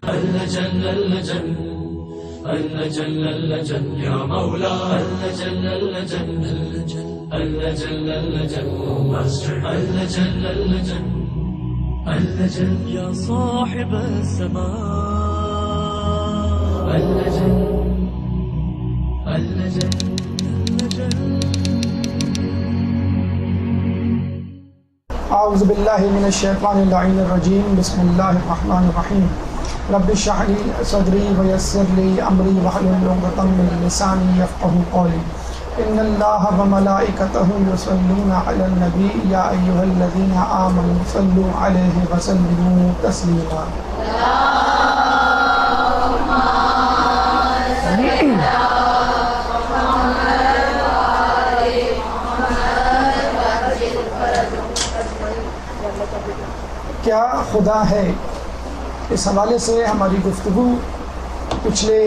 اللجن اللجن اللجن اللجن يا مولا اللجن اللجن اللجن اللجن اللجن اللجن اللجن يا صاحب السماء اللجن اللجن اللجن. اعوذ باللہ من الشیطان اللعین الرجیم. بسم اللہ الرحمن الرحیم. رب اشرح لی صدری ویسر لی امری واحلل عقدۃ من لسانی یفقهوا قولی. ان اللہ وملائکتہ یصلون علی النبی یا ایھا الذین آمنوا صلوا علیہ وسلموا تسلیما. کیا خدا ہے؟ اس حوالے سے ہماری گفتگو پچھلے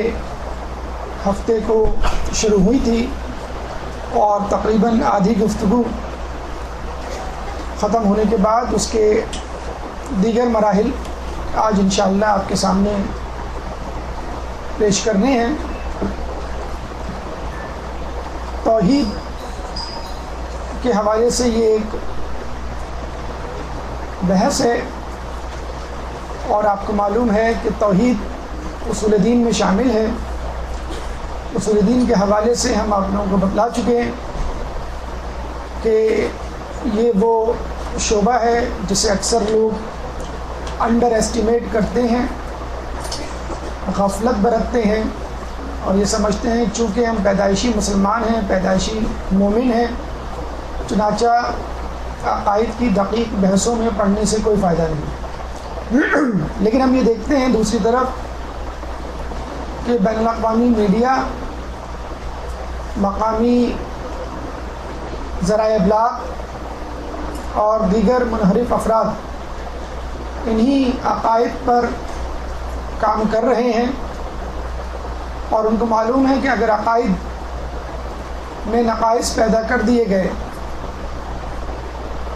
ہفتے کو شروع ہوئی تھی اور تقریباً آدھی گفتگو ختم ہونے کے بعد اس کے دیگر مراحل آج انشاءاللہ آپ کے سامنے پیش کرنے ہیں. توحید کے حوالے سے یہ ایک بحث ہے اور آپ کو معلوم ہے کہ توحید اصول دین میں شامل ہے. اصول دین کے حوالے سے ہم آپ لوگوں کو بتلا چکے ہیں کہ یہ وہ شعبہ ہے جسے اکثر لوگ انڈر ایسٹیمیٹ کرتے ہیں، غفلت برتتے ہیں اور یہ سمجھتے ہیں چونکہ ہم پیدائشی مسلمان ہیں، پیدائشی مومن ہیں، چنانچہ عقائد کی دقیق بحثوں میں پڑھنے سے کوئی فائدہ نہیں. لیکن ہم یہ دیکھتے ہیں دوسری طرف کہ بین الاقوامی میڈیا، مقامی ذرائع ابلاغ اور دیگر منحرف افراد انہی عقائد پر کام کر رہے ہیں اور ان کو معلوم ہے کہ اگر عقائد میں نقائص پیدا کر دیے گئے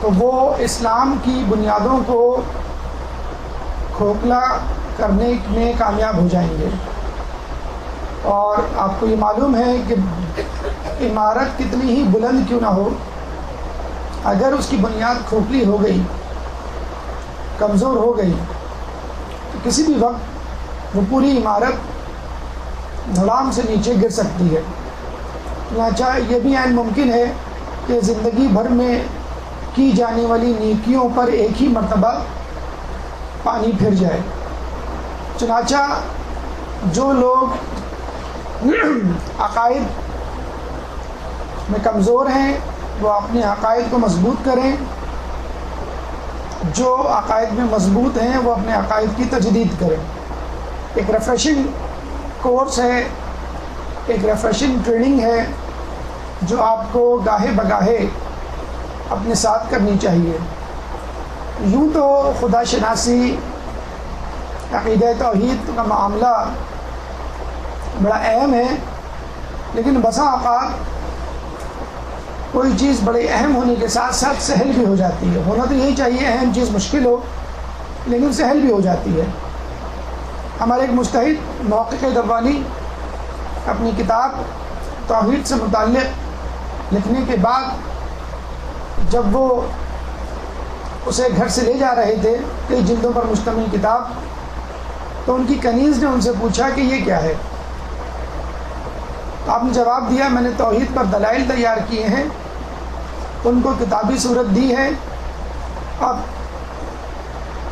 تو وہ اسلام کی بنیادوں کو کھوکھلا کرنے میں کامیاب ہو جائیں گے. اور آپ کو یہ معلوم ہے کہ عمارت کتنی ہی بلند کیوں نہ ہو، اگر اس کی بنیاد کھوکھلی ہو گئی، کمزور ہو گئی، تو کسی بھی وقت وہ پوری عمارت دھڑام سے نیچے گر سکتی ہے. چنانچہ یہ بھی عین ممکن ہے کہ زندگی بھر میں کی جانے والی نیکیوں پر ایک ہی مرتبہ پانی پھر جائے. چنانچہ جو لوگ عقائد میں کمزور ہیں وہ اپنے عقائد کو مضبوط کریں، جو عقائد میں مضبوط ہیں وہ اپنے عقائد کی تجدید کریں. ایک ریفریشنگ کورس ہے، ایک ریفریشنگ ٹریننگ ہے جو آپ کو گاہے بگاہے اپنے ساتھ کرنی چاہیے. یوں تو خدا شناسی، عقیدہ توحید کا معاملہ بڑا اہم ہے، لیکن بسا اوقات کوئی چیز بڑے اہم ہونے کے ساتھ ساتھ سہل بھی ہو جاتی ہے. ہونا تو یہی چاہیے اہم چیز مشکل ہو لیکن سہل بھی ہو جاتی ہے. ہمارے ایک مجتہد محقق دبانی اپنی کتاب توحید سے متعلق لکھنے کے بعد جب وہ اسے گھر سے لے جا رہے تھے، کئی جلدوں پر مشتمل کتاب، تو ان کی کنیز نے ان سے پوچھا کہ یہ کیا ہے؟ تو آپ نے جواب دیا میں نے توحید پر دلائل تیار کیے ہیں، ان کو کتابی صورت دی ہے، اب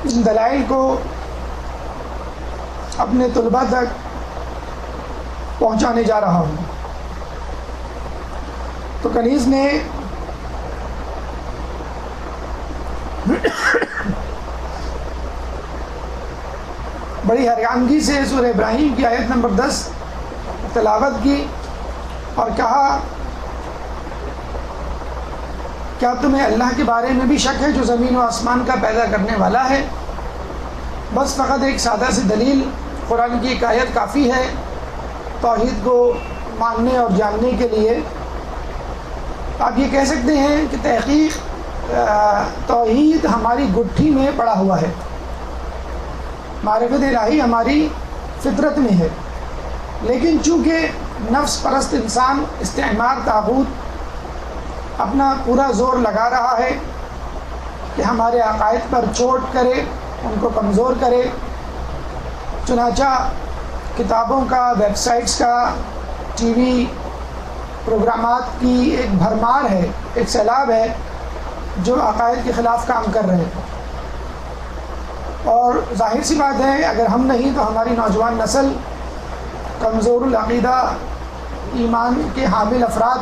ان دلائل کو اپنے طلباء تک پہنچانے جا رہا ہوں. تو کنیز نے بڑی حیرانگی سے سورہ ابراہیم کی آیت نمبر 10 تلاوت کی اور کہا کیا تمہیں اللہ کے بارے میں بھی شک ہے جو زمین و آسمان کا پیدا کرنے والا ہے؟ بس فقط ایک سادہ سی دلیل قرآن کی ایک آیت کافی ہے توحید کو ماننے اور جاننے کے لیے. آپ یہ کہہ سکتے ہیں کہ تحقیق توحید ہماری گٹھی میں پڑا ہوا ہے. معرفت الہی ہماری فطرت میں ہے، لیکن چونکہ نفس پرست انسان استعمار طاغوت اپنا پورا زور لگا رہا ہے کہ ہمارے عقائد پر چوٹ کرے، ان کو کمزور کرے، چنانچہ کتابوں کا، ویب سائٹس کا، ٹی وی پروگرامات کی ایک بھرمار ہے، ایک سیلاب ہے جو عقائد کے خلاف کام کر رہے ہیں۔ اور ظاہر سی بات ہے اگر ہم نہیں تو ہماری نوجوان نسل، کمزور العقیدہ ایمان کے حامل افراد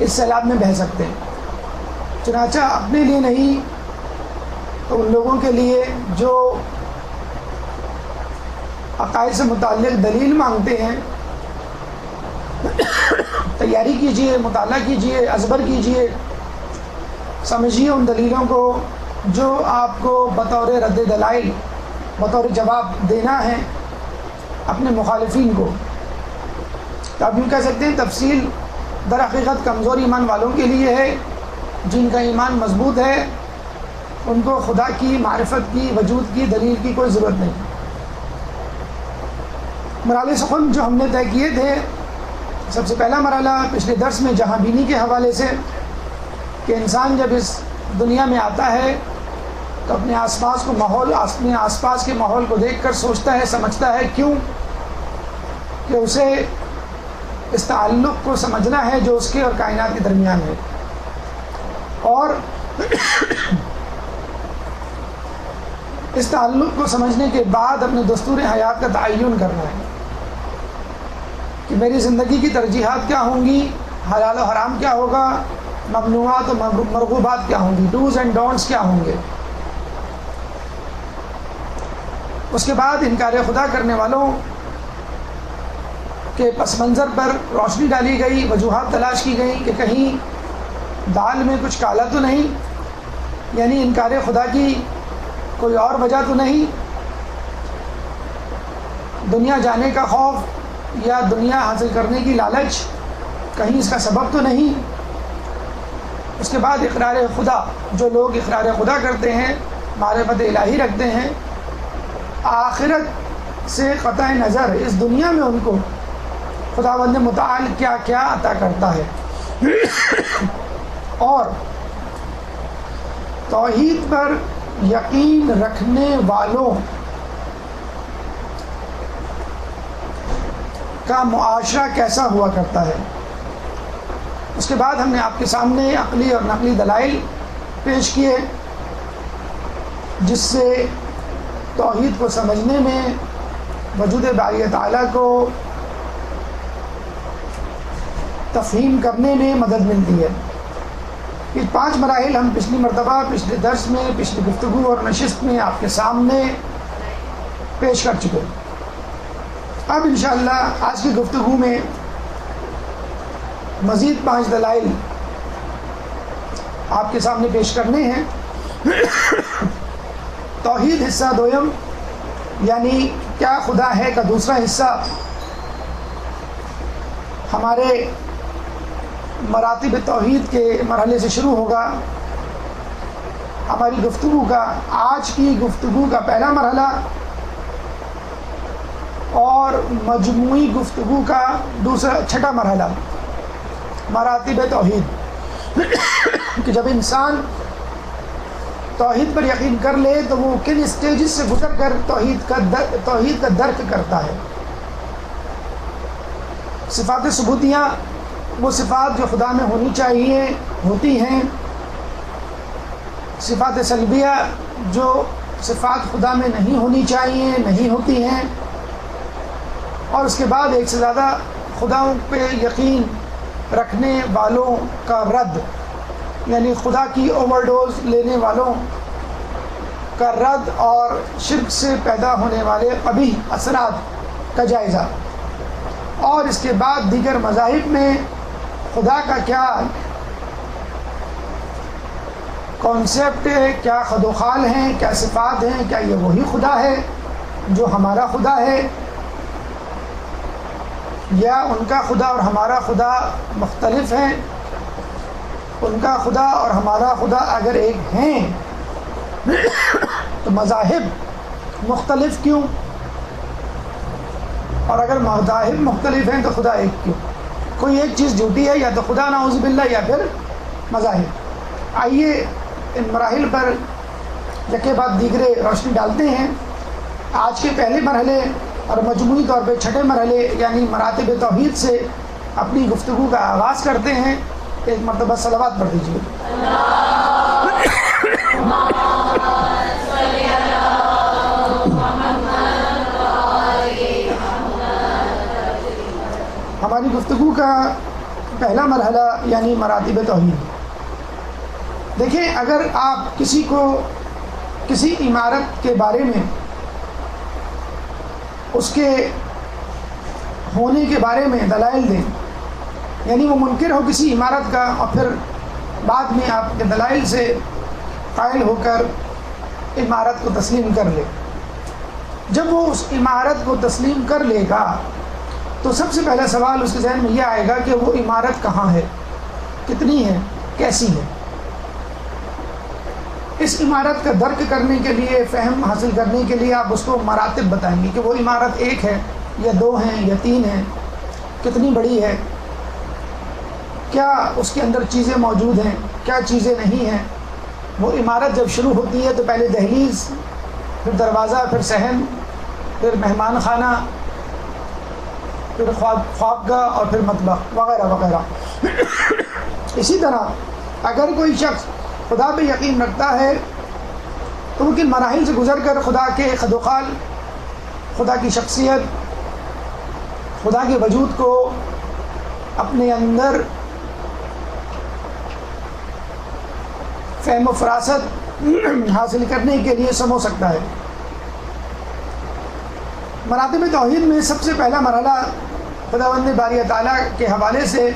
اس سیلاب میں بہہ سکتے ہیں۔ چنانچہ اپنے لیے نہیں تو ان لوگوں کے لیے جو عقائد سے متعلق دلیل مانگتے ہیں، تیاری کیجئے، مطالعہ کیجئے، ازبر کیجئے، سمجھیے ان دلیلوں کو جو آپ کو بطور رد دلائل، بطور جواب دینا ہے اپنے مخالفین کو۔ تو آپ یوں کہہ سکتے ہیں تفصیل در حقیقت کمزور ایمان والوں کے لیے ہے، جن کا ایمان مضبوط ہے ان کو خدا کی معرفت کی، وجود کی دلیل کی کوئی ضرورت نہیں۔ مراحل سخن جو ہم نے طے کیے تھے، سب سے پہلا مرحلہ پچھلے درس میں جہاں بینی کے حوالے سے کہ انسان جب اس دنیا میں آتا ہے تو اپنے آس پاس کو ماحول، اپنے آس پاس کے ماحول کو دیکھ کر سوچتا ہے، سمجھتا ہے، کیوں کہ اسے اس تعلق کو سمجھنا ہے جو اس کے اور کائنات کے درمیان ہے، اور اس تعلق کو سمجھنے کے بعد اپنے دستور حیات کا تعین کرنا ہے کہ میری زندگی کی ترجیحات کیا ہوں گی، حلال و حرام کیا ہوگا، ممنوعات و مرغوبات کیا ہوں گی، ڈوز اینڈ ڈونٹس کیا ہوں گے۔ اس کے بعد انکار خدا کرنے والوں کے پس منظر پر روشنی ڈالی گئی، وجوہات تلاش کی گئی کہ کہیں دال میں کچھ کالا تو نہیں، یعنی انکار خدا کی کوئی اور وجہ تو نہیں، دنیا جانے کا خوف یا دنیا حاصل کرنے کی لالچ کہیں اس کا سبب تو نہیں۔ اس کے بعد اقرار خدا، جو لوگ اقرار خدا کرتے ہیں، معرفت الہی رکھتے ہیں، آخرت سے قطع نظر اس دنیا میں ان کو خداوند متعال کیا کیا عطا کرتا ہے، اور توحید پر یقین رکھنے والوں کا معاشرہ کیسا ہوا کرتا ہے۔ اس کے بعد ہم نے آپ کے سامنے عقلی اور نقلی دلائل پیش کیے جس سے توحید کو سمجھنے میں، وجود باری تعالیٰ کو تفہیم کرنے میں مدد ملتی ہے۔ یہ 5 مراحل ہم پچھلی مرتبہ، پچھلے درس میں، پچھلی گفتگو اور نشست میں آپ کے سامنے پیش کر چکے۔ اب انشاءاللہ آج کی گفتگو میں مزید 5 دلائل آپ کے سامنے پیش کرنے ہیں۔ توحید حصہ دوم، یعنی کیا خدا ہے کا دوسرا حصہ ہمارے مراتب توحید کے مرحلے سے شروع ہوگا۔ ہماری گفتگو کا، آج کی گفتگو کا پہلا مرحلہ اور مجموعی گفتگو کا چھٹا مرحلہ، مراتب توحید، کہ جب انسان توحید پر یقین کر لے تو وہ کن اسٹیجز سے گزر کر توحید کا درک کرتا ہے۔ صفات ثبوتیہ، وہ صفات جو خدا میں ہونی چاہیے ہوتی ہیں، صفات سلبیہ جو صفات خدا میں نہیں ہونی چاہیے نہیں ہوتی ہیں، اور اس کے بعد ایک سے زیادہ خداؤں پہ یقین رکھنے والوں کا رد، یعنی خدا کی اوور ڈوز لینے والوں کا رد اور شرک سے پیدا ہونے والے قبیح اثرات کا جائزہ، اور اس کے بعد دیگر مذاہب میں خدا کا کیا کانسیپٹ ہے، کیا خد و خال ہیں، کیا صفات ہیں، کیا یہ وہی خدا ہے جو ہمارا خدا ہے، یا ان کا خدا اور ہمارا خدا مختلف ہیں، ان کا خدا اور ہمارا خدا اگر ایک ہیں تو مذاہب مختلف کیوں؟ اور اگر مذاہب مختلف ہیں تو خدا ایک کیوں؟ کوئی ایک چیز جھوٹی ہے، یا تو خدا نعوذ باللہ یا پھر مذاہب۔ آئیے ان مراحل پر یکے بعد دیگرے روشنی ڈالتے ہیں۔ آج کے پہلے مرحلے اور مجموعی طور پہ چھٹے مرحلے یعنی مراتب توحید سے اپنی گفتگو کا آغاز کرتے ہیں۔ ایک مرتبہ صلوات پڑھ دیجیے۔ ہماری گفتگو کا پہلا مرحلہ یعنی مراتب توحید۔ دیکھیں، اگر آپ کسی کو کسی عمارت کے بارے میں اس کے ہونے کے بارے میں دلائل دیں، یعنی وہ منکر ہو کسی عمارت کا، اور پھر بعد میں آپ کے دلائل سے قائل ہو کر عمارت کو تسلیم کر لے، جب وہ اس عمارت کو تسلیم کر لے گا تو سب سے پہلا سوال اس کے ذہن میں یہ آئے گا کہ وہ عمارت کہاں ہے، کتنی ہے، کیسی ہے۔ اس عمارت کا درک کرنے کے لیے، فہم حاصل کرنے کے لیے آپ اس کو مراتب بتائیں گے کہ وہ عمارت ایک ہے یا دو ہیں یا تین ہیں، کتنی بڑی ہے، کیا اس کے اندر چیزیں موجود ہیں، کیا چیزیں نہیں ہیں۔ وہ عمارت جب شروع ہوتی ہے تو پہلے دہلیز، پھر دروازہ، پھر صحن، پھر مہمان خانہ، پھر خوابگاہ اور پھر مطبخ وغیرہ وغیرہ۔ اسی طرح اگر کوئی شخص خدا پہ یقین رکھتا ہے تو وہ کن مراحل سے گزر کر خدا کے خدوخال، خدا کی شخصیت، خدا کے وجود کو اپنے اندر فہم و فراست حاصل کرنے کے لیے سمجھ سکتا ہے۔ مراتب توحید میں سب سے پہلا مرحلہ خداوند باری تعالیٰ کے حوالے سے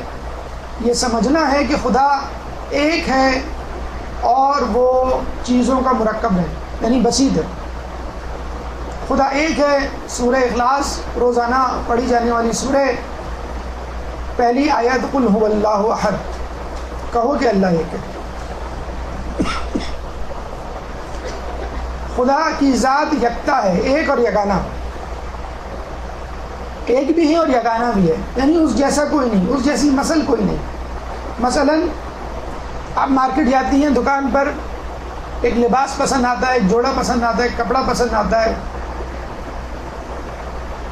یہ سمجھنا ہے کہ خدا ایک ہے اور وہ چیزوں کا مرکب ہے، یعنی بسیط ہے۔ خدا ایک ہے۔ سورہ اخلاص روزانہ پڑھی جانے والی سورہ، پہلی آیت قل هو اللہ احد، کہو کہ اللہ ایک ہے۔ خدا کی ذات یکتا ہے، ایک اور یگانہ، ایک بھی ہے اور یگانہ بھی ہے، یعنی اس جیسا کوئی نہیں، اس جیسی مثل کوئی نہیں۔ مثلا آپ مارکیٹ جاتی ہیں، دکان پر ایک لباس پسند آتا ہے، ایک جوڑا پسند آتا ہے، ایک کپڑا پسند آتا ہے،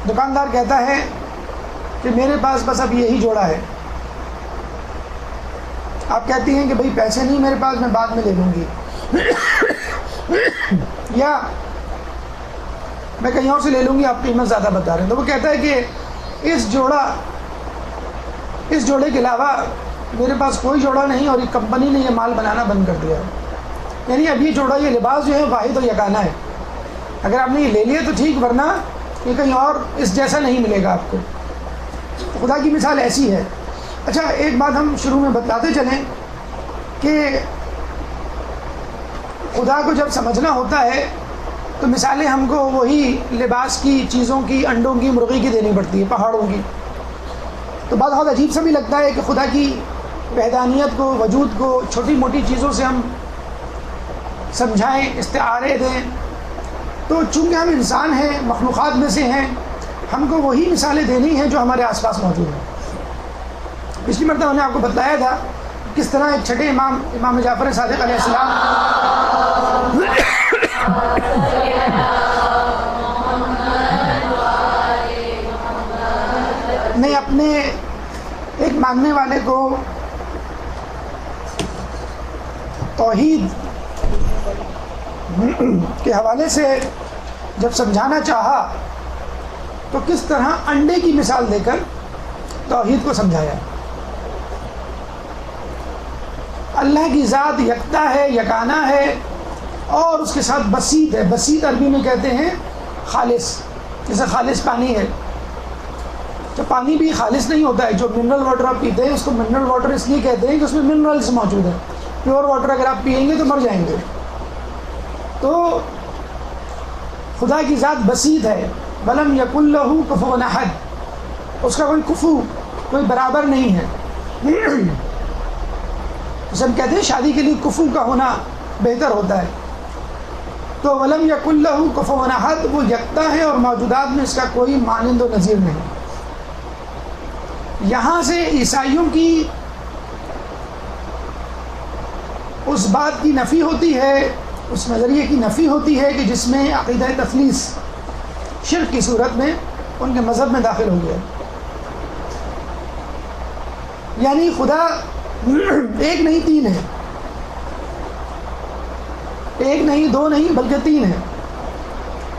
دکاندار کہتا ہے کہ میرے پاس بس اب یہی جوڑا ہے۔ آپ کہتی ہیں کہ بھئی پیسے نہیں میرے پاس، میں بعد میں لے لوں گی، یا میں کہیں اور سے لے لوں گی، آپ قیمت زیادہ بتا رہے ہیں۔ تو وہ کہتا ہے کہ اس جوڑے کے علاوہ میرے پاس کوئی جوڑا نہیں، اور یہ کمپنی نے یہ مال بنانا بند کر دیا ہے، یعنی اب یہ جوڑا، یہ لباس جو ہے واحد و یگانہ ہے۔ اگر آپ نے یہ لے لیا تو ٹھیک، ورنہ یہ کہیں اور اس جیسا نہیں ملے گا آپ کو۔ خدا کی مثال ایسی ہے۔ اچھا، ایک بات ہم شروع میں بتلاتے چلیں کہ خدا کو جب سمجھنا ہوتا ہے تو مثالیں ہم کو وہی لباس کی، چیزوں کی، انڈوں کی، مرغی کی دینی پڑتی ہے، پہاڑوں کی۔ تو بات بہت عجیب سا بھی لگتا ہے کہ خدا کی وحدانیت کو، وجود کو چھوٹی موٹی چیزوں سے ہم سمجھائیں، استعارے دیں۔ تو چونکہ ہم انسان ہیں، مخلوقات میں سے ہیں، ہم کو وہی مثالیں دینی ہیں جو ہمارے آس پاس موجود ہیں۔ پچھلی مرتبہ میں نے آپ کو بتلایا تھا کس طرح ایک چھٹے امام جعفر صادق علیہ السلام نے اپنے ایک ماننے والے کو توحید کے حوالے سے جب سمجھانا چاہا تو کس طرح انڈے کی مثال دے کر توحید کو سمجھایا۔ اللہ کی ذات یکتا ہے، یگانہ ہے، اور اس کے ساتھ بسیط ہے۔ بسیط عربی میں کہتے ہیں خالص، جیسے خالص پانی ہے۔ تو پانی بھی خالص نہیں ہوتا ہے، جو منرل واٹر آپ پیتے ہیں اس کو منرل واٹر اس لیے کہتے ہیں کہ اس میں منرلز موجود ہیں۔ پیور واٹر اگر آپ پئیں گے تو مر جائیں گے۔ تو خدا کی ذات بسیط ہے۔ وَلَمْ يَكُنْ لَهُ كُفُوًا أَحَدٌ، اس کا کوئی کفو، کوئی برابر نہیں ہے۔ اسے ہم کہتے ہیں شادی کے لیے کفو کا ہونا بہتر ہوتا ہے۔ تو ولم یکن لہ کفوا احد، وہ یکتا ہے اور موجودات میں اس کا کوئی مانند و نظیر نہیں۔ یہاں سے عیسائیوں کی اس بات کی نفی ہوتی ہے، اس نظریے کی نفی ہوتی ہے کہ جس میں عقیدہ تثلیث شرک کی صورت میں ان کے مذہب میں داخل ہو گیا، یعنی خدا ایک نہیں تین ہے، ایک نہیں دو نہیں بلکہ تین ہے۔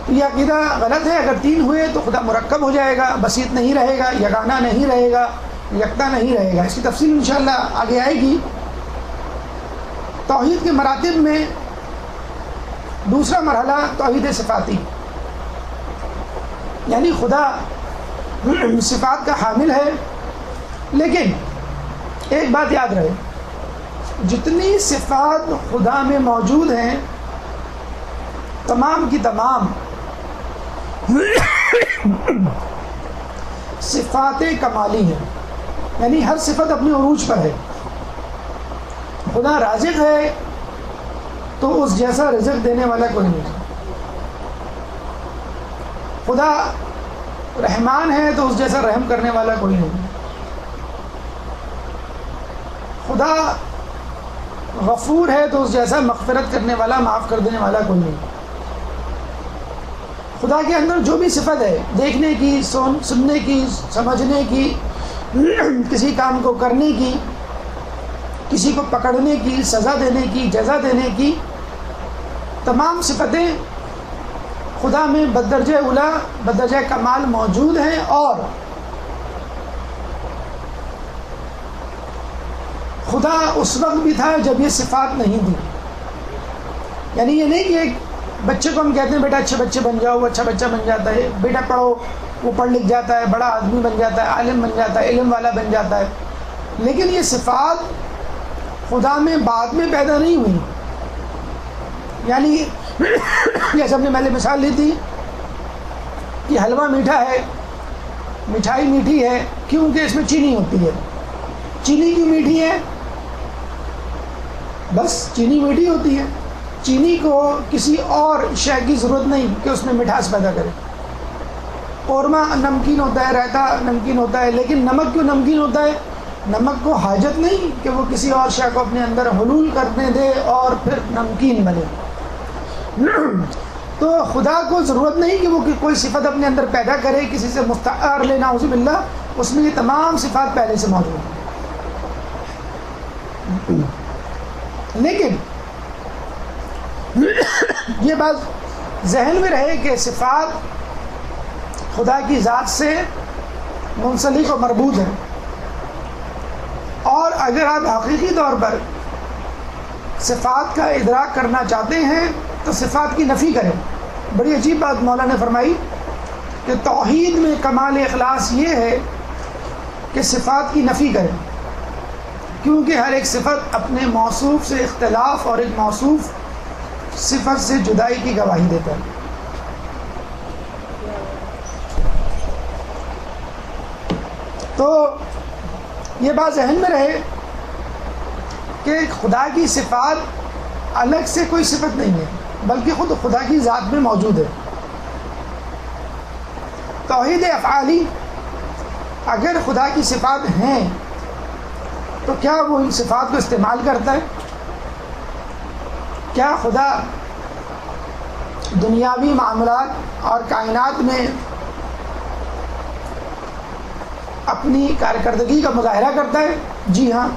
یہ عقیدہ غلط ہے۔ اگر تین ہوئے تو خدا مرکب ہو جائے گا، بسیط نہیں رہے گا، یگانہ نہیں رہے گا، یکتا نہیں رہے گا۔ اس کی تفصیل انشاءاللہ آگے آئے گی۔ توحید کے مراتب میں دوسرا مرحلہ توحید صفاتی، یعنی خدا صفات کا حامل ہے، لیکن ایک بات یاد رہے، جتنی صفات خدا میں موجود ہیں تمام کی تمام صفات کمالی ہیں، یعنی ہر صفت اپنے عروج پر ہے۔ خدا رازق ہے تو اس جیسا رزق دینے والا کوئی نہیں۔ خدا رحمان ہے تو اس جیسا رحم کرنے والا کوئی نہیں۔ خدا غفور ہے تو اس جیسا مغفرت کرنے والا، معاف کر دینے والا کوئی نہیں۔ خدا کے اندر جو بھی صفت ہے، دیکھنے کی، سننے کی، سمجھنے کی، کسی کام کو کرنے کی، کسی کو پکڑنے کی، سزا دینے کی، جزا دینے کی، تمام صفتیں خدا میں بدرجہ اولا، بدرجہ کمال موجود ہیں۔ اور خدا اس وقت بھی تھا جب یہ صفات نہیں تھی، یعنی یہ نہیں کہ ایک بچے کو ہم کہتے ہیں بیٹا اچھے بچے بن جاؤ، وہ اچھا بچہ بن جاتا ہے، بیٹا پڑھو، وہ پڑھ لکھ جاتا ہے، بڑا آدمی بن جاتا ہے، عالم بن جاتا ہے، علم والا بن جاتا ہے۔ لیکن یہ صفات خدا میں بعد میں پیدا نہیں ہوئی، یعنی جیسے ہم نے پہلے مثال لی تھی کہ حلوہ میٹھا ہے، مٹھائی میٹھی ہے کیونکہ اس میں چینی ہوتی ہے۔ چینی کیوں میٹھی ہے؟ بس چینی میٹھی ہوتی ہے، چینی کو کسی اور شے کی ضرورت نہیں کہ اس میں مٹھاس پیدا کرے۔ قورمہ نمکین ہوتا ہے، رائتا نمکین ہوتا ہے، لیکن نمک کیوں نمکین ہوتا ہے؟ نمک کو حاجت نہیں کہ وہ کسی اور شے کو اپنے اندر حلول کرنے دے اور پھر نمکین بنے۔ تو خدا کو ضرورت نہیں کہ وہ کوئی صفت اپنے اندر پیدا کرے، کسی سے مستعار لے، نعوذ باللہ، اس میں یہ تمام صفات پہلے سے موجود ہیں۔ لیکن یہ بات ذہن میں رہے کہ صفات خدا کی ذات سے منسلک و مربوط ہیں، اور اگر آپ حقیقی طور پر صفات کا ادراک کرنا چاہتے ہیں تو صفات کی نفی کریں۔ بڑی عجیب بات مولا نے فرمائی کہ توحید میں کمال اخلاص یہ ہے کہ صفات کی نفی کریں، کیونکہ ہر ایک صفت اپنے موصوف سے اختلاف اور ایک موصوف صفت سے جدائی کی گواہی دیتا ہے۔ تو یہ بات ذہن میں رہے کہ خدا کی صفات الگ سے کوئی صفت نہیں ہے، بلکہ خود خدا کی ذات میں موجود ہے۔ توحید افعالی، اگر خدا کی صفات ہیں تو کیا وہ ان صفات کو استعمال کرتا ہے؟ کیا خدا دنیاوی معاملات اور کائنات میں اپنی کارکردگی کا مظاہرہ کرتا ہے؟ جی ہاں،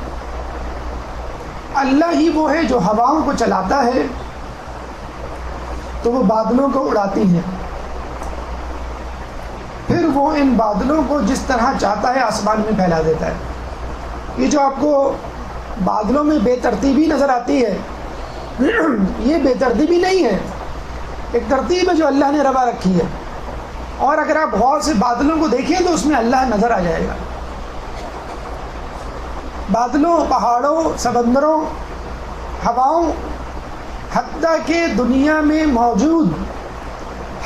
اللہ ہی وہ ہے جو ہواؤں کو چلاتا ہے تو وہ بادلوں کو اڑاتی ہیں، پھر وہ ان بادلوں کو جس طرح چاہتا ہے آسمان میں پھیلا دیتا ہے۔ یہ جو آپ کو بادلوں میں بے ترتیبی نظر آتی ہے، یہ بے ترتیبی نہیں ہے، ایک ترتیب ہے جو اللہ نے روا رکھی ہے۔ اور اگر آپ غور سے بادلوں کو دیکھیں تو اس میں اللہ نظر آ جائے گا۔ بادلوں، پہاڑوں، سمندروں، ہواؤں، حتیٰ کہ دنیا میں موجود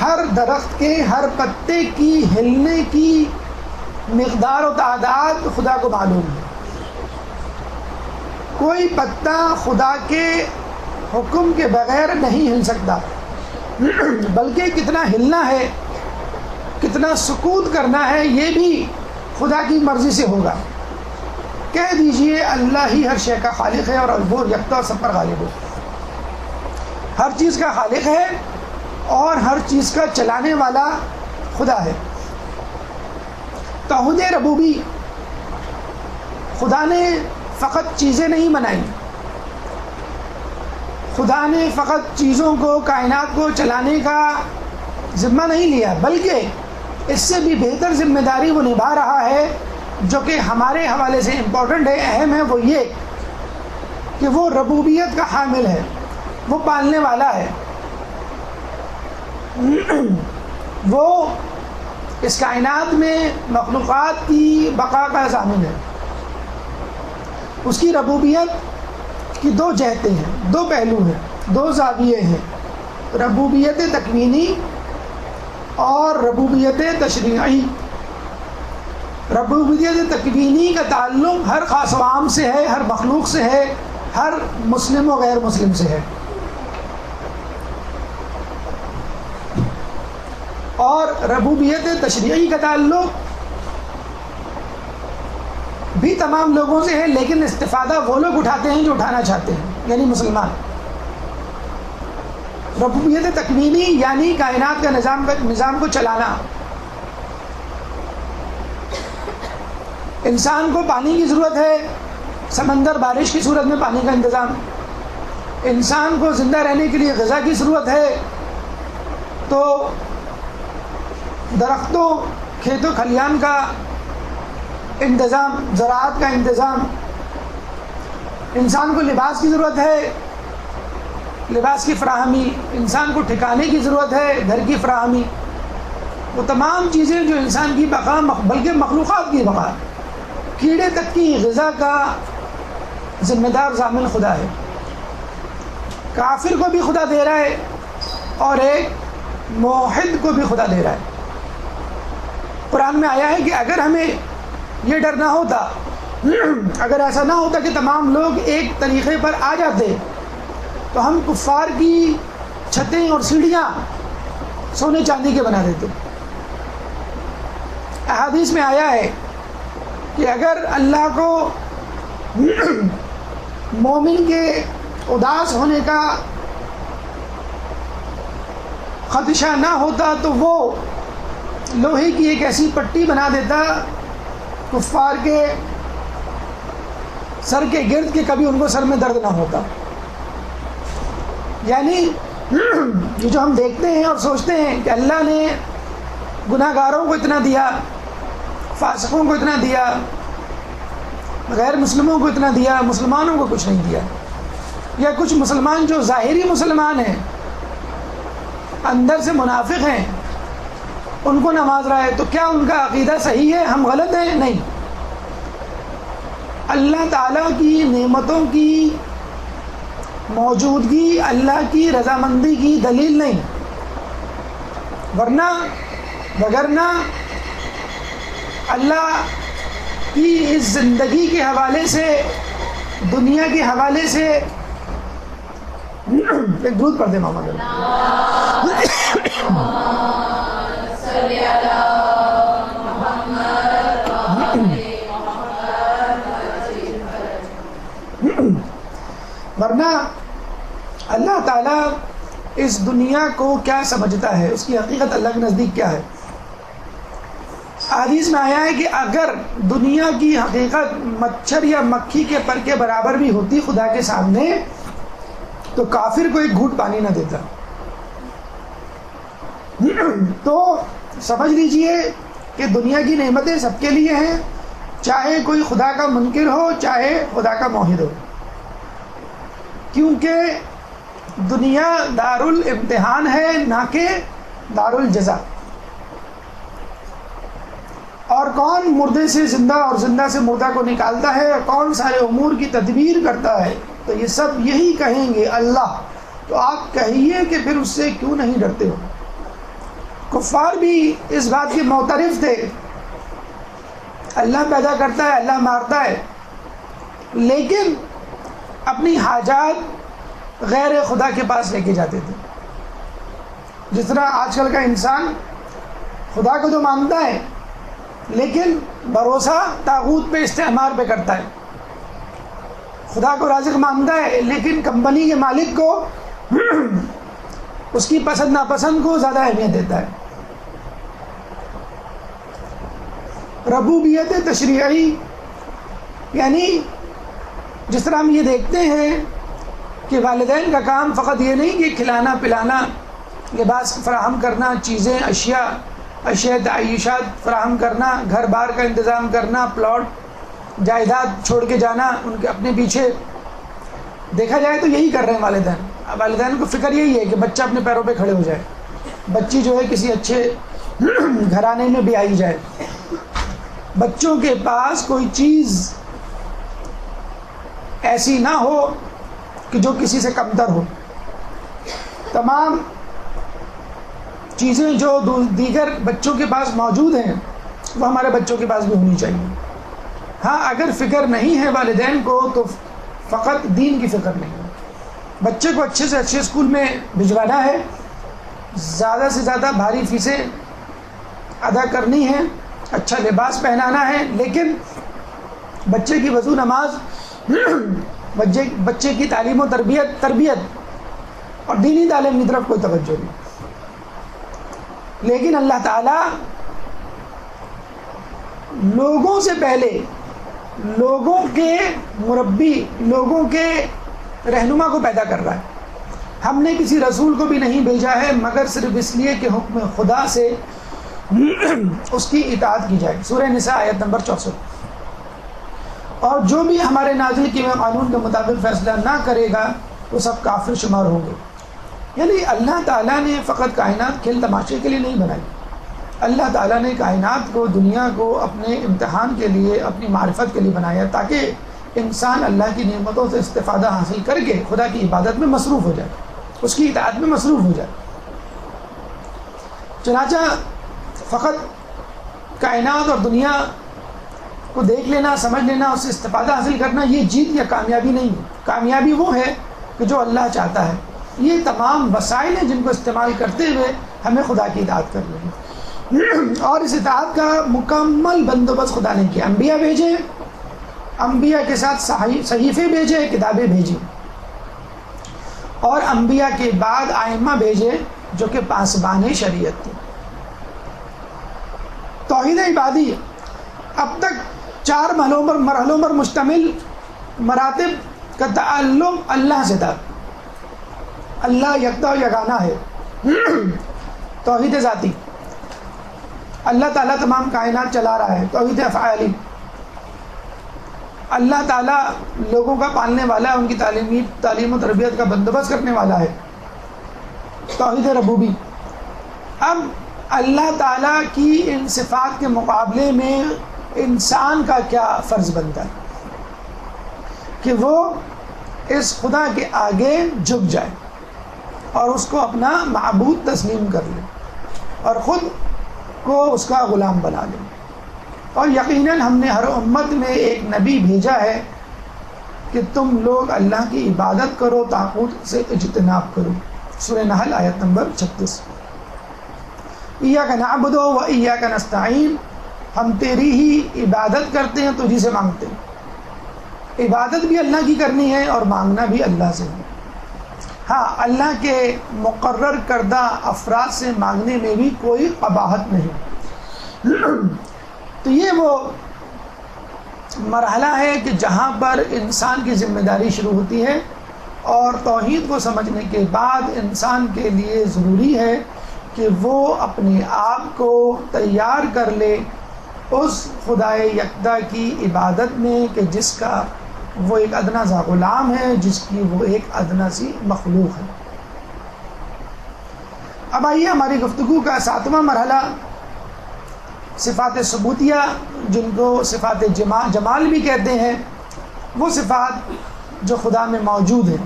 ہر درخت کے ہر پتے کی ہلنے کی مقدار و تعداد خدا کو معلوم ہے۔ کوئی پتا خدا کے حکم کے بغیر نہیں ہل سکتا، بلکہ کتنا ہلنا ہے، کتنا سکوت کرنا ہے، یہ بھی خدا کی مرضی سے ہوگا۔ کہہ دیجئے اللہ ہی ہر شے کا خالق ہے اور البور یکتا اور سب پر غالب ہے۔ ہر چیز کا خالق ہے اور ہر چیز کا چلانے والا خدا ہے۔ توحید ربوبی، خدا نے فقط چیزیں نہیں بنائیں، خدا نے فقط چیزوں کو، کائنات کو چلانے کا ذمہ نہیں لیا، بلکہ اس سے بھی بہتر ذمہ داری وہ نبھا رہا ہے، جو کہ ہمارے حوالے سے امپورٹنٹ ہے، اہم ہے، وہ یہ کہ وہ ربوبیت کا حامل ہے، وہ پالنے والا ہے، وہ اس کائنات میں مخلوقات کی بقا کا ضامن ہے۔ اس کی ربوبیت کی دو جہتیں ہیں، دو پہلو ہیں، دو زاویے ہیں، ربوبیت تکوینی اور ربوبیت تشریعی۔ ربوبیت تکوینی کا تعلق ہر خاص و عام سے ہے، ہر مخلوق سے ہے، ہر مسلم و غیر مسلم سے ہے، اور ربوبیت تشریعی کا تعلق بھی تمام لوگوں سے ہے، لیکن استفادہ وہ لوگ اٹھاتے ہیں جو اٹھانا چاہتے ہیں، یعنی مسلمان۔ ربوبیت تکوینی یعنی کائنات کا نظام کو چلانا۔ انسان کو پانی کی ضرورت ہے، سمندر بارش کی صورت میں پانی کا انتظام۔ انسان کو زندہ رہنے کے لیے غذا کی ضرورت ہے، تو درختوں، کھیتوں کھلیان کا انتظام، زراعت کا انتظام۔ انسان کو لباس کی ضرورت ہے، لباس کی فراہمی۔ انسان کو ٹھکانے کی ضرورت ہے، گھر کی فراہمی۔ وہ تمام چیزیں جو انسان کی بقا، بلکہ مخلوقات کی بقا، کیڑے تک کی غذا کا ذمہ دار ضامن خدا ہے۔ کافر کو بھی خدا دے رہا ہے اور ایک موحد کو بھی خدا دے رہا ہے۔ قرآن میں آیا ہے کہ اگر ہمیں یہ ڈر نہ ہوتا، اگر ایسا نہ ہوتا کہ تمام لوگ ایک طریقے پر آ جاتے، تو ہم کفار کی چھتیں اور سیڑھیاں سونے چاندی کے بنا دیتے۔ احادیث میں آیا ہے کہ اگر اللہ کو مومن کے اداس ہونے کا خدشہ نہ ہوتا تو وہ لوہے کی ایک ایسی پٹی بنا دیتا کفار کے سر کے گرد کہ کبھی ان کو سر میں درد نہ ہوتا۔ یعنی یہ جو ہم دیکھتے ہیں اور سوچتے ہیں کہ اللہ نے گناہ گاروں کو اتنا دیا، فاسقوں کو اتنا دیا، غیر مسلموں کو اتنا دیا، مسلمانوں کو کچھ نہیں دیا، یا کچھ مسلمان جو ظاہری مسلمان ہیں اندر سے منافق ہیں ان کو نواز رہا ہے، تو کیا ان کا عقیدہ صحیح ہے؟ ہم غلط ہیں؟ نہیں۔ اللہ تعالیٰ کی نعمتوں کی موجودگی اللہ کی رضامندی کی دلیل نہیں، ورنہ وگرنہ اللہ کی اس زندگی کے حوالے سے، دنیا کے حوالے سے، ایک درود پڑھ دیں محمد ورنہ اللہ تعالیٰ اس دنیا کو کیا سمجھتا ہے، اس کی حقیقت اللہ کے نزدیک کیا ہے۔ حدیث میں آیا ہے کہ اگر دنیا کی حقیقت مچھر یا مکھی کے پر کے برابر بھی ہوتی خدا کے سامنے، تو کافر کو ایک گھونٹ پانی نہ دیتا۔ تو سمجھ لیجئے کہ دنیا کی نعمتیں سب کے لیے ہیں، چاہے کوئی خدا کا منکر ہو، چاہے خدا کا موحد ہو، کیونکہ دنیا دار الامتحان ہے، نہ کہ دار الجزا۔ اور کون مردے سے زندہ اور زندہ سے مردہ کو نکالتا ہے، اور کون سارے امور کی تدبیر کرتا ہے، تو یہ سب یہی کہیں گے اللہ۔ تو آپ کہیے کہ پھر اس سے کیوں نہیں ڈرتے ہو؟ کفار بھی اس بات کے معترف تھے، اللہ پیدا کرتا ہے، اللہ مارتا ہے، لیکن اپنی حاجات غیر خدا کے پاس لے کے جاتے تھے۔ جس طرح آج کل کا انسان خدا کو تو مانتا ہے لیکن بھروسہ طاغوت پہ استعمار پہ کرتا ہے، خدا کو رازق مانتا ہے لیکن کمپنی کے مالک کو اس کی پسند ناپسند کو زیادہ اہمیت دیتا ہے۔ ربوبیت تشریعی یعنی جس طرح ہم یہ دیکھتے ہیں کہ والدین کا کام فقط یہ نہیں کہ کھلانا پلانا، لباس فراہم کرنا، چیزیں اشیاء تعیشات فراہم کرنا، گھر بار کا انتظام کرنا، پلاٹ جائیداد چھوڑ کے جانا ان کے اپنے پیچھے، دیکھا جائے تو یہی کر رہے ہیں والدین کو فکر یہی ہے کہ بچہ اپنے پیروں پہ کھڑے ہو جائے، بچی جو ہے کسی اچھے گھرانے میں بھی آئی جائے، بچوں کے پاس کوئی چیز ایسی نہ ہو کہ جو کسی سے کمتر ہو، تمام چیزیں جو دیگر بچوں کے پاس موجود ہیں وہ ہمارے بچوں کے پاس بھی ہونی چاہیے۔ ہاں اگر فکر نہیں ہے والدین کو تو فقط دین کی فکر نہیں ہے، بچے کو اچھے سے اچھے اسکول میں بھجوانا ہے، زیادہ سے زیادہ بھاری فیسیں ادا کرنی ہے، اچھا لباس پہنانا ہے، لیکن بچے کی وضو نماز، بچے کی تعلیم و تربیت اور دینی تعلیم کی طرف کوئی توجہ نہیں۔ لیکن اللہ تعالیٰ لوگوں سے پہلے لوگوں کے مربی، لوگوں کے رہنما کو پیدا کر رہا ہے۔ ہم نے کسی رسول کو بھی نہیں بھیجا ہے مگر صرف اس لیے کہ حکم خدا سے اس کی اطاعت کی جائے، سورہ نساء آیت نمبر 64۔ اور جو بھی ہمارے نازل کیے ہوئے قانون کے مطابق فیصلہ نہ کرے گا وہ سب کافر شمار ہوں گے۔ یعنی اللہ تعالیٰ نے فقط کائنات کھیل تماشے کے لیے نہیں بنائی، اللہ تعالیٰ نے کائنات کو، دنیا کو اپنے امتحان کے لیے، اپنی معرفت کے لیے بنایا تاکہ انسان اللہ کی نعمتوں سے استفادہ حاصل کر کے خدا کی عبادت میں مصروف ہو جائے، اس کی اطاعت میں مصروف ہو جائے۔ چنانچہ فقط کائنات اور دنیا کو دیکھ لینا، سمجھ لینا، اس سے استفادہ حاصل کرنا یہ جیت یا کامیابی نہیں ہے۔ کامیابی وہ ہے کہ جو اللہ چاہتا ہے۔ یہ تمام وسائل ہیں جن کو استعمال کرتے ہوئے ہمیں خدا کی اطاعت کرنی ہے، اور اس اطاعت کا مکمل بندوبست خدا نے کیا۔ انبیاء بھیجے، انبیاء کے ساتھ صحیفے بھیجے، کتابیں بھیجی، اور انبیاء کے بعد ائمہ بھیجے جو کہ پاسبان شریعت تھے۔ توحید عبادی اب تک 4 مرحلوں پر مشتمل مراتب کا تعلق اللہ سے تھا۔ اللہ یکتا و یگانہ ہے۔ توحید ذاتی، اللہ تعالیٰ تمام کائنات چلا رہا ہے۔ توحید افعالی، اللہ تعالیٰ لوگوں کا پالنے والا ہے، ان کی تعلیم و تربیت کا بندوبست کرنے والا ہے۔ توحید ربوبی، اب اللہ تعالیٰ کی ان صفات کے مقابلے میں انسان کا کیا فرض بنتا ہے کہ وہ اس خدا کے آگے جھک جائے اور اس کو اپنا معبود تسلیم کر لے اور خود کو اس کا غلام بنا لے۔ اور یقیناً ہم نے ہر امت میں ایک نبی بھیجا ہے کہ تم لوگ اللہ کی عبادت کرو، طاغوت سے اجتناب کرو، سورہ نحل آیت نمبر 36۔ ایاک نعبد و ایاک نستعین، ہم تیری ہی عبادت کرتے ہیں، تجھی سے مانگتے ہیں۔ عبادت بھی اللہ کی کرنی ہے اور مانگنا بھی اللہ سے ہے۔ ہاں اللہ کے مقرر کردہ افراد سے مانگنے میں بھی کوئی قباحت نہیں۔ تو یہ وہ مرحلہ ہے کہ جہاں پر انسان کی ذمہ داری شروع ہوتی ہے، اور توحید کو سمجھنے کے بعد انسان کے لیے ضروری ہے کہ وہ اپنے آپ کو تیار کر لے اس خدائے یکتا کی عبادت میں کہ جس کا وہ ایک ادنا سا غلام ہے، جس کی وہ ایک ادنا سی مخلوق ہے۔ اب آئیے ہماری گفتگو کا 7واں مرحلہ، صفات ثبوتیہ، جن کو صفات جمال بھی کہتے ہیں، وہ صفات جو خدا میں موجود ہیں۔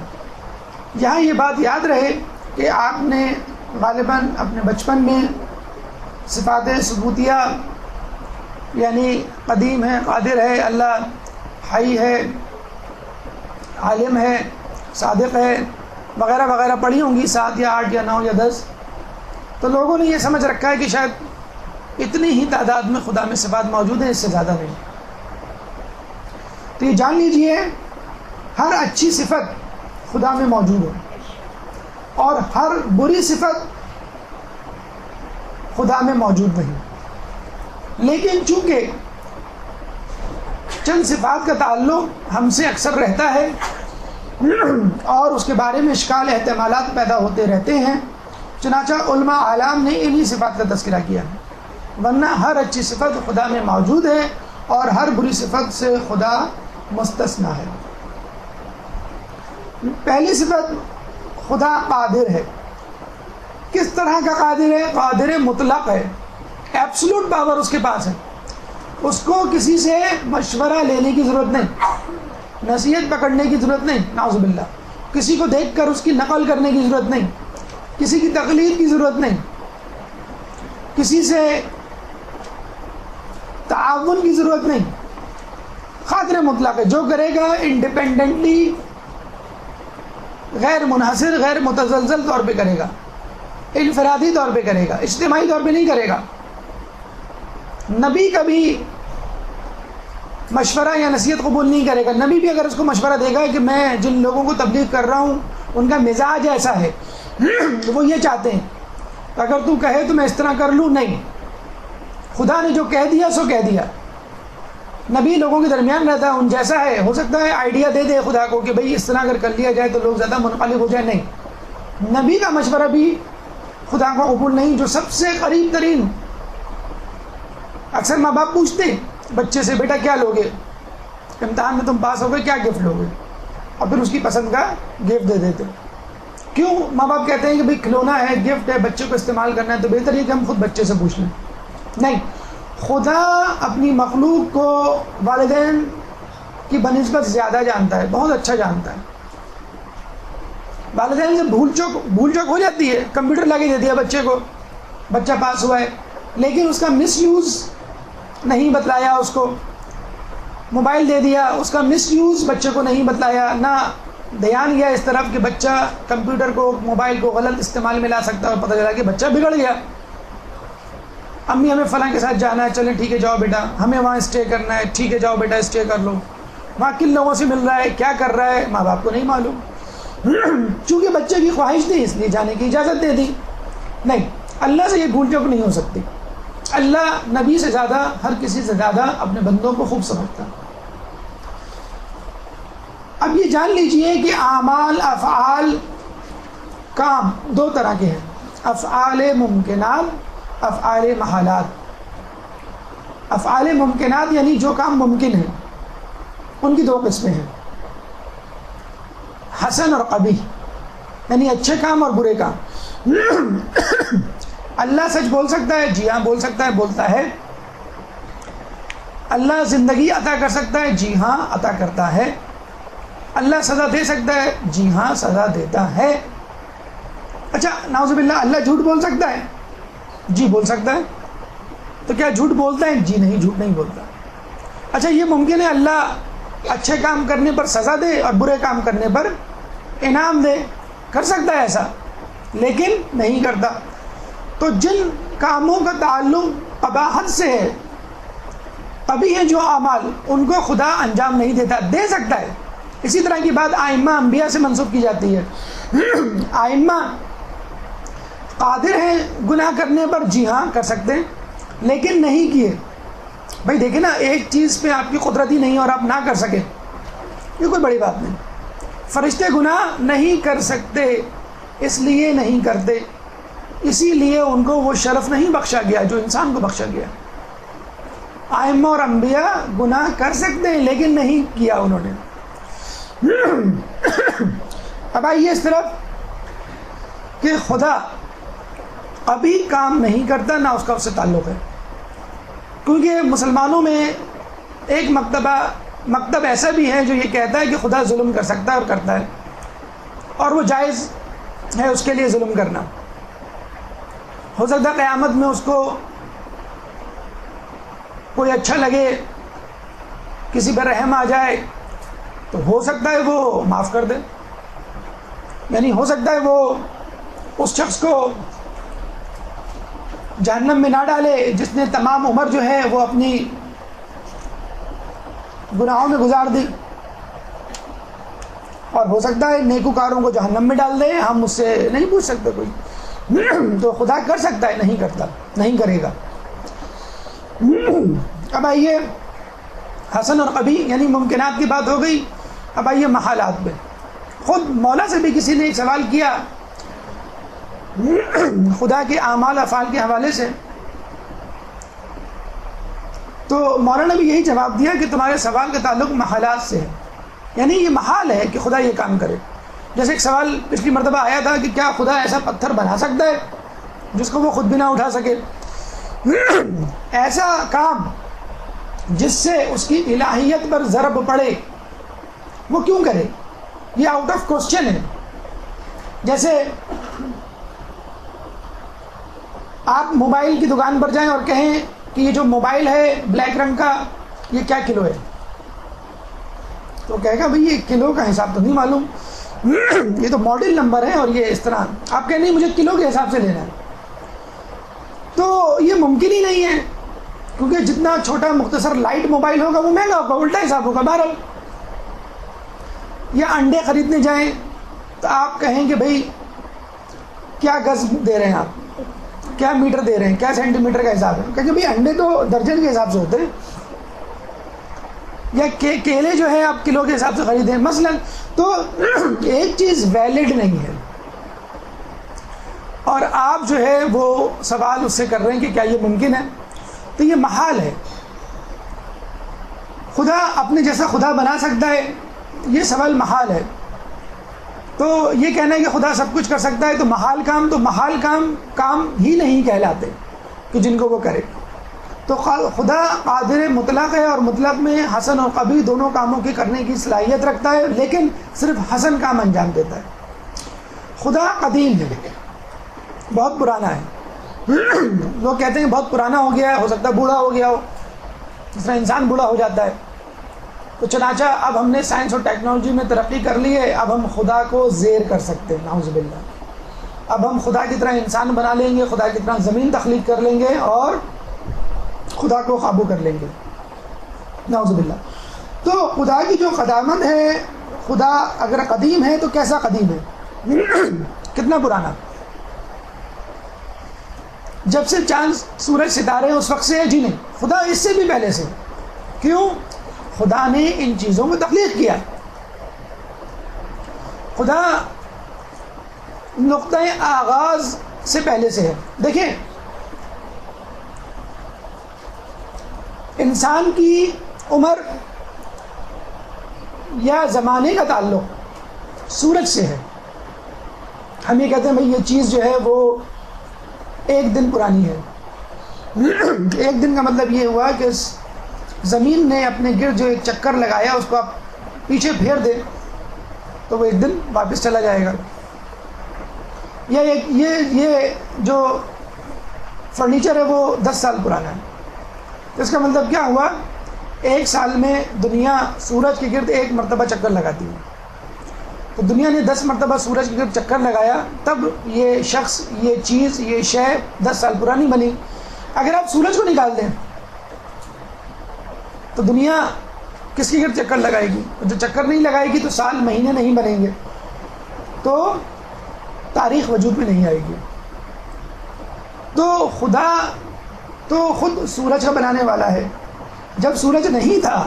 یہاں یہ بات یاد رہے کہ آپ نے غالباً اپنے بچپن میں صفات ثبوتیہ یعنی قدیم ہے، قادر ہے، اللہ حی ہے، عالم ہے، صادق ہے، وغیرہ وغیرہ پڑھی ہوں گی، 7 یا 8 یا 9 یا 10۔ تو لوگوں نے یہ سمجھ رکھا ہے کہ شاید اتنی ہی تعداد میں خدا میں صفات موجود ہیں، اس سے زیادہ نہیں. تو یہ جان لیجئے ہر اچھی صفت خدا میں موجود ہے اور ہر بری صفت خدا میں موجود نہیں. لیکن چونکہ چند صفات کا تعلق ہم سے اکثر رہتا ہے اور اس کے بارے میں اشکال احتمالات پیدا ہوتے رہتے ہیں، چنانچہ علماء اعلام نے انہی صفات کا تذکرہ کیا ہے. ورنہ ہر اچھی صفت خدا میں موجود ہے اور ہر بری صفت سے خدا مستثنی ہے. پہلی صفت، خدا قادر ہے. کس طرح کا قادر ہے؟ قادر مطلق ہے، ایبسولوٹ پاور اس کے پاس ہے. اس کو کسی سے مشورہ لینے کی ضرورت نہیں، نصیحت پکڑنے کی ضرورت نہیں، نعوذ باللہ، کسی کو دیکھ کر اس کی نقل کرنے کی ضرورت نہیں، کسی کی تقلید کی ضرورت نہیں، کسی سے تعاون کی ضرورت نہیں. قادر مطلق ہے، جو کرے گا انڈیپینڈنٹلی، غیر منحصر، غیر متزلزل طور پہ کرے گا، انفرادی طور پہ کرے گا، اجتماعی طور پہ نہیں کرے گا. نبی کبھی مشورہ یا نصیحت قبول نہیں کرے گا. نبی بھی اگر اس کو مشورہ دے گا کہ میں جن لوگوں کو تبلیغ کر رہا ہوں ان کا مزاج ایسا ہے، وہ یہ چاہتے ہیں، اگر تو کہے تو میں اس طرح کر لوں، نہیں. خدا نے جو کہہ دیا سو کہہ دیا. نبی لوگوں کے درمیان رہتا ہے، ان جیسا ہے. ہو سکتا ہے آئیڈیا دے دے خدا کو کہ بھئی اس طرح اگر کر لیا جائے تو لوگ زیادہ منقلب ہو جائے، نہیں. نبی کا مشورہ بھی خدا کو قبول نہیں. جو سب سے قریب ترین، اکثر ماں باپ پوچھتے ہیں بچے سے، بیٹا کیا لوگے، امتحان میں تم پاس ہو گئے، کیا گفٹ لوگے، اور پھر اس کی پسند کا گفٹ دے دیتے. کیوں؟ ماں باپ کہتے ہیں کہ بھئی کھلونا ہے، گفٹ ہے، بچے کو استعمال کرنا ہے، تو بہتر یہ کہ ہم خود بچے سے پوچھ لیں. نہیں، خدا اپنی مخلوق کو والدین کی بنسبت زیادہ جانتا ہے، بہت اچھا جانتا ہے. والدین سے بھول چوک ہو جاتی ہے. کمپیوٹر لا کے دے دیا بچے کو، بچہ پاس ہوا ہے، لیکن اس کا مس یوز نہیں بتلایا. اس کو موبائل دے دیا، اس کا مس یوز بچے کو نہیں بتلایا، نہ دھیان گیا اس طرف کہ بچہ کمپیوٹر کو، موبائل کو غلط استعمال میں لا سکتا ہے، اور پتہ چلا کہ بچہ بگڑ گیا. امی ہمیں فلاں کے ساتھ جانا ہے، چلیں ٹھیک ہے جاؤ بیٹا. ہمیں وہاں اسٹے کرنا ہے، ٹھیک ہے جاؤ بیٹا اسٹے کر لو. وہاں کن لوگوں سے مل رہا ہے، کیا کر رہا ہے، ماں باپ کو نہیں معلوم. چونکہ بچے کی خواہش تھی اس لیے جانے کی اجازت دے دی. نہیں، اللہ سے یہ بھول چوک نہیں ہو سکتی. اللہ نبی سے زیادہ، ہر کسی سے زیادہ اپنے بندوں کو خوب سمجھتا. اب یہ جان لیجئے کہ اعمال، افعال، کام دو طرح کے ہیں، افعال ممکنات، افعال محالات. افعال ممکنات یعنی جو کام ممکن ہیں، ان کی دو قسمیں ہیں، حسن اور قبیح، یعنی اچھے کام اور برے کام. اللہ سچ بول سکتا ہے، جی ہاں بول سکتا ہے، بولتا ہے. اللہ زندگی عطا کر سکتا ہے، جی ہاں عطا کرتا ہے. اللہ سزا دے سکتا ہے، جی ہاں سزا دیتا ہے. اچھا نعوذ باللہ، اللہ جھوٹ بول سکتا ہے؟ جی بول سکتا ہے. تو کیا جھوٹ بولتا ہے؟ جی نہیں، جھوٹ نہیں بولتا. اچھا یہ ممکن ہے اللہ اچھے کام کرنے پر سزا دے اور برے کام کرنے پر انعام دے؟ کر سکتا ہے ایسا، لیکن نہیں کرتا. تو جن کاموں کا تعلق قباحت سے ہے، قبیح ہیں جو اعمال، ان کو خدا انجام نہیں دیتا. دے سکتا ہے. اسی طرح کی بات آئمہ انبیاء سے منسوب کی جاتی ہے. آئمہ قادر ہیں گناہ کرنے پر، جی ہاں کر سکتے ہیں، لیکن نہیں کیے. بھائی دیکھیں نا، ایک چیز پہ آپ کی قدرت ہی نہیں اور آپ نہ کر سکے، یہ کوئی بڑی بات نہیں. فرشتے گناہ نہیں کر سکتے، اس لیے نہیں کرتے، اسی لیے ان کو وہ شرف نہیں بخشا گیا جو انسان کو بخشا گیا. آئمہ اور انبیاء گناہ کر سکتے ہیں لیکن نہیں کیا انہوں نے. اب آئیے اس طرف کہ خدا ابھی کام نہیں کرتا، نہ اس کا اس سے تعلق ہے. کیونکہ مسلمانوں میں ایک مکتب ایسا بھی ہے جو یہ کہتا ہے کہ خدا ظلم کر سکتا ہے اور کرتا ہے، اور وہ جائز ہے اس کے لیے ظلم کرنا. ہو سکتا ہے قیامت میں اس کو کوئی اچھا لگے، کسی پر رحم آ جائے، تو ہو سکتا ہے وہ معاف کر دے. یعنی ہو سکتا ہے وہ اس شخص کو جہنم میں نہ ڈالے جس نے تمام عمر جو ہے وہ اپنی گناہوں میں گزار دی، اور ہو سکتا ہے نیکوکاروں کو جہنم میں ڈال دے، ہم اس سے نہیں پوچھ سکتے کوئی، تو خدا کر سکتا ہے، نہیں کرتا، نہیں کرے گا۔ اب آئیے حسن اور قبیح یعنی ممکنات کی بات ہو گئی، اب آئیے محالات پہ۔ خود مولا سے بھی کسی نے ایک سوال کیا خدا کے اعمال افعال کے حوالے سے، تو مولا نے بھی یہی جواب دیا کہ تمہارے سوال کا تعلق محالات سے ہے، یعنی یہ محال ہے کہ خدا یہ کام کرے۔ جیسے ایک سوال پچھلی مرتبہ آیا تھا کہ کیا خدا ایسا پتھر بنا سکتا ہے جس کو وہ خود بھی نہ اٹھا سکے؟ ایسا کام جس سے اس کی الہیت پر ضرب پڑے وہ کیوں کرے؟ یہ آؤٹ آف کوسچن ہے۔ جیسے آپ موبائل کی دکان پر جائیں اور کہیں کہ یہ جو موبائل ہے بلیک رنگ کا یہ کیا کلو ہے، تو کہے گا بھئی یہ کلو کا حساب تو نہیں معلوم، یہ تو ماڈل نمبر ہے اور یہ اس طرح، آپ کہیں نہیں مجھے کلو کے حساب سے لینا ہے، تو یہ ممکن ہی نہیں ہے، کیونکہ جتنا چھوٹا مختصر لائٹ موبائل ہوگا وہ مہنگا ہوگا، الٹا حساب ہوگا۔ بہرحال یا انڈے خریدنے جائیں تو آپ کہیں کہ بھئی کیا گز دے رہے ہیں، آپ کیا میٹر دے رہے ہیں، کیا سینٹی میٹر کا حساب ہے، کیونکہ بھئی انڈے تو درجن کے حساب سے ہوتے ہیں، یا کیلے جو ہے آپ کلو کے حساب سے خریدیں مثلا، تو ایک چیز ویلڈ نہیں ہے، اور آپ جو ہے وہ سوال اس سے کر رہے ہیں کہ کیا یہ ممکن ہے، تو یہ محال ہے۔ خدا اپنے جیسا خدا بنا سکتا ہے، یہ سوال محال ہے۔ تو یہ کہنا ہے کہ خدا سب کچھ کر سکتا ہے تو محال کام کام ہی نہیں کہلاتے کہ جن کو وہ کرے۔ تو خدا قادر مطلق ہے، اور مطلق میں حسن اور قبیح دونوں کاموں کی کرنے کی صلاحیت رکھتا ہے، لیکن صرف حسن کام انجام دیتا ہے۔ خدا قدیم ہے، بہت پرانا ہے۔ لوگ کہتے ہیں بہت پرانا ہو گیا ہے، ہو سکتا ہے بوڑھا ہو گیا ہو، جس طرح انسان بوڑھا ہو جاتا ہے۔ تو چنانچہ اب ہم نے سائنس اور ٹیکنالوجی میں ترقی کر لی ہے، اب ہم خدا کو زیر کر سکتے ہیں، نعوذ باللہ۔ اب ہم خدا کی طرح انسان بنا لیں گے، خدا کی طرح زمین تخلیق کر لیں گے اور خدا کو قابو کر لیں گے، نعوذ باللہ۔ تو خدا کی جو قدامت ہے، خدا اگر قدیم ہے تو کیسا قدیم ہے، کتنا پرانا؟ جب سے چاند سورج ستارے اس وقت سے ہے؟ جی نہیں، خدا اس سے بھی پہلے سے۔ کیوں؟ خدا نے ان چیزوں کو تخلیق کیا۔ خدا نقطۂ آغاز سے پہلے سے ہے۔ دیکھیں انسان کی عمر یا زمانے کا تعلق سورج سے ہے۔ ہم یہ کہتے ہیں بھائی یہ چیز جو ہے وہ ایک دن پرانی ہے۔ ایک دن کا مطلب یہ ہوا کہ زمین نے اپنے گرد جو ایک چکر لگایا اس کو آپ پیچھے پھیر دیں تو وہ ایک دن واپس چلا جائے گا۔ یا یہ جو فرنیچر ہے وہ 10 سال پرانا ہے، تو اس کا مطلب کیا ہوا؟ ایک سال میں دنیا سورج کے گرد ایک مرتبہ چکر لگاتی ہے، تو دنیا نے 10 مرتبہ سورج کے گرد چکر لگایا، تب یہ شخص، یہ چیز، یہ شے 10 سال پرانی بنی۔ اگر آپ سورج کو نکال دیں تو دنیا کس کے گرد چکر لگائے گی؟ جو چکر نہیں لگائے گی تو سال مہینے نہیں بنیں گے، تو تاریخ وجود میں نہیں آئے گی۔ تو خدا تو خود سورج کا بنانے والا ہے۔ جب سورج نہیں تھا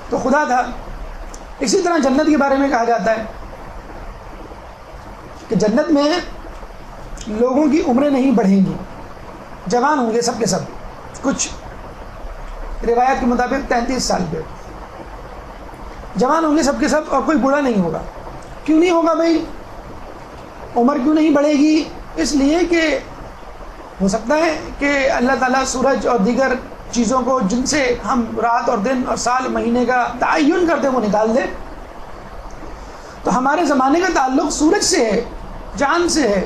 تو خدا تھا۔ اسی طرح جنت کے بارے میں کہا جاتا ہے کہ جنت میں لوگوں کی عمریں نہیں بڑھیں گی، جوان ہوں گے سب کے سب، کچھ روایت کے مطابق 33 سال پہ جوان ہوں گے سب کے سب، اور کوئی بوڑھا نہیں ہوگا۔ کیوں نہیں ہوگا بھائی؟ عمر کیوں نہیں بڑھے گی؟ اس لیے کہ ہو سکتا ہے کہ اللہ تعالیٰ سورج اور دیگر چیزوں کو جن سے ہم رات اور دن اور سال مہینے کا تعین کرتے وہ نکال دے۔ تو ہمارے زمانے کا تعلق سورج سے ہے، چاند سے ہے،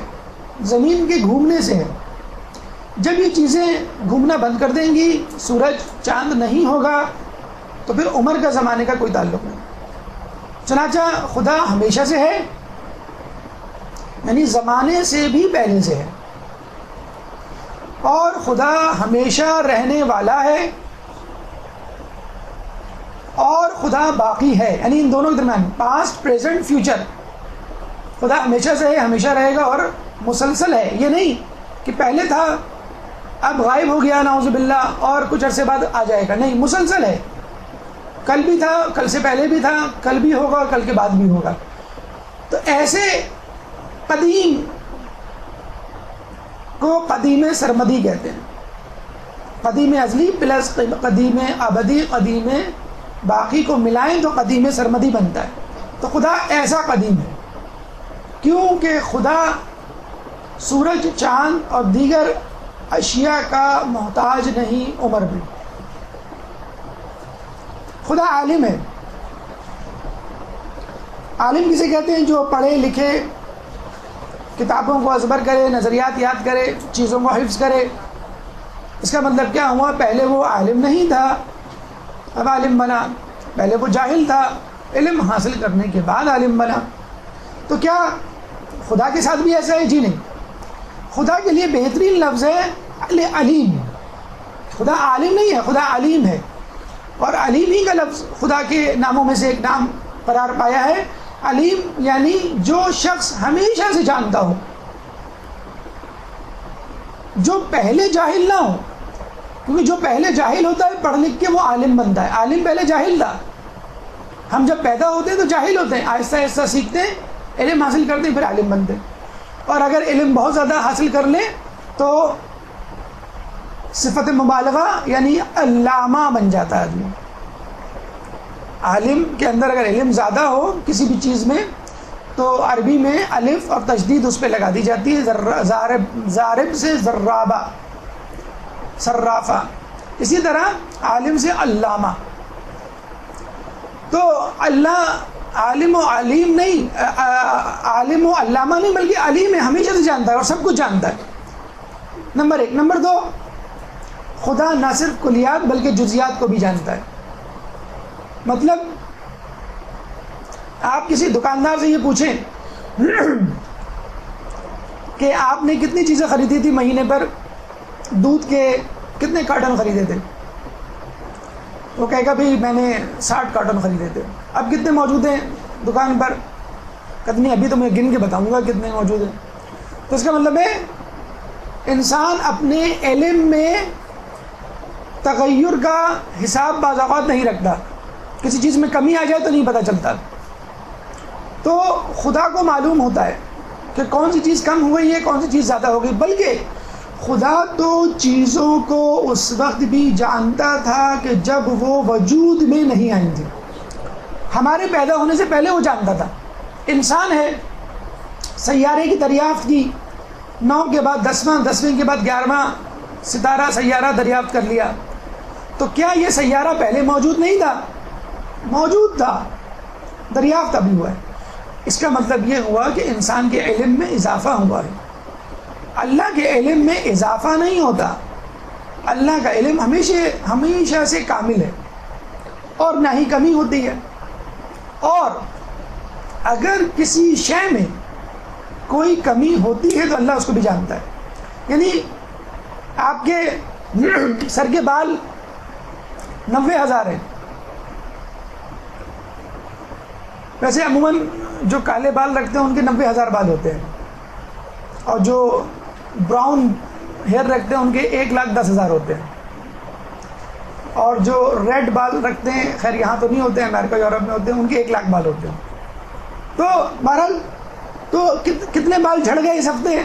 زمین کے گھومنے سے ہے۔ جب یہ چیزیں گھومنا بند کر دیں گی، سورج چاند نہیں ہوگا، تو پھر عمر کا زمانے کا کوئی تعلق نہیں۔ چنانچہ خدا ہمیشہ سے ہے، یعنی زمانے سے بھی پہلے سے ہے۔ اور خدا ہمیشہ رہنے والا ہے اور خدا باقی ہے، یعنی ان دونوں کے درمیان پاسٹ پریزنٹ فیوچر، خدا ہمیشہ سے ہے، ہمیشہ رہے گا اور مسلسل ہے. یہ نہیں کہ پہلے تھا اب غائب ہو گیا نعوذ باللہ اور کچھ عرصے بعد آ جائے گا، نہیں، مسلسل ہے. کل بھی تھا، کل سے پہلے بھی تھا، کل بھی ہوگا اور کل کے بعد بھی ہوگا. تو ایسے قدیم کو قدیم سرمدی کہتے ہیں. قدیم ازلی پلس قدیم ابدی قدیم باقی کو ملائیں تو قدیم سرمدی بنتا ہے. تو خدا ایسا قدیم ہے کیونکہ خدا سورج، چاند اور دیگر اشیاء کا محتاج نہیں عمر بھی. خدا عالم ہے. عالم کسے کہتے ہیں؟ جو پڑھے لکھے، کتابوں کو ازبر کرے، نظریات یاد کرے، چیزوں کو حفظ کرے. اس کا مطلب کیا ہوا؟ پہلے وہ عالم نہیں تھا، اب عالم بنا. پہلے وہ جاہل تھا، علم حاصل کرنے کے بعد عالم بنا. تو کیا خدا کے ساتھ بھی ایسا ہے؟ جی نہیں. خدا کے لیے بہترین لفظ ہے علیم. خدا عالم نہیں ہے، خدا علیم ہے. اور علیم ہی کا لفظ خدا کے ناموں میں سے ایک نام قرار پایا ہے. علیم یعنی جو شخص ہمیشہ سے جانتا ہو، جو پہلے جاہل نہ ہو. کیونکہ جو پہلے جاہل ہوتا ہے پڑھ لکھ کے وہ عالم بنتا ہے. عالم پہلے جاہل تھا. ہم جب پیدا ہوتے ہیں تو جاہل ہوتے ہیں، آہستہ آہستہ سیکھتے ہیں، علم حاصل کرتے ہیں، پھر عالم بنتے ہیں. اور اگر علم بہت زیادہ حاصل کر لیں تو صفت مبالغہ یعنی علامہ بن جاتا ہے آدمی. عالم کے اندر اگر علم زیادہ ہو کسی بھی چیز میں تو عربی میں الف اور تشدید اس پہ لگا دی جاتی ہے. زارب سے زرابہ، صرافہ. اسی طرح عالم سے علامہ. تو اللہ عالم و علیم نہیں، عالم و علامہ نہیں، بلکہ علیم ہے، ہمیشہ سے جانتا ہے اور سب کچھ جانتا ہے. نمبر ایک. نمبر دو، خدا نہ صرف کلیات بلکہ جزیات کو بھی جانتا ہے. مطلب آپ کسی دکاندار سے یہ پوچھیں کہ آپ نے کتنی چیزیں خریدی تھی مہینے پر، دودھ کے کتنے کارٹن خریدے تھے؟ وہ کہے گا بھائی میں نے 60 کارٹن خریدے تھے. اب کتنے موجود ہیں دکان پر؟ کتنے؟ ابھی تو میں گن کے بتاؤں گا کتنے موجود ہیں. تو اس کا مطلب ہے انسان اپنے علم میں تغیر کا حساب بعض اوقات نہیں رکھتا. کسی چیز میں کمی آ جائے تو نہیں پتہ چلتا. تو خدا کو معلوم ہوتا ہے کہ کون سی چیز کم ہو گئی ہے، کون سی چیز زیادہ ہو گئی. بلکہ خدا تو چیزوں کو اس وقت بھی جانتا تھا کہ جب وہ وجود میں نہیں آئی تھی. ہمارے پیدا ہونے سے پہلے وہ جانتا تھا. انسان ہے، سیارے کی دریافت کی، 9 کے بعد 10واں، 10ویں کے بعد 11واں ستارہ سیارہ دریافت کر لیا. تو کیا یہ سیارہ پہلے موجود نہیں تھا؟ موجود تھا، دریافت ابھی ہوا ہے. اس کا مطلب یہ ہوا کہ انسان کے علم میں اضافہ ہوا ہے. اللہ کے علم میں اضافہ نہیں ہوتا. اللہ کا علم ہمیشہ سے کامل ہے اور نہ ہی کمی ہوتی ہے. اور اگر کسی شے میں کوئی کمی ہوتی ہے تو اللہ اس کو بھی جانتا ہے. یعنی آپ کے سر کے بال 90,000 ہیں. ویسے عموماً جو کالے بال رکھتے ہیں ان کے 90,000 بال ہوتے ہیں، اور جو براؤن ہیئر رکھتے ہیں ان کے 1,10,000 ہوتے ہیں. اور جو ریڈ بال رکھتے ہیں، خیر یہاں تو نہیں ہوتے ہیں، امریکہ یورپ میں ہوتے ہیں، ان کے 1,00,000 بال ہوتے ہیں. تو بہرحال تو کتنے بال جھڑ گئے اس ہفتے،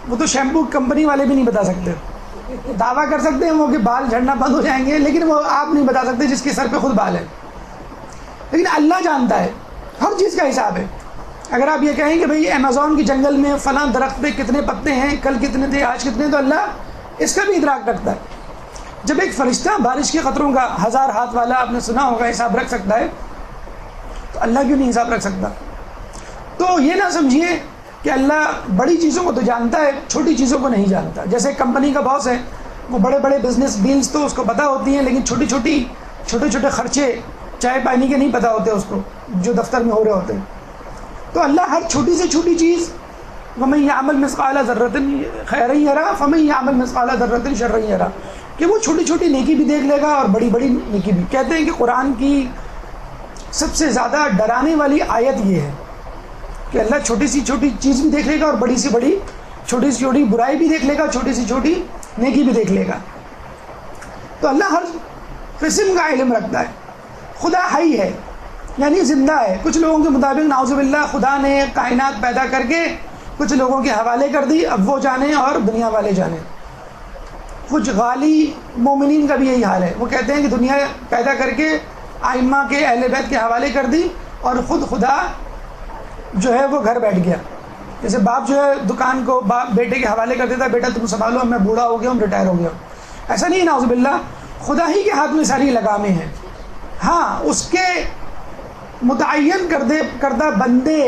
وہ تو شیمپو کمپنی والے بھی نہیں بتا سکتے. دعویٰ کر سکتے ہیں وہ کہ بال جھڑنا بند ہو جائیں گے، لیکن وہ آپ نہیں بتا سکتے جس کے سر پہ خود بال ہے. لیکن اللہ جانتا ہے، ہر چیز کا حساب ہے. اگر آپ یہ کہیں کہ بھئی امیزون کی جنگل میں فلاں درخت پہ کتنے پتے ہیں، کل کتنے تھے، آج کتنے، تو اللہ اس کا بھی ادراک رکھتا ہے. جب ایک فرشتہ بارش کے قطروں کا 1000 ہاتھ والا، آپ نے سنا ہوگا، حساب رکھ سکتا ہے، تو اللہ کیوں نہیں حساب رکھ سکتا؟ تو یہ نہ سمجھیے کہ اللہ بڑی چیزوں کو تو جانتا ہے، چھوٹی چیزوں کو نہیں جانتا. جیسے کمپنی کا باس ہے، وہ بڑے بڑے بزنس ڈیلز تو اس کو پتہ ہوتی ہیں، لیکن چھوٹے چھوٹے خرچے چائے پانی کے نہیں پتہ ہوتے اس کو، جو دفتر میں ہو رہے ہوتے ہیں. تو اللہ ہر چھوٹی سے چھوٹی چیز وَمَن يَعْمَلْ مِثْقَالَ ذَرَّةٍ خَيْرًا يَرَهُ وَمَن يَعْمَلْ مِثْقَالَ ذَرَّةٍ شَرًّا يَرَهُ، کہ وہ چھوٹی چھوٹی نیکی بھی دیکھ لے گا اور بڑی بڑی نیکی بھی۔ کہتے ہیں کہ قرآن کی سب سے زیادہ ڈرانے والی آیت یہ ہے کہ اللہ چھوٹی سی چھوٹی چیز بھی دیکھ لے گا اور بڑی سی بڑی، چھوٹی سی چھوٹی برائی بھی دیکھ لے گا، چھوٹی سی چھوٹی نیکی بھی دیکھ لے گا۔ تو اللہ ہر قسم کا علم رکھتا ہے۔ خدا حی ہے، یعنی زندہ ہے۔ کچھ لوگوں کے مطابق نعوذ باللہ خدا نے کائنات پیدا کر کے کچھ لوگوں کے حوالے کر دی، اب وہ جانے اور دنیا والے جانے۔ کچھ غالی مومنین کا بھی یہی حال ہے، وہ کہتے ہیں کہ دنیا پیدا کر کے ائمہ کے اہل بیت کے حوالے کر دی اور خود خدا جو ہے وہ گھر بیٹھ گیا۔ جیسے باپ جو ہے دکان کو باپ بیٹے کے حوالے کر دیتا ہے، بیٹا تم سنبھالو، اب میں بوڑھا ہو گیا ہوں، ریٹائر ہو گیا ہوں۔ ایسا نہیں، نعوذ باللہ خدا ہی کے ہاتھ میں ساری لگامیں ہیں۔ ہاں، اس کے متعین کردہ بندے،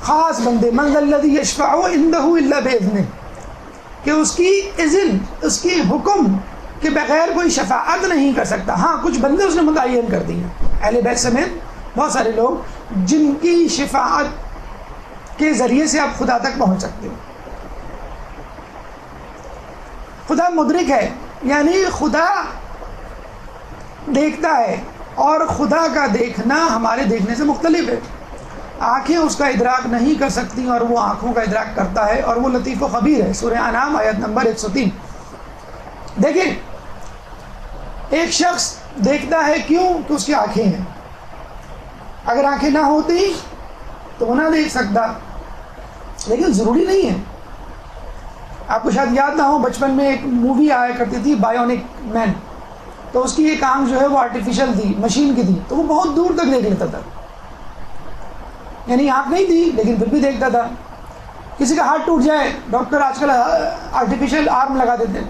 خاص بندے، من ذا الذی یشفع عنده الا باذنہ، کہ اس کی اذن، اس کی حکم کے بغیر کوئی شفاعت نہیں کر سکتا۔ ہاں، کچھ بندے اس نے متعین کر دی ہیں، اہل بیت سمیت بہت سارے لوگ جن کی شفاعت کے ذریعے سے آپ خدا تک پہنچ سکتے ہو۔ خدا مدرک ہے، یعنی خدا دیکھتا ہے، اور خدا کا دیکھنا ہمارے دیکھنے سے مختلف ہے۔ آنکھیں اس کا ادراک نہیں کر سکتی اور وہ آنکھوں کا ادراک کرتا ہے، اور وہ لطیف و خبیر ہے۔ سورہ انعام آیت نمبر 103۔ دیکھیں، ایک شخص دیکھتا ہے کیوں؟ کہ اس کی آنکھیں ہیں۔ اگر آنکھیں نہ ہوتی تو وہ نہ دیکھ سکتا، لیکن ضروری نہیں ہے۔ آپ کو شاید یاد نہ ہو، بچپن میں ایک مووی آیا کرتی تھی بایونک مین، تو اس کی ایک آنکھ جو ہے وہ آرٹیفیشل تھی، مشین کی تھی، تو وہ بہت دور تک دیکھ لیتا تھا، یعنی آنکھ نہیں تھی لیکن پھر بھی دیکھتا تھا۔ کسی کا ہاتھ ٹوٹ جائے، ڈاکٹر آج کل آرٹیفیشل آرم لگا دیتے ہیں،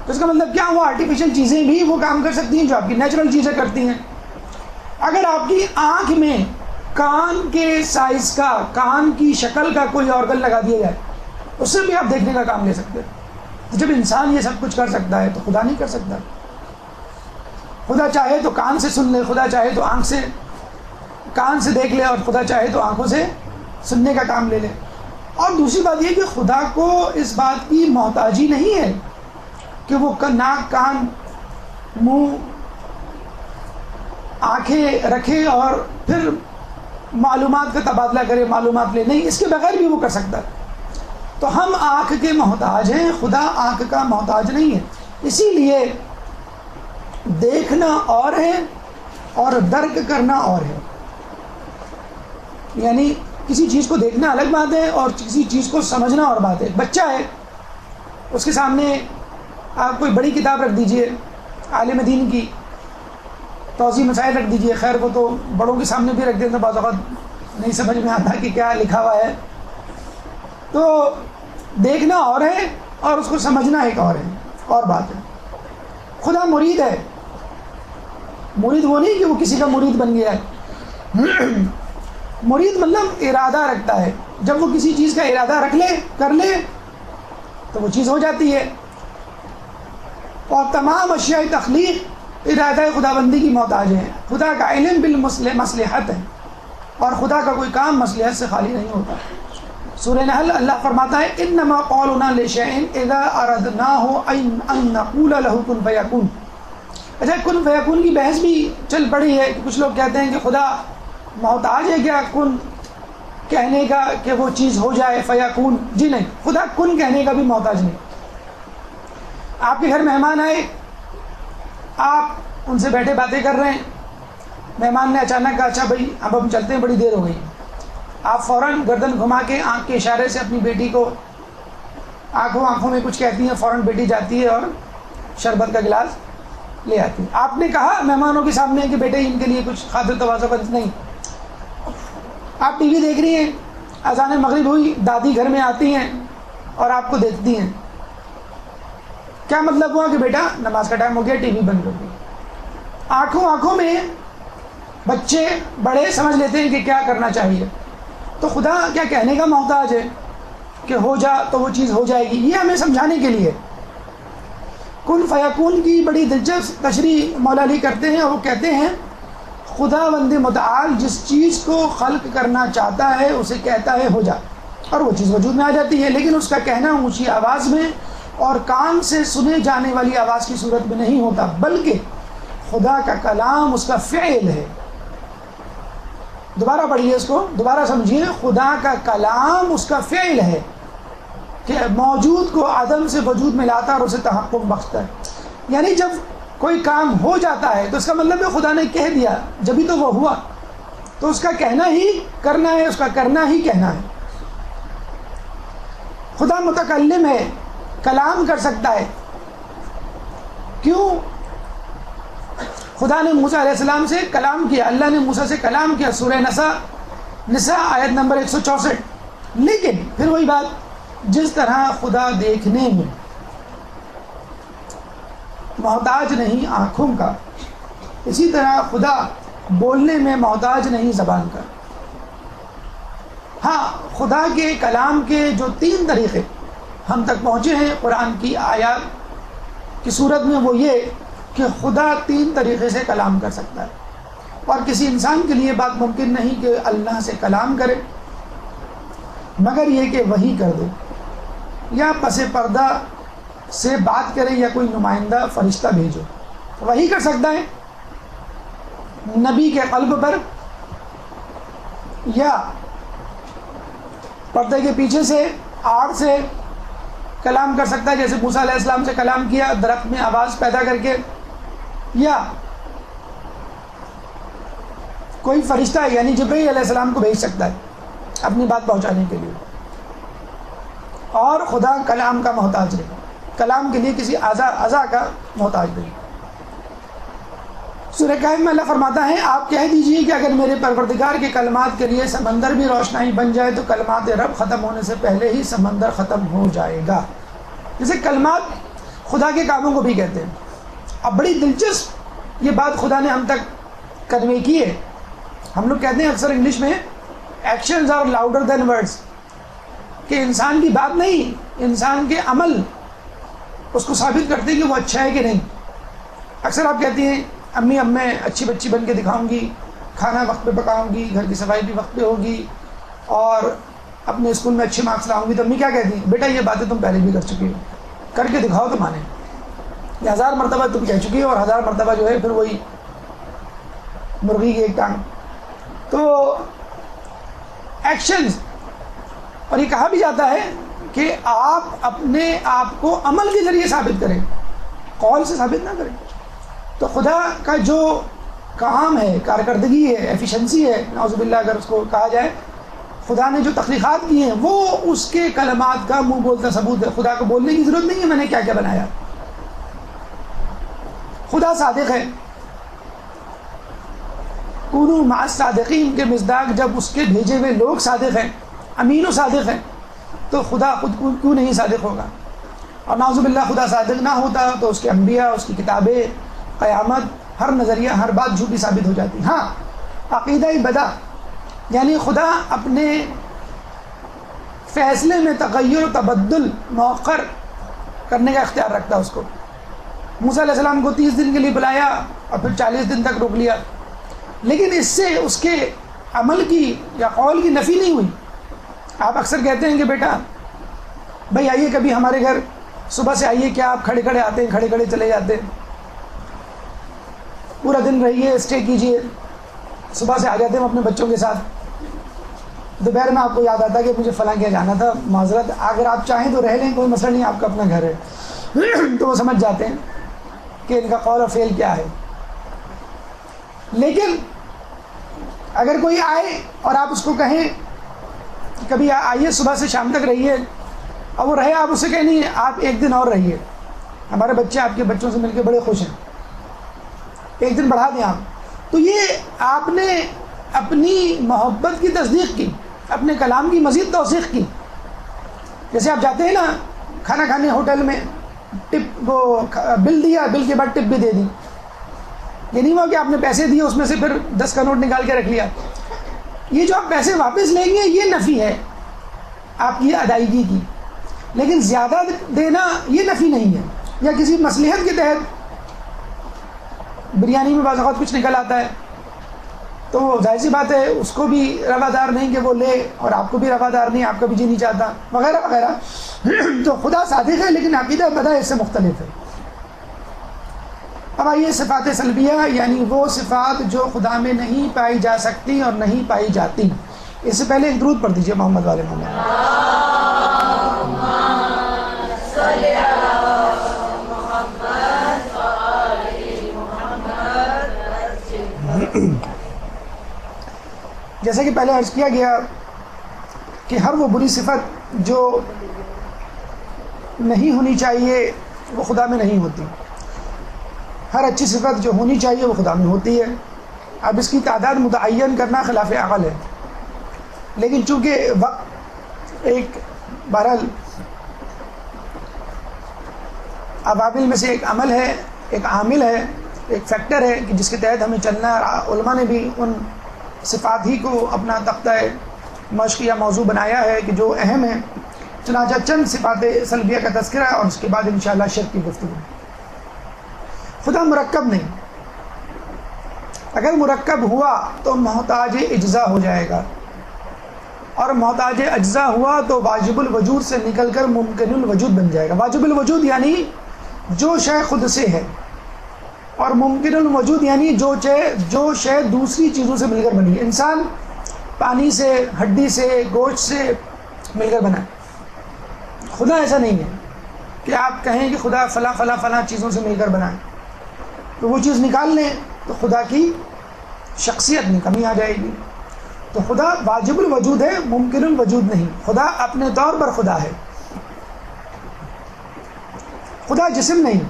تو اس کا مطلب کیا ہوا؟ آرٹیفیشل چیزیں بھی وہ کام کر سکتی ہیں جو آپ کی نیچرل چیزیں کرتی ہیں۔ اگر آپ کی آنکھ میں کان کے سائز کا، کان کی شکل کا کوئی آرگن لگا دیا جائے، اس سے بھی آپ دیکھنے کا کام لے سکتے ہیں۔ تو جب انسان یہ سب کچھ کر سکتا ہے تو خدا نہیں کر سکتا؟ خدا چاہے تو کان سے سن لے، خدا چاہے تو آنکھ سے، کان سے دیکھ لے، اور خدا چاہے تو آنکھوں سے سننے کا کام لے لے۔ اور دوسری بات یہ کہ خدا کو اس بات کی محتاجی نہیں ہے کہ وہ ناک، کان، منہ، آنکھیں رکھے اور پھر معلومات کا تبادلہ کرے، معلومات لے، نہیں، اس کے بغیر بھی وہ کر سکتا ہے۔ تو ہم آنکھ کے محتاج ہیں، خدا آنکھ کا محتاج نہیں ہے۔ اسی لیے دیکھنا اور ہے اور درک کرنا اور ہے، یعنی کسی چیز کو دیکھنا الگ بات ہے اور کسی چیز کو سمجھنا اور بات ہے۔ بچہ ہے، اس کے سامنے آپ کوئی بڑی کتاب رکھ دیجئے، عالم دین کی توضیح مسائل رکھ دیجئے، خیر وہ تو بڑوں کے سامنے بھی رکھ دیتے ہیں، بعض اوقات نہیں سمجھ میں آتا کہ کیا لکھا ہوا ہے۔ تو دیکھنا اور ہے اور اس کو سمجھنا ایک اور ہے، اور بات ہے۔ خدا مرید ہے، مرید وہ نہیں کہ وہ کسی کا مرید بن گیا ہے، مرید مطلب ارادہ رکھتا ہے۔ جب وہ کسی چیز کا ارادہ رکھ لے، کر لے، تو وہ چیز ہو جاتی ہے۔ اور تمام اشیاء تخلیق ارادہ خداوندی کی محتاج ہیں۔ خدا کا علم بالمصلحت ہے، اور خدا کا کوئی کام مصلحت سے خالی نہیں ہوتا۔ سورہ نحل اللہ فرماتا ہے انما قولنا لشیء اذا اردناه ان نقول له کن فیکون۔ اچھا، کن فیکون کی بحث بھی چل پڑی ہے کہ کچھ لوگ کہتے ہیں کہ خدا محتاج ہے کیا کن کہنے کا کہ وہ چیز ہو جائے، فیکون؟ جی نہیں، خدا کن کہنے کا بھی محتاج نہیں۔ آپ کے گھر مہمان آئے، آپ ان سے بیٹھے باتیں کر رہے ہیں، مہمان نے اچانک کہا اچھا بھائی اب ہم چلتے ہیں، بڑی دیر ہو گئی۔ آپ فوراً گردن گھما کے آنکھ کے اشارے سے اپنی بیٹی کو آنکھوں میں کچھ کہتی ہیں، فوراً بیٹی جاتی ہے اور شربت کا گلاس لے آتی ہے۔ آپ نے کہا مہمانوں کے سامنے کہ بیٹے ان کے لیے کچھ خاطر تواضع کا نہیں۔ آپ ٹی وی دیکھ رہی ہیں، اذان مغرب ہوئی، دادی گھر میں آتی ہیں اور آپ کو دیکھتی ہیں، کیا مطلب ہوا کہ بیٹا نماز کا ٹائم ہو گیا، ٹی وی بند کر دو۔ آنکھوں میں بچے بڑے سمجھ لیتے ہیں کہ کیا کرنا چاہیے۔ تو خدا کیا کہنے کا محتاج ہے کہ ہو جا تو وہ چیز ہو جائے گی؟ یہ ہمیں سمجھانے کے لیے۔ کن فیکون کی بڑی دلچسپ تشریح مولا علی کرتے ہیں، اور وہ کہتے ہیں خداوند متعال جس چیز کو خلق کرنا چاہتا ہے اسے کہتا ہے ہو جا۔ اور وہ چیز وجود میں آ جاتی ہے، لیکن اس کا کہنا اونچی آواز میں اور کان سے سنے جانے والی آواز کی صورت میں نہیں ہوتا، بلکہ خدا کا کلام اس کا فعل ہے۔ دوبارہ پڑھیے اس کو، دوبارہ سمجھیے، خدا کا کلام اس کا فعل ہے کہ موجود کو عدم سے وجود میں لاتا اور اسے تحقق بخشتا ہے۔ یعنی جب کوئی کام ہو جاتا ہے تو اس کا مطلب ہے خدا نے کہہ دیا، جبھی تو وہ ہوا، تو اس کا کہنا ہی کرنا ہے، اس کا کرنا ہی کہنا ہے۔ خدا متکلم ہے، کلام کر سکتا ہے۔ کیوں؟ خدا نے موسیٰ علیہ السلام سے کلام کیا، اللہ نے موسیٰ سے کلام کیا، سورہ نساء آیت نمبر 164۔ لیکن پھر وہی بات، جس طرح خدا دیکھنے میں محتاج نہیں آنکھوں کا، اسی طرح خدا بولنے میں محتاج نہیں زبان کا۔ ہاں، خدا کے کلام کے جو 3 طریقے ہم تک پہنچے ہیں قرآن کی آیات کی صورت میں، وہ یہ کہ خدا 3 طریقے سے کلام کر سکتا ہے، اور کسی انسان کے لیے بات ممکن نہیں کہ اللہ سے کلام کرے مگر یہ کہ وحی کر دے، یا پس پردہ سے بات کرے، یا کوئی نمائندہ فرشتہ بھیجو۔ وحی کر سکتا ہے نبی کے قلب پر، یا پردے کے پیچھے سے آڑ سے کلام کر سکتا ہے، جیسے موسیٰ علیہ السلام سے کلام کیا درخت میں آواز پیدا کر کے، یا کوئی فرشتہ یعنی جبرائیل علیہ السلام کو بھیج سکتا ہے اپنی بات پہنچانے کے لیے۔ اور خدا کلام کا محتاج نہیں، کلام کے لیے کسی اعضاء کا محتاج نہیں۔ سورہ کہف میں اللہ فرماتا ہے، آپ کہہ دیجئے کہ اگر میرے پروردگار کے کلمات کے لیے سمندر بھی روشنائی بن جائے تو کلمات رب ختم ہونے سے پہلے ہی سمندر ختم ہو جائے گا۔ جیسے کلمات خدا کے کاموں کو بھی کہتے ہیں۔ اب بڑی دلچسپ یہ بات خدا نے ہم تک کنوے کی ہے۔ ہم لوگ کہتے ہیں اکثر انگلش میں actions are louder than words, کہ انسان کی بات نہیں، انسان کے عمل اس کو ثابت کرتے ہیں کہ وہ اچھا ہے کہ نہیں۔ اکثر آپ کہتی ہیں امی اب میں اچھی بچی بن کے دکھاؤں گی، کھانا وقت پہ پکاؤں گی، گھر کی صفائی بھی وقت پہ ہوگی، اور اپنے اسکول میں اچھے مارکس لاؤں گی، تو امی کیا کہتی ہیں؟ بیٹا یہ باتیں تم پہلے بھی کر چکی ہو، کر کے دکھاؤ تو مانے۔ یہ 1000 مرتبہ تم کہہ چکی ہو، اور 1000 مرتبہ جو ہے پھر وہی مرغی کی ایک ٹانگ۔ تو ایکشنز، اور یہ کہا بھی جاتا ہے کہ آپ اپنے آپ کو عمل کے ذریعے ثابت کریں، قول سے ثابت نہ کریں۔ تو خدا کا جو کام ہے، کارکردگی ہے، ایفیشنسی ہے، نعوذ باللہ اگر اس کو کہا جائے، خدا نے جو تخلیقات کی ہیں وہ اس کے کلمات کا منہ بولتا ثبوت ہے۔ خدا کو بولنے کی ضرورت نہیں ہے میں نے کیا کیا بنایا۔ خدا صادق ہے، کونوا مع الصادقین کے مصداق جب اس کے بھیجے ہوئے لوگ صادق ہیں، امین و صادق ہیں، تو خدا خود کیوں نہیں صادق ہوگا؟ اور نعوذ باللہ خدا صادق نہ ہوتا تو اس کے انبیاء، اس کی کتابیں، قیامت، ہر نظریہ، ہر بات جھوٹی ثابت ہو جاتی۔ ہاں، عقیدہ بدا یعنی خدا اپنے فیصلے میں تغیر و تبدل مؤخر کرنے کا اختیار رکھتا ہے۔ اس کو موسیٰ علیہ السلام کو 30 دن کے لیے بلایا اور پھر 40 دن تک روک لیا، لیکن اس سے اس کے عمل کی یا قول کی نفی نہیں ہوئی۔ آپ اکثر کہتے ہیں کہ بیٹا بھائی آئیے کبھی ہمارے گھر، صبح سے آئیے، کیا آپ کھڑے کھڑے آتے ہیں، کھڑے کھڑے چلے جاتے ہیں؟ پورا دن رہیے، اسٹے کیجیے، صبح سے آ جاتے ہیں اپنے بچوں کے ساتھ، دوپہر میں آپ کو یاد آتا ہے کہ مجھے فلاں کیا جانا تھا، معذرت، اگر آپ چاہیں تو رہ لیں، کوئی مسئلہ نہیں، آپ کا اپنا گھر ہے۔ تو وہ سمجھ جاتے ہیں کہ ان کا قول اور فعل کیا ہے۔ لیکن اگر کوئی آئے اور آپ اس کو کہیں کبھی آئیے صبح سے شام تک رہیے، اور وہ رہے، آپ اس سے کہیں نہیں آپ 1 دن اور رہیے، ہمارے بچے آپ کے بچوں سے مل کے بڑے خوش ہیں، 1 دن بڑھا دیں آپ، تو یہ آپ نے اپنی محبت کی تصدیق کی، اپنے کلام کی مزید توثیق کی۔ جیسے آپ جاتے ہیں نا کھانا کھانے ہوٹل میں، ٹپ وہ بل دیا، بل کے بعد ٹپ بھی دے دی، یہ نہیں ہوا کہ آپ نے پیسے دیے اس میں سے پھر 10 کا نوٹ نکال کے رکھ لیا۔ یہ جو آپ پیسے واپس لیں گے یہ نفی ہے آپ کی ادائیگی کی، لیکن زیادہ دینا یہ نفی نہیں ہے۔ یا کسی مصلحت کے تحت بریانی میں بعض اوقات کچھ نکل آتا ہے تو ظاہر سی بات ہے اس کو بھی روادار نہیں کہ وہ لے، اور آپ کو بھی روادار نہیں، آپ کا بھی جی نہیں چاہتا وغیرہ وغیرہ. تو خدا صادق ہے لیکن عقیدہ بدع اس سے مختلف ہے. اب آئیے صفات سلبیہ، یعنی وہ صفات جو خدا میں نہیں پائی جا سکتی اور نہیں پائی جاتی. اس سے پہلے ایک درود پڑھ دیجیے محمد والے محمد. جیسا کہ پہلے عرض کیا گیا کہ ہر وہ بری صفت جو نہیں ہونی چاہیے وہ خدا میں نہیں ہوتی، ہر اچھی صفت جو ہونی چاہیے وہ خدا میں ہوتی ہے. اب اس کی تعداد متعین کرنا خلاف عقل ہے، لیکن چونکہ وقت ایک بہرحال عوامل میں سے ایک عمل ہے، ایک عامل ہے، ایک فیکٹر ہے کہ جس کے تحت ہمیں چلنا ہے. علماء نے بھی ان صفات ہی کو اپنا تختہ مشق یا موضوع بنایا ہے کہ جو اہم ہیں. چنانچہ چند صفات سلبیہ کا تذکرہ اور اس کے بعد انشاءاللہ شرک کی گفتگو. خدا مرکب نہیں، اگر مرکب ہوا تو محتاج اجزا ہو جائے گا، اور محتاج اجزا ہوا تو واجب الوجود سے نکل کر ممکن الوجود بن جائے گا. واجب الوجود یعنی جو شے خود سے ہے، اور ممکن الوجود یعنی جو شے دوسری چیزوں سے مل کر بنی ہے. انسان پانی سے، ہڈی سے، گوشت سے مل کر بنا ہے. خدا ایسا نہیں ہے کہ آپ کہیں کہ خدا فلاں فلاں فلاں چیزوں سے مل کر بنا ہے، تو وہ چیز نکال لیں تو خدا کی شخصیت میں کمی آ جائے گی. تو خدا واجب الوجود ہے، ممکن الوجود نہیں. خدا اپنے طور پر خدا ہے، خدا جسم نہیں.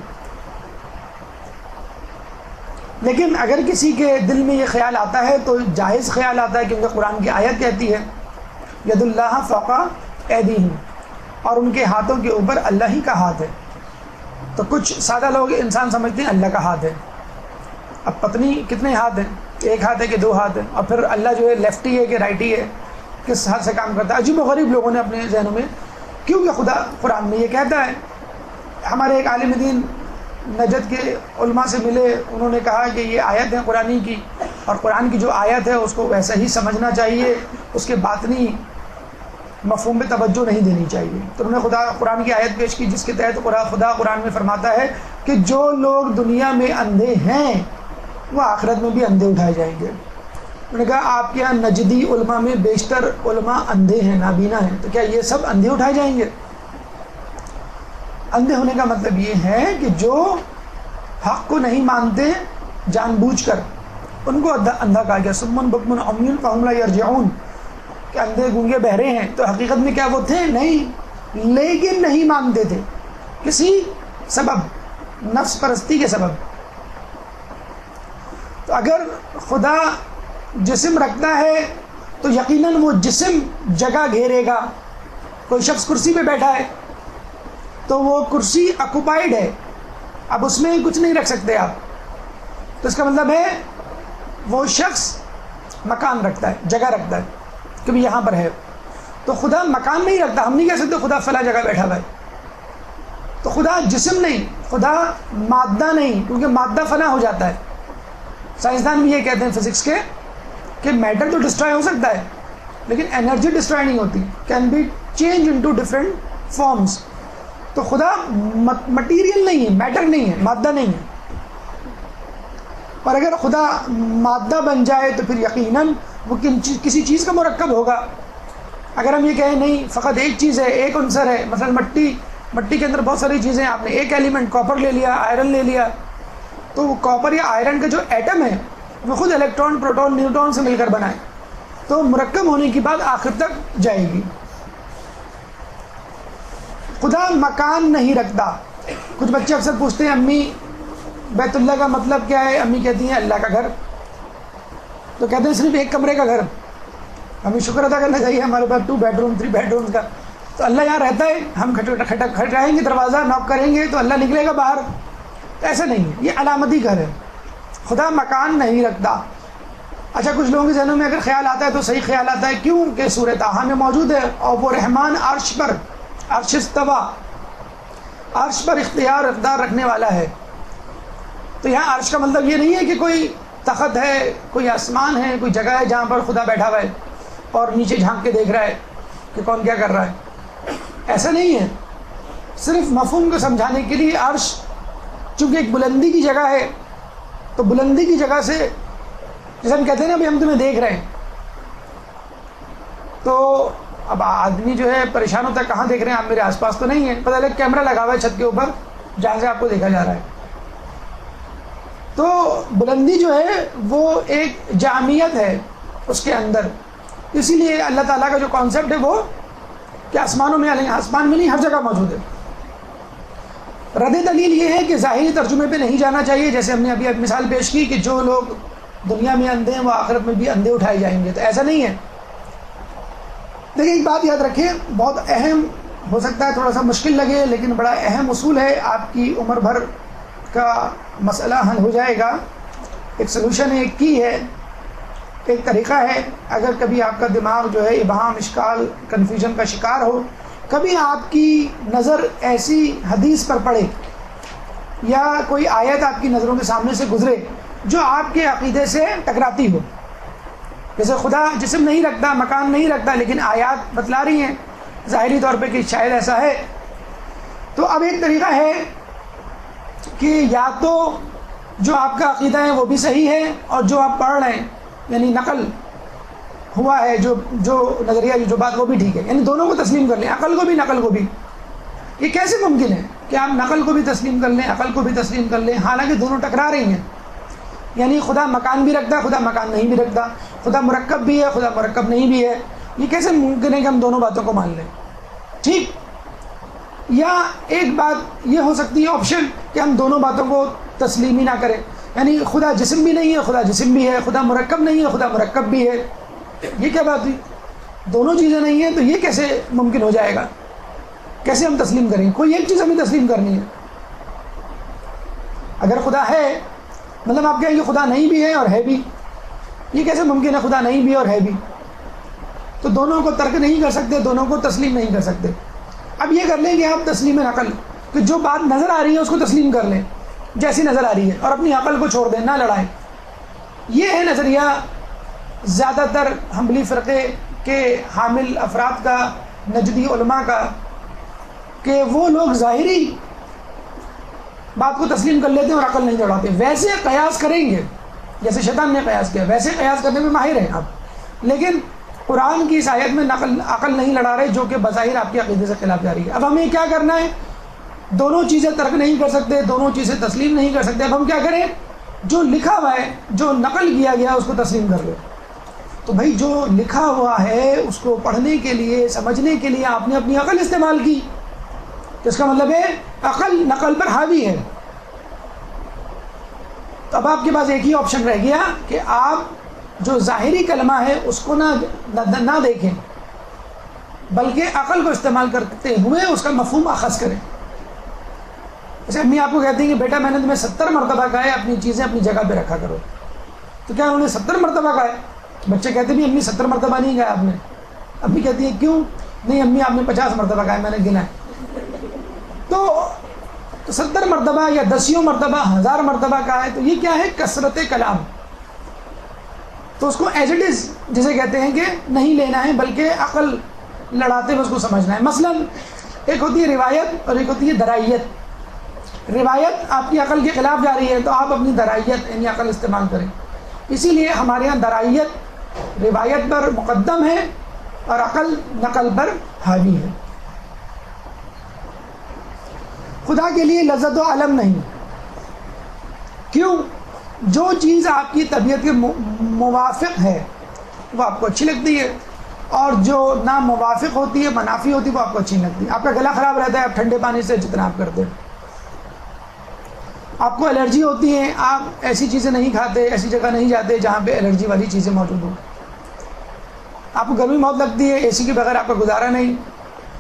لیکن اگر کسی کے دل میں یہ خیال آتا ہے تو جائز خیال آتا ہے، کیونکہ قرآن کی آیت کہتی ہے ید اللہ فوق ایدیہم، اور ان کے ہاتھوں کے اوپر اللہ ہی کا ہاتھ ہے. تو کچھ سادہ لوگ انسان سمجھتے ہیں اللہ کا ہاتھ ہے. اب پتنی کتنے ہاتھ ہیں؟ ایک ہاتھ ہے کہ دو ہاتھ ہیں؟ اور پھر اللہ جو ہے لیفٹی ہے کہ رائٹی ہے، کس ہاتھ سے کام کرتا ہے؟ عجیب و غریب لوگوں نے اپنے ذہنوں میں، کیونکہ خدا قرآن میں یہ کہتا ہے. ہمارے ایک عالم دین نجد کے علماء سے ملے، انہوں نے کہا کہ یہ آیت ہے قرآنی کی، اور قرآن کی جو آیت ہے اس کو ویسا ہی سمجھنا چاہیے، اس کے باطنی مفہوم پہ توجہ نہیں دینی چاہیے. تو انہوں نے قرآن کی آیت پیش کی جس کے تحت خدا قرآن میں فرماتا ہے کہ جو لوگ دنیا میں اندھے ہیں وہ آخرت میں بھی اندھے اٹھائے جائیں گے. انہوں نے کہا آپ کے یہاں نجدی علماء میں بیشتر علماء اندھے ہیں، نابینا ہیں، تو کیا یہ سب اندھے اٹھائے جائیں گے؟ اندھے ہونے کا مطلب یہ ہے کہ جو حق کو نہیں مانتے جان بوجھ کر، ان کو اندھا کہا گیا. صم بکم عمی فہم لا یرجعون، کہ اندھے گونگے بہرے ہیں، تو حقیقت میں کیا وہ تھے؟ نہیں، لیکن نہیں مانتے تھے کسی سبب، نفس پرستی کے سبب. تو اگر خدا جسم رکھتا ہے تو یقیناً وہ جسم جگہ گھیرے گا. کوئی شخص کرسی پہ بیٹھا ہے تو وہ کرسی آکوپائڈ ہے، اب اس میں کچھ نہیں رکھ سکتے آپ، تو اس کا مطلب ہے وہ شخص مکان رکھتا ہے، جگہ رکھتا ہے کہ بھی یہاں پر ہے. تو خدا مکان نہیں رکھتا. ہم نہیں کہہ سکتے خدا فلاں جگہ بیٹھا ہوا ہے. تو خدا جسم نہیں، خدا مادہ نہیں، کیونکہ مادہ فنا ہو جاتا ہے. سائنسدان بھی یہ کہتے ہیں فزکس کے کہ میٹر تو ڈسٹرائے ہو سکتا ہے لیکن انرجی ڈسٹرائے نہیں ہوتی، can be change into different forms. تو خدا مٹیریل نہیں ہے، میٹر نہیں ہے، مادہ نہیں ہے. اور اگر خدا مادہ بن جائے تو پھر یقیناً وہ کسی چیز کا مرکب ہوگا. اگر ہم یہ کہیں نہیں فقط ایک چیز ہے، ایک عنصر ہے، مثلا مٹی کے اندر بہت ساری چیزیں، آپ نے ایک ایلیمنٹ کاپر لے لیا، آئرن لے لیا، تو وہ کاپر یا آئرن کا جو ایٹم ہے وہ خود الیکٹران، پروٹون، نیوٹران سے مل کر بنا ہے، تو مرکب ہونے کی بات آخر تک جائے گی. خدا مکان نہیں رکھتا. کچھ بچے اکثر پوچھتے ہیں امی بیت اللہ کا مطلب کیا ہے؟ امی کہتی ہیں اللہ کا گھر. تو کہتے ہیں صرف ایک کمرے کا گھر. ہمیں شکر ادا کرنا چاہیے ہمارے پاس 2 بیڈروم 3 بیڈروم کا. تو اللہ یہاں رہتا ہے، ہم کھٹکھٹائیں گے دروازہ، ناک کریں گے تو اللہ نکلے گا باہر. ایسا نہیں ہے، یہ علامتی گھر ہے. خدا مکان نہیں رکھتا. اچھا کچھ لوگوں کے ذہنوں میں اگر خیال آتا ہے تو صحیح خیال آتا ہے، کیوں کہ سورہ طٰہٰ میں موجود ہے اور وہ رحمان عرش پر، عرش استوا، عرش پر اختیار اقدار رکھنے والا ہے. تو یہاں عرش کا مطلب یہ نہیں ہے کہ کوئی تخت ہے، کوئی آسمان ہے، کوئی جگہ ہے جہاں پر خدا بیٹھا ہوا ہے اور نیچے جھانک کے دیکھ رہا ہے کہ کون کیا کر رہا ہے. ایسا نہیں ہے. صرف مفہوم کو سمجھانے کے لیے عرش چونکہ ایک بلندی کی جگہ ہے، تو بلندی کی جگہ سے جیسے ہم کہتے ہیں نا ابھی ہم تمہیں دیکھ رہے ہیں، تو اب آدمی جو ہے پریشان ہوتا ہے کہاں دیکھ رہے ہیں آپ، میرے آس پاس تو نہیں ہے. پتہ لگا کیمرہ لگا ہوا ہے چھت کے اوپر جہاں سے آپ کو دیکھا جا رہا ہے. تو بلندی جو ہے وہ ایک جامعیت ہے اس کے اندر. اسی لیے اللہ تعالیٰ کا جو کانسیپٹ ہے وہ کہ آسمانوں میں آسمان میں نہیں ہر جگہ موجود ہے. رد دلیل یہ ہے کہ ظاہری ترجمے پہ نہیں جانا چاہیے، جیسے ہم نے ابھی ایک مثال پیش کی کہ جو لوگ دنیا میں اندھے ہیں وہ آخرت میں بھی اندھے اٹھائے جائیں گے، تو ایسا نہیں ہے. دیکھیں ایک بات یاد رکھیں، بہت اہم، ہو سکتا ہے تھوڑا سا مشکل لگے لیکن بڑا اہم اصول ہے، آپ کی عمر بھر کا مسئلہ حل ہو جائے گا. ایک سلوشن ہے، ایک کی ہے، ایک طریقہ ہے. اگر کبھی آپ کا دماغ جو ہے ابہام، اشکال، کنفیوژن کا شکار ہو، کبھی آپ کی نظر ایسی حدیث پر پڑے یا کوئی آیت آپ کی نظروں کے سامنے سے گزرے جو آپ کے عقیدے سے ٹکراتی ہو، جیسے خدا جسم نہیں رکھتا، مکان نہیں رکھتا، لیکن آیات بتلا رہی ہیں ظاہری طور پہ کہ شاید ایسا ہے، تو اب ایک طریقہ ہے کہ یا تو جو آپ کا عقیدہ ہے وہ بھی صحیح ہے اور جو آپ پڑھ رہے ہیں یعنی نقل ہوا ہے جو نظریہ جو بات وہ بھی ٹھیک ہے، یعنی دونوں کو تسلیم کر لیں، عقل کو بھی نقل کو بھی. یہ کیسے ممکن ہے کہ آپ نقل کو بھی تسلیم کر لیں، عقل کو بھی تسلیم کر لیں، حالانکہ دونوں ٹکرا رہی ہیں. یعنی خدا مکان بھی رکھتا ہے، خدا مکان نہیں بھی رکھتا، خدا مرکب بھی ہے، خدا مرکب نہیں بھی ہے. یہ کیسے ممکن ہے کہ ہم دونوں باتوں کو مان لیں؟ ٹھیک. یا ایک بات یہ ہو سکتی ہے آپشن کہ ہم دونوں باتوں کو تسلیم ہی نہ کریں، یعنی خدا جسم بھی نہیں ہے، خدا جسم بھی ہے، خدا مرکب نہیں ہے، خدا مرکب بھی ہے. یہ کیا بات ہوئی؟ دونوں چیزیں نہیں ہیں تو یہ کیسے ممکن ہو جائے گا؟ کیسے ہم تسلیم کریں؟ کوئی ایک چیز ہمیں تسلیم کرنی ہے. اگر خدا ہے مطلب آپ کہیں گے خدا نہیں بھی ہے اور ہے بھی، یہ کیسے ممکن ہے خدا نہیں بھی اور ہے بھی؟ تو دونوں کو ترک نہیں کر سکتے، دونوں کو تسلیم نہیں کر سکتے. اب یہ کر لیں کہ آپ تسلیم نقل، کہ جو بات نظر آ رہی ہے اس کو تسلیم کر لیں جیسی نظر آ رہی ہے اور اپنی عقل کو چھوڑ دیں، نہ لڑائیں. یہ ہے نظریہ زیادہ تر حنبلی فرقے کے حامل افراد کا، نجدی علماء کا، کہ وہ لوگ ظاہری بات کو تسلیم کر لیتے ہیں اور عقل نہیں لڑاتے. ویسے قیاس کریں گے جیسے شیطان نے قیاس کیا، ویسے قیاس کرنے میں ماہر ہیں آپ، لیکن قرآن کی اس آیت میں عقل نہیں لڑا رہے جو کہ بظاہر آپ کے عقیدے سے خلاف جا رہی ہے. اب ہمیں کیا کرنا ہے؟ دونوں چیزیں ترک نہیں کر سکتے، دونوں چیزیں تسلیم نہیں کر سکتے. اب ہم کیا کریں؟ جو لکھا ہوا ہے، جو نقل کیا گیا اس کو تسلیم کر لو. تو بھائی جو لکھا ہوا ہے اس کو پڑھنے کے لیے، سمجھنے کے لیے آپ نے اپنی عقل استعمال کی، تو اس کا مطلب ہے عقل نقل پر حاوی ہے. تو اب آپ کے پاس ایک ہی آپشن رہ گیا کہ آپ جو ظاہری کلمہ ہے اس کو نہ دیکھیں بلکہ عقل کو استعمال کرتے ہوئے اس کا مفہوم اخذ کریں. جیسے امی آپ کو کہتی ہیں کہ بیٹا میں نے تمہیں 70 مرتبہ کہا ہے اپنی چیزیں اپنی جگہ پہ رکھا کرو، تو کیا انہوں نے 70 مرتبہ کہا ہے؟ بچے کہتے بھی امی 70 مرتبہ نہیں کہا آپ نے. امی کہتی ہے کیوں؟ نہیں امی آپ نے 50 مرتبہ کہا ہے، میں نے گنا ہے. تو 70 مرتبہ یا 10 مرتبہ 1000 مرتبہ کہا ہے، تو یہ کیا ہے؟ کثرت کلام. تو اس کو ایز اٹ از جسے کہتے ہیں کہ نہیں لینا ہے بلکہ عقل لڑاتے ہوئے اس کو سمجھنا ہے. مثلا ایک ہوتی ہے روایت اور ایک ہوتی ہے درائیت. روایت آپ کی عقل کے خلاف جا رہی ہے تو آپ اپنی درائیت یعنی عقل استعمال کریں. اسی لیے ہمارے یہاں درائیت روایت پر مقدم ہے اور عقل نقل پر حاوی ہے. خدا کے لیے لذت و علم نہیں. کیوں؟ جو چیز آپ کی طبیعت کے موافق ہے وہ آپ کو اچھی لگتی ہے، اور جو نا موافق ہوتی ہے، منافی ہوتی ہے، وہ آپ کو اچھی لگتی ہے. آپ کا گلا خراب رہتا ہے آپ ٹھنڈے پانی سے جتنا آپ کرتے ہیں. آپ کو الرجی ہوتی ہے، آپ ایسی چیزیں نہیں کھاتے، ایسی جگہ نہیں جاتے جہاں پہ الرجی والی چیزیں موجود ہوں. آپ کو گرمی بہت لگتی ہے، اے سی کے بغیر آپ کا گزارا نہیں،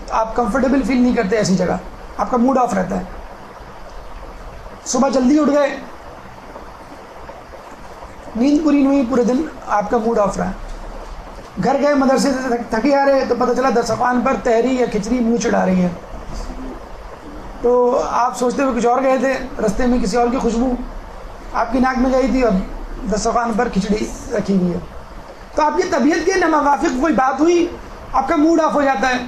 تو آپ کمفرٹیبل فیل نہیں کرتے ایسی جگہ، آپ کا موڈ آف رہتا ہے. صبح جلدی اٹھ گئے، نیند پوری نہیں ہوئی، پورے دن آپ کا موڈ آف رہا ہے. گھر گئے مدرسے سے تھکی آ رہے تو پتہ چلا دسترخوان پر تحری یا کھچڑی منہ چڑھا رہی ہے، تو آپ سوچتے ہوئے کچھ اور گئے تھے، رستے میں کسی اور کی خوشبو آپ کی ناک میں گئی تھی اور دسترخوان پر کھچڑی رکھی ہوئی ہے. تو آپ کی طبیعت کے ناموافق کوئی بات ہوئی, آپ کا موڈ آف ہو جاتا ہے,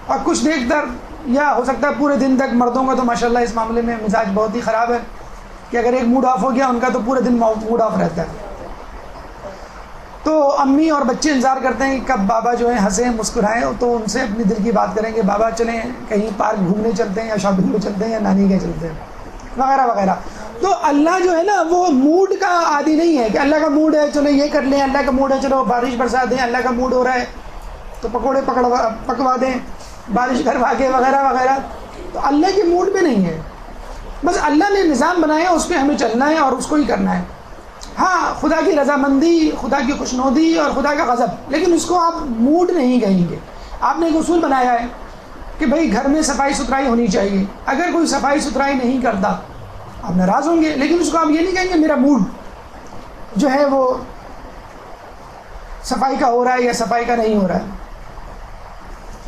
اور کچھ دیکھ کر, یا ہو سکتا ہے پورے دن تک, مردوں کا تو ماشاءاللہ اس معاملے میں مزاج بہت ہی خراب ہے کہ اگر ایک موڈ آف ہو گیا ان کا تو پورے دن موڈ آف رہتا ہے. تو امی اور بچے انتظار کرتے ہیں کہ کب بابا جو ہے ہنسیں مسکرائیں, تو ان سے اپنی دل کی بات کریں کہ بابا چلیں کہیں پارک گھومنے چلتے ہیں, یا شاپنگ پہ چلتے ہیں, یا نانی کے چلتے ہیں, وغیرہ وغیرہ. تو اللہ جو ہے نا وہ موڈ کا عادی نہیں ہے کہ اللہ کا موڈ ہے چلو یہ کر لیں, اللہ کا موڈ ہے چلو بارش برسا دیں, اللہ کا موڈ ہو رہا ہے تو پکوڑے پکوا دیں, بارش کروا کے, وغیرہ وغیرہ. تو اللہ کے موڈ پہ نہیں ہے. بس اللہ نے نظام بنایا, اس پہ ہمیں چلنا ہے اور اس کو ہی کرنا ہے. ہاں خدا کی رضامندی, خدا کی خوشنودی اور خدا کا غضب, لیکن اس کو آپ موڈ نہیں کہیں گے. آپ نے ایک اصول بنایا ہے کہ بھائی گھر میں صفائی ستھرائی ہونی چاہیے. اگر کوئی صفائی ستھرائی نہیں کرتا آپ ناراض ہوں گے, لیکن اس کو آپ یہ نہیں کہیں گے میرا موڈ جو ہے وہ صفائی کا ہو رہا ہے یا صفائی کا نہیں ہو رہا ہے.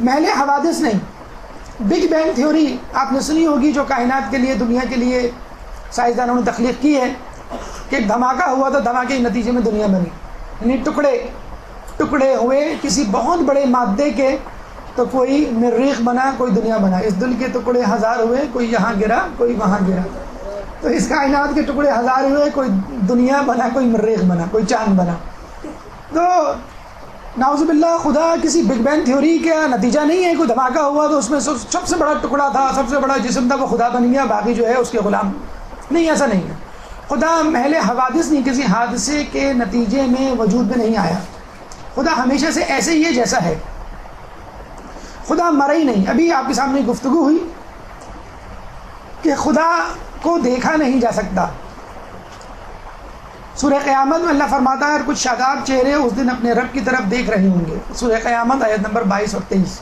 محل حوادث نہیں. بگ بینگ تھیوری آپ نے سنی ہوگی, جو کائنات کے لیے, دنیا کے لیے سائنسدانوں نے تخلیق کی ہے, کہ ایک دھماکہ ہوا تو دھماکے کے نتیجے میں دنیا بنی. یعنی ٹکڑے ہوئے کسی بہت بڑے مادے کے, تو کوئی مریخ بنا, کوئی دنیا بنا. اس دل کے ٹکڑے ہزار ہوئے, کوئی یہاں گرا کوئی وہاں گرا. تو اس کائنات کے ٹکڑے ہزار ہوئے, کوئی دنیا بنا, کوئی مریخ بنا, کوئی چاند بنا. تو نعوذ باللہ خدا کسی بگ بینگ تھیوری کا نتیجہ نہیں ہے. کوئی دھماکہ ہوا تو اس میں سب سے بڑا ٹکڑا تھا, سب سے بڑا جسم تھا, وہ خدا بن گیا, باقی جو ہے اس کے غلام. نہیں, ایسا نہیں ہے. خدا محل حوادث نہیں, کسی حادثے کے نتیجے میں وجود میں نہیں آیا. خدا ہمیشہ سے ایسے ہی ہے جیسا ہے. خدا مرا ہی نہیں. ابھی آپ کے سامنے گفتگو ہوئی کہ خدا کو دیکھا نہیں جا سکتا. سورہ قیامت میں اللہ فرماتا ہے, اور کچھ شاداب چہرے اس دن اپنے رب کی طرف دیکھ رہے ہوں گے. سورہ قیامت آیت نمبر 22 اور 23.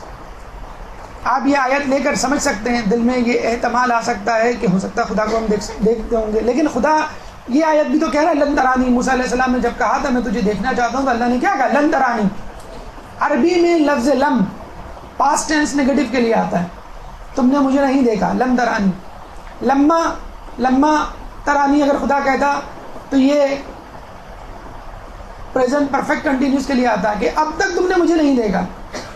آپ یہ آیت لے کر سمجھ سکتے ہیں, دل میں یہ احتمال آ سکتا ہے کہ ہو سکتا ہے خدا کو ہم دیکھتے ہوں گے. لیکن خدا یہ آیت بھی تو کہہ رہا ہے لن ترانی. موسیٰ علیہ السلام نے جب کہا تھا میں تجھے دیکھنا چاہتا ہوں, تو اللہ نے کیا کہا, لن ترانی. عربی میں لفظ لم پاسٹ ٹینس نیگیٹو کے لیے آتا ہے. تم نے مجھے نہیں دیکھا, لم ترانی. لما ترانی اگر خدا کہتا تو یہ پریزنٹ پرفیکٹ کنٹینیوس کے لیے آتا ہے کہ اب تک تم نے مجھے نہیں دیکھا.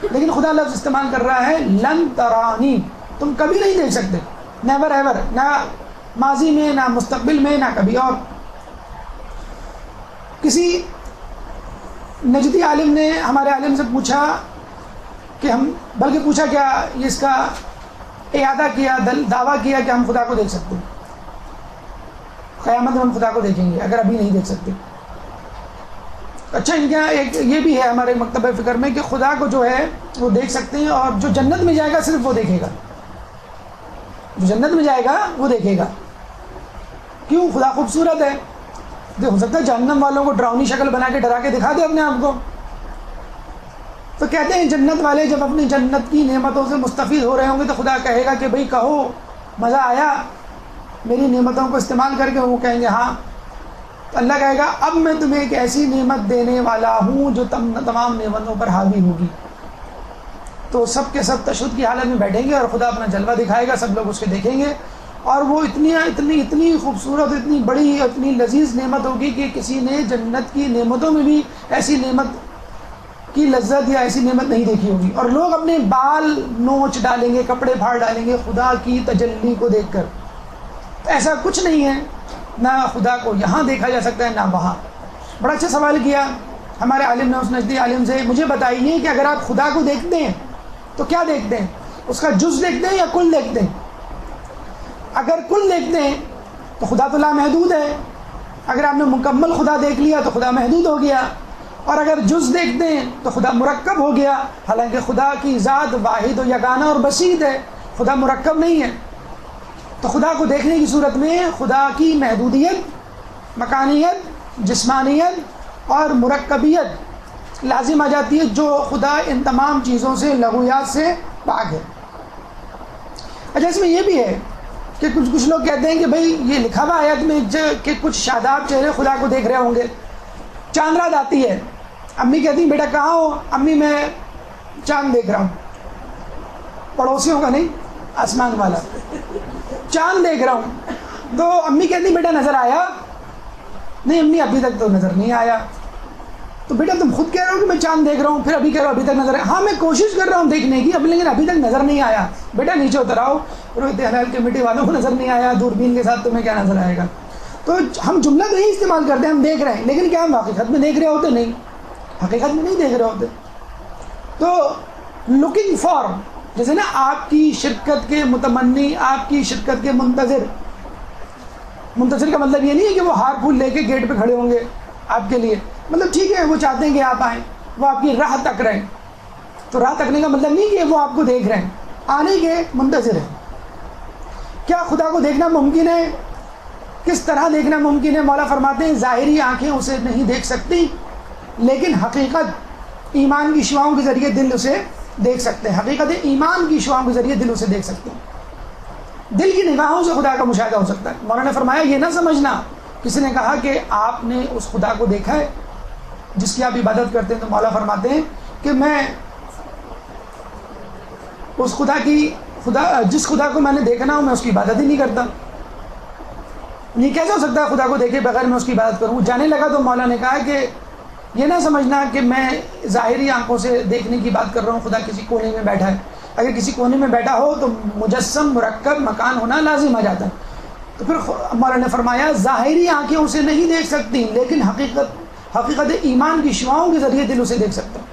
لیکن خدا لفظ استعمال کر رہا ہے لن ترانی, تم کبھی نہیں دیکھ سکتے. نیور ایور, نہ ماضی میں, نہ مستقبل میں, نہ کبھی اور. کسی نجدی عالم نے ہمارے عالم سے پوچھا کہ ہم, بلکہ پوچھا کیا, یہ اس کا اعادہ کیا, دعویٰ کیا کہ ہم خدا کو دیکھ سکتے ہیں. قیامت میں ہم خدا کو دیکھیں گے اگر ابھی نہیں دیکھ سکتے. اچھا, ان کا ایک یہ بھی ہے ہمارے مکتبہ فکر میں کہ خدا کو جو ہے وہ دیکھ سکتے ہیں, اور جو جنت میں جائے گا صرف وہ دیکھے گا. جو جنت میں جائے گا وہ دیکھے گا. کیوں؟ خدا خوبصورت ہے. ہو سکتا ہے جہنم والوں کو ڈراؤنی شکل بنا کے ڈرا کے دکھا دے اپنے آپ کو. تو کہتے ہیں جنت والے جب اپنی جنت کی نعمتوں سے مستفید ہو رہے ہوں گے تو خدا کہے گا کہ بھئی کہو مزہ آیا میری نعمتوں کو استعمال کر کے. وہ کہیں گے ہاں. تو اللہ کہے گا اب میں تمہیں ایک ایسی نعمت دینے والا ہوں جو تمام نعمتوں پر حاوی ہوگی. تو سب کے سب تشدد کی حالت میں بیٹھیں گے اور خدا اپنا جلوہ دکھائے گا, سب لوگ اس کے دیکھیں گے, اور وہ اتنی خوبصورت, اتنی بڑی, اتنی لذیذ نعمت ہوگی کہ کسی نے جنت کی نعمتوں میں بھی ایسی نعمت کی لذت یا ایسی نعمت نہیں دیکھی ہوگی. اور لوگ اپنے بال نوچ ڈالیں گے, کپڑے پھاڑ ڈالیں گے خدا کی تجلی کو دیکھ کر. ایسا کچھ نہیں ہے, نہ خدا کو یہاں دیکھا جا سکتا ہے نہ وہاں. بڑا اچھا سوال کیا ہمارے عالم نے اس نجدی عالم سے, مجھے بتائیے کہ اگر آپ خدا کو دیکھتے ہیں تو کیا دیکھتے ہیں, اس کا جز دیکھتے ہیں یا کل دیکھتے ہیں؟ اگر کل دیکھتے ہیں تو خدا تو لامحدود ہے. اگر آپ نے مکمل خدا دیکھ لیا تو خدا محدود ہو گیا, اور اگر جز دیکھتے ہیں تو خدا مرکب ہو گیا. حالانکہ خدا کی ذات واحد و یگانہ اور بسیط ہے, خدا مرکب نہیں ہے. تو خدا کو دیکھنے کی صورت میں خدا کی محدودیت, مکانیت, جسمانیت اور مرکبیت لازم آ جاتی ہے, جو خدا ان تمام چیزوں سے, لغویات سے پاک ہے. اچھا, اس میں یہ بھی ہے کہ کچھ لوگ کہتے ہیں کہ بھئی یہ لکھا ہوا آیت میں کہ کچھ شاداب چہرے خدا کو دیکھ رہے ہوں گے. چاند رات آتی ہے, امی کہتی ہیں بیٹا کہاں ہو؟ امی میں چاند دیکھ رہا ہوں. پڑوسیوں کا نہیں, آسمان والا چاند دیکھ رہا ہوں. تو امی کہتی بیٹا نظر آیا؟ نہیں امی ابھی تک تو نظر نہیں آیا. تو بیٹا تم خود کہہ رہے ہو کہ میں چاند دیکھ رہا ہوں, پھر ابھی کہہ رہا ہوں ابھی تک نظر آیا. ہاں میں کوشش کر رہا ہوں دیکھنے کی اب, لیکن ابھی تک نظر نہیں آیا. بیٹا نیچے اتر آؤ, رویت حلال کمیٹی والوں کو نظر نہیں آیا, دوربین کے ساتھ تمہیں کیا نظر آئے گا. تو ہم جملہ تو یہی استعمال کرتے ہیں, ہم دیکھ رہے ہیں, لیکن کیا ہم حقیقت میں دیکھ رہے ہوتے؟ نہیں, حقیقت میں نہیں دیکھ رہے ہوتے. تو لوکنگ فار, جیسے نا آپ کی شرکت کے متمنی, آپ کی شرکت کے منتظر. منتظر کا مطلب یہ نہیں ہے کہ وہ ہار پھول لے کے گیٹ پہ کھڑے ہوں گے آپ کے لیے, مطلب ٹھیک ہے وہ چاہتے ہیں کہ آپ آئیں, وہ آپ کی راہ تک رہیں. تو راہ تکنے کا مطلب نہیں کہ وہ آپ کو دیکھ رہے ہیں, آنے کے منتظر ہیں. کیا خدا کو دیکھنا ممکن ہے؟ کس طرح دیکھنا ممکن ہے؟ مولا فرماتے ہیں ظاہری آنکھیں اسے نہیں دیکھ سکتی, لیکن حقیقت ایمان کی شعاؤں کے ذریعے دل اسے دیکھ سکتے ہیں. حقیقت ایمان کی شعاؤں کے ذریعے دل اسے دیکھ سکتے ہیں. دل کی نگاہوں سے خدا کا مشاہدہ ہو سکتا ہے. مولانا نے فرمایا یہ نہ سمجھنا, کسی نے کہا کہ آپ نے اس خدا کو دیکھا ہے جس کی آپ عبادت کرتے ہیں, تو مولا فرماتے ہیں کہ میں اس جس خدا کو میں نے دیکھنا ہوں میں اس کی عبادت ہی نہیں کرتا. یہ کیسے ہو سکتا ہے خدا کو دیکھے بغیر میں اس کی عبادت کروں؟ جانے لگا تو مولا نے کہا کہ یہ نہ سمجھنا کہ میں ظاہری آنکھوں سے دیکھنے کی بات کر رہا ہوں, خدا کسی کونے میں بیٹھا ہے. اگر کسی کونے میں بیٹھا ہو تو مجسم مرکب مکان ہونا لازم آ جاتا ہے. تو پھر مولا نے فرمایا ظاہری آنکھیں اسے نہیں دیکھ سکتی, لیکن حقیقت ایمان کی شعاؤں کے ذریعے دل اسے دیکھ سکتا ہے.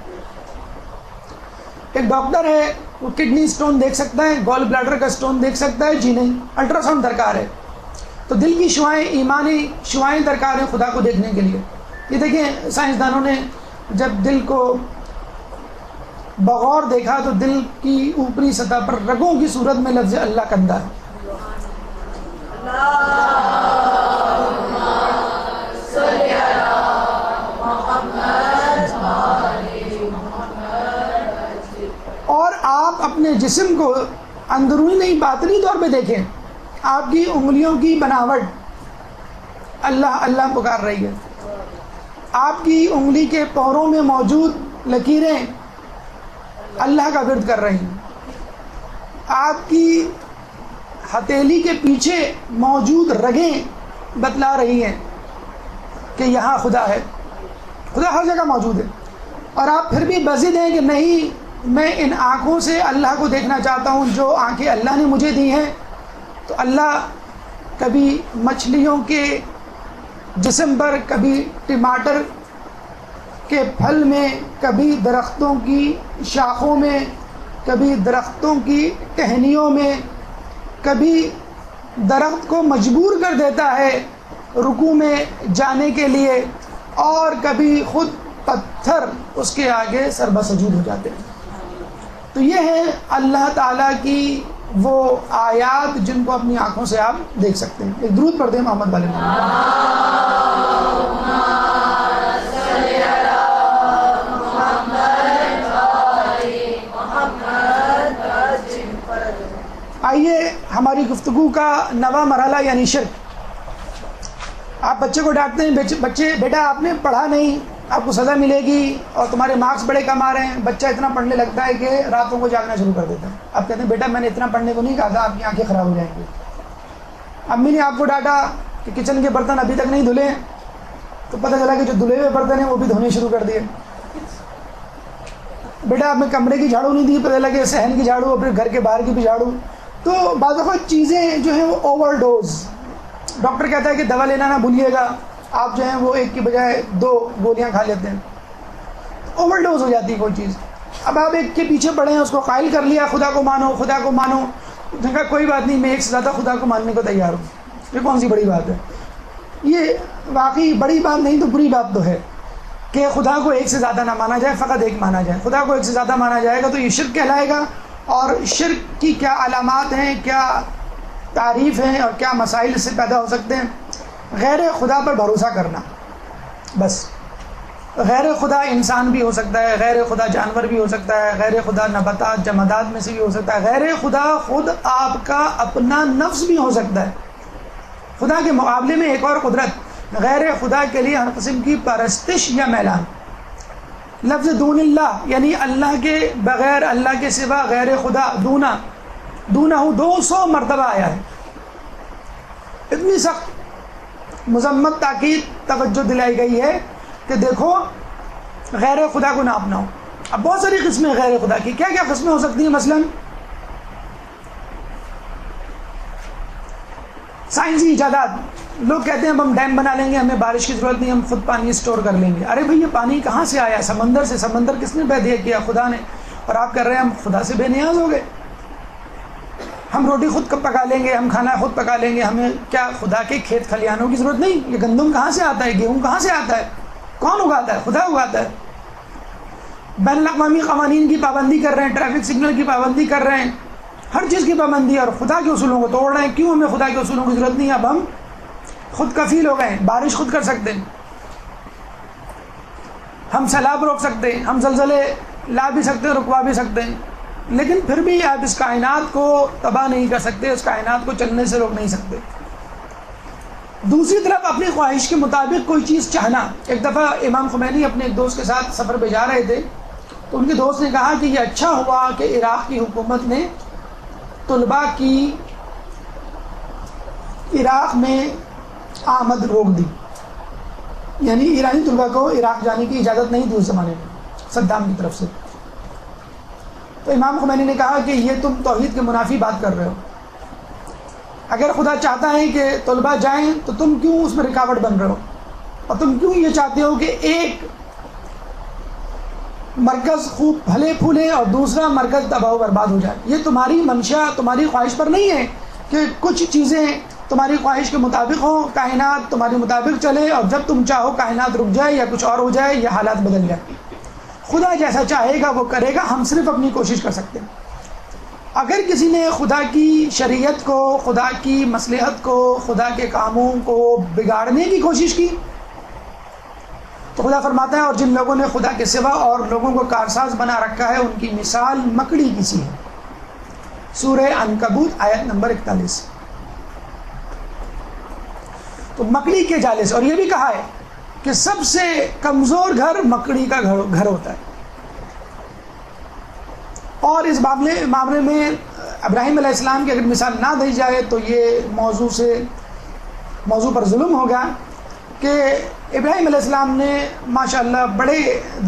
ایک ڈاکٹر ہے, وہ کڈنی اسٹون دیکھ سکتا ہے, گال بلیڈر کا اسٹون دیکھ سکتا ہے؟ جی نہیں, الٹرا ساؤنڈ درکار ہے. تو دل کی شعائیں, ایمانی شعائیں درکار ہیں خدا کو دیکھنے کے لیے. یہ دیکھیں سائنسدانوں نے جب دل کو بغور دیکھا تو دل کی اوپری سطح پر رگوں کی صورت میں لفظ اللہ کندہ ہے. اور آپ اپنے جسم کو اندرونی نہیں باطنی طور پہ دیکھیں, آپ کی انگلیوں کی بناوٹ اللہ اللہ پکار رہی ہے, آپ کی انگلی کے پوروں میں موجود لکیریں اللہ کا ورد کر رہی ہیں, آپ کی ہتھیلی کے پیچھے موجود رگیں بتلا رہی ہیں کہ یہاں خدا ہے. خدا ہر جگہ موجود ہے, اور آپ پھر بھی بضد ہیں کہ نہیں میں ان آنکھوں سے اللہ کو دیکھنا چاہتا ہوں جو آنکھیں اللہ نے مجھے دی ہیں. تو اللہ کبھی مچھلیوں کے جسم پر, کبھی ٹماٹر کے پھل میں, کبھی درختوں کی شاخوں میں, کبھی درختوں کی ٹہنیوں میں, کبھی درخت کو مجبور کر دیتا ہے رکوع میں جانے کے لیے, اور کبھی خود پتھر اس کے آگے سربسجود ہو جاتے ہیں. تو یہ ہے اللہ تعالیٰ کی وہ آیات جن کو اپنی آنکھوں سے آپ دیکھ سکتے ہیں. ایک درود پڑھتے ہیں محمد والے آئیے ہماری گفتگو کا نواں مرحلہ یعنی شرک. آپ بچے کو ڈانٹتے ہیں, بچے بیٹا آپ نے پڑھا نہیں, آپ کو سزا ملے گی, اور تمہارے مارکس بڑے کم آ رہے ہیں. بچہ اتنا پڑھنے لگتا ہے کہ راتوں کو جاگنا شروع کر دیتا ہے. آپ کہتے ہیں بیٹا میں نے اتنا پڑھنے کو نہیں کہا تھا, آپ کی آنکھیں خراب ہو جائیں گی. امی نے آپ کو ڈانٹا کہ کچن کے برتن ابھی تک نہیں دھلے, تو پتہ چلا کہ جو دھلے ہوئے برتن ہیں وہ بھی دھونے شروع کر دیے. بیٹا آپ نے کمرے کی جھاڑو نہیں دی, پتہ چلا کہ صحن کی جھاڑو اور پھر گھر کے باہر کی بھی جھاڑو. تو بعض اوقات چیزیں جو ہیں وہ اوور ڈوز. ڈاکٹر کہتا ہے کہ دوا لینا نہ بھولیے گا, آپ جو ہیں وہ ایک کی بجائے 2 گولیاں کھا لیتے ہیں. اوور ڈوز ہو جاتی ہے کوئی چیز. اب آپ ایک کے پیچھے پڑے ہیں, اس کو قائل کر لیا خدا کو مانو خدا کو مانو. کہا کوئی بات نہیں, میں ایک سے زیادہ خدا کو ماننے کو تیار ہوں. یہ کون سی بڑی بات ہے؟ یہ واقعی بڑی بات نہیں تو بری بات تو ہے کہ خدا کو ایک سے زیادہ نہ مانا جائے, فقط ایک مانا جائے. خدا کو ایک سے زیادہ مانا جائے گا تو یہ شرک کہلائے گا. اور شرک کی کیا علامات ہیں, کیا تعریف ہیں, اور کیا مسائل اس سے پیدا ہو سکتے ہیں؟ غیر خدا پر بھروسہ کرنا, بس. غیر خدا انسان بھی ہو سکتا ہے, غیر خدا جانور بھی ہو سکتا ہے, غیر خدا نباتات جمادات میں سے بھی ہو سکتا ہے, غیر خدا خود آپ کا اپنا نفس بھی ہو سکتا ہے. خدا کے مقابلے میں ایک اور قدرت, غیر خدا کے لیے ہر قسم کی پرستش یا میلان. لفظ دون اللہ یعنی اللہ کے بغیر, اللہ کے سوا غیر خدا, دونہ 200 مرتبہ آیا ہے. اتنی سخت مذمت تاکید توجہ دلائی گئی ہے کہ دیکھو غیر خدا کو نہ اپناؤ. اب بہت ساری قسمیں غیر خدا کی، کیا کیا قسمیں ہو سکتی ہیں؟ مثلا سائنسی ایجادات. لوگ کہتے ہیں اب ہم ڈیم بنا لیں گے، ہمیں بارش کی ضرورت نہیں، ہم خود پانی اسٹور کر لیں گے. ارے بھئی یہ پانی کہاں سے آیا؟ سمندر سے. سمندر کس نے پیدا کیا؟ خدا نے. اور آپ کر رہے ہیں ہم خدا سے بے نیاز ہو گئے. ہم روٹی خود پکا لیں گے، ہم کھانا خود پکا لیں گے، ہمیں کیا خدا کے کھیت کھلیانوں کی ضرورت نہیں؟ یہ گندم کہاں سے آتا ہے؟ گیہوں کہاں سے آتا ہے؟ کون اگاتا ہے؟ خدا اگاتا ہے. بین الاقوامی قوانین کی پابندی کر رہے ہیں، ٹریفک سگنل کی پابندی کر رہے ہیں، ہر چیز کی پابندی، اور خدا کے اصولوں کو توڑ رہے ہیں. کیوں؟ ہمیں خدا کے اصولوں کی ضرورت نہیں. اب ہم خود کفیل ہو گئے ہیں، بارش خود کر سکتے ہیں، ہم سیلاب روک سکتے ہیں، ہم زلزلے لا بھی سکتے ہیں، رکوا بھی سکتے ہیں. لیکن پھر بھی آپ اس کائنات کو تباہ نہیں کر سکتے، اس کائنات کو چلنے سے روک نہیں سکتے. دوسری طرف اپنی خواہش کے مطابق کوئی چیز چاہنا. ایک دفعہ امام خمینی اپنے ایک دوست کے ساتھ سفر پہ جا رہے تھے، تو ان کے دوست نے کہا کہ یہ اچھا ہوا کہ عراق کی حکومت نے طلباء کی عراق میں آمد روک دی. یعنی ایرانی طلباء کو عراق جانے کی اجازت نہیں تھی اس زمانے میں صدام کی طرف سے. تو امام خمینی نے کہا کہ یہ تم توحید کے منافی بات کر رہے ہو. اگر خدا چاہتا ہے کہ طلباء جائیں تو تم کیوں اس میں رکاوٹ بن رہے ہو؟ اور تم کیوں یہ چاہتے ہو کہ ایک مرکز خوب پھلے پھولے اور دوسرا مرکز تباہ و برباد ہو جائے؟ یہ تمہاری منشا، تمہاری خواہش پر نہیں ہے کہ کچھ چیزیں تمہاری خواہش کے مطابق ہوں، کائنات تمہارے مطابق چلے، اور جب تم چاہو کائنات رک جائے یا کچھ اور ہو جائے یا حالات بدل جائے. خدا جیسا چاہے گا وہ کرے گا، ہم صرف اپنی کوشش کر سکتے ہیں. اگر کسی نے خدا کی شریعت کو، خدا کی مصلحت کو، خدا کے کاموں کو بگاڑنے کی کوشش کی تو خدا فرماتا ہے اور جن لوگوں نے خدا کے سوا اور لوگوں کو کارساز بنا رکھا ہے ان کی مثال مکڑی کی سی ہے. سورہ عنکبوت آیت نمبر 41. تو مکڑی کے جالے سے. اور یہ بھی کہا ہے کہ سب سے کمزور گھر مکڑی کا گھر ہوتا ہے. اور اس معاملے میں ابراہیم علیہ السلام کی اگر مثال نہ دی جائے تو یہ موضوع پر ظلم ہوگا کہ ابراہیم علیہ السلام نے ماشاءاللہ بڑے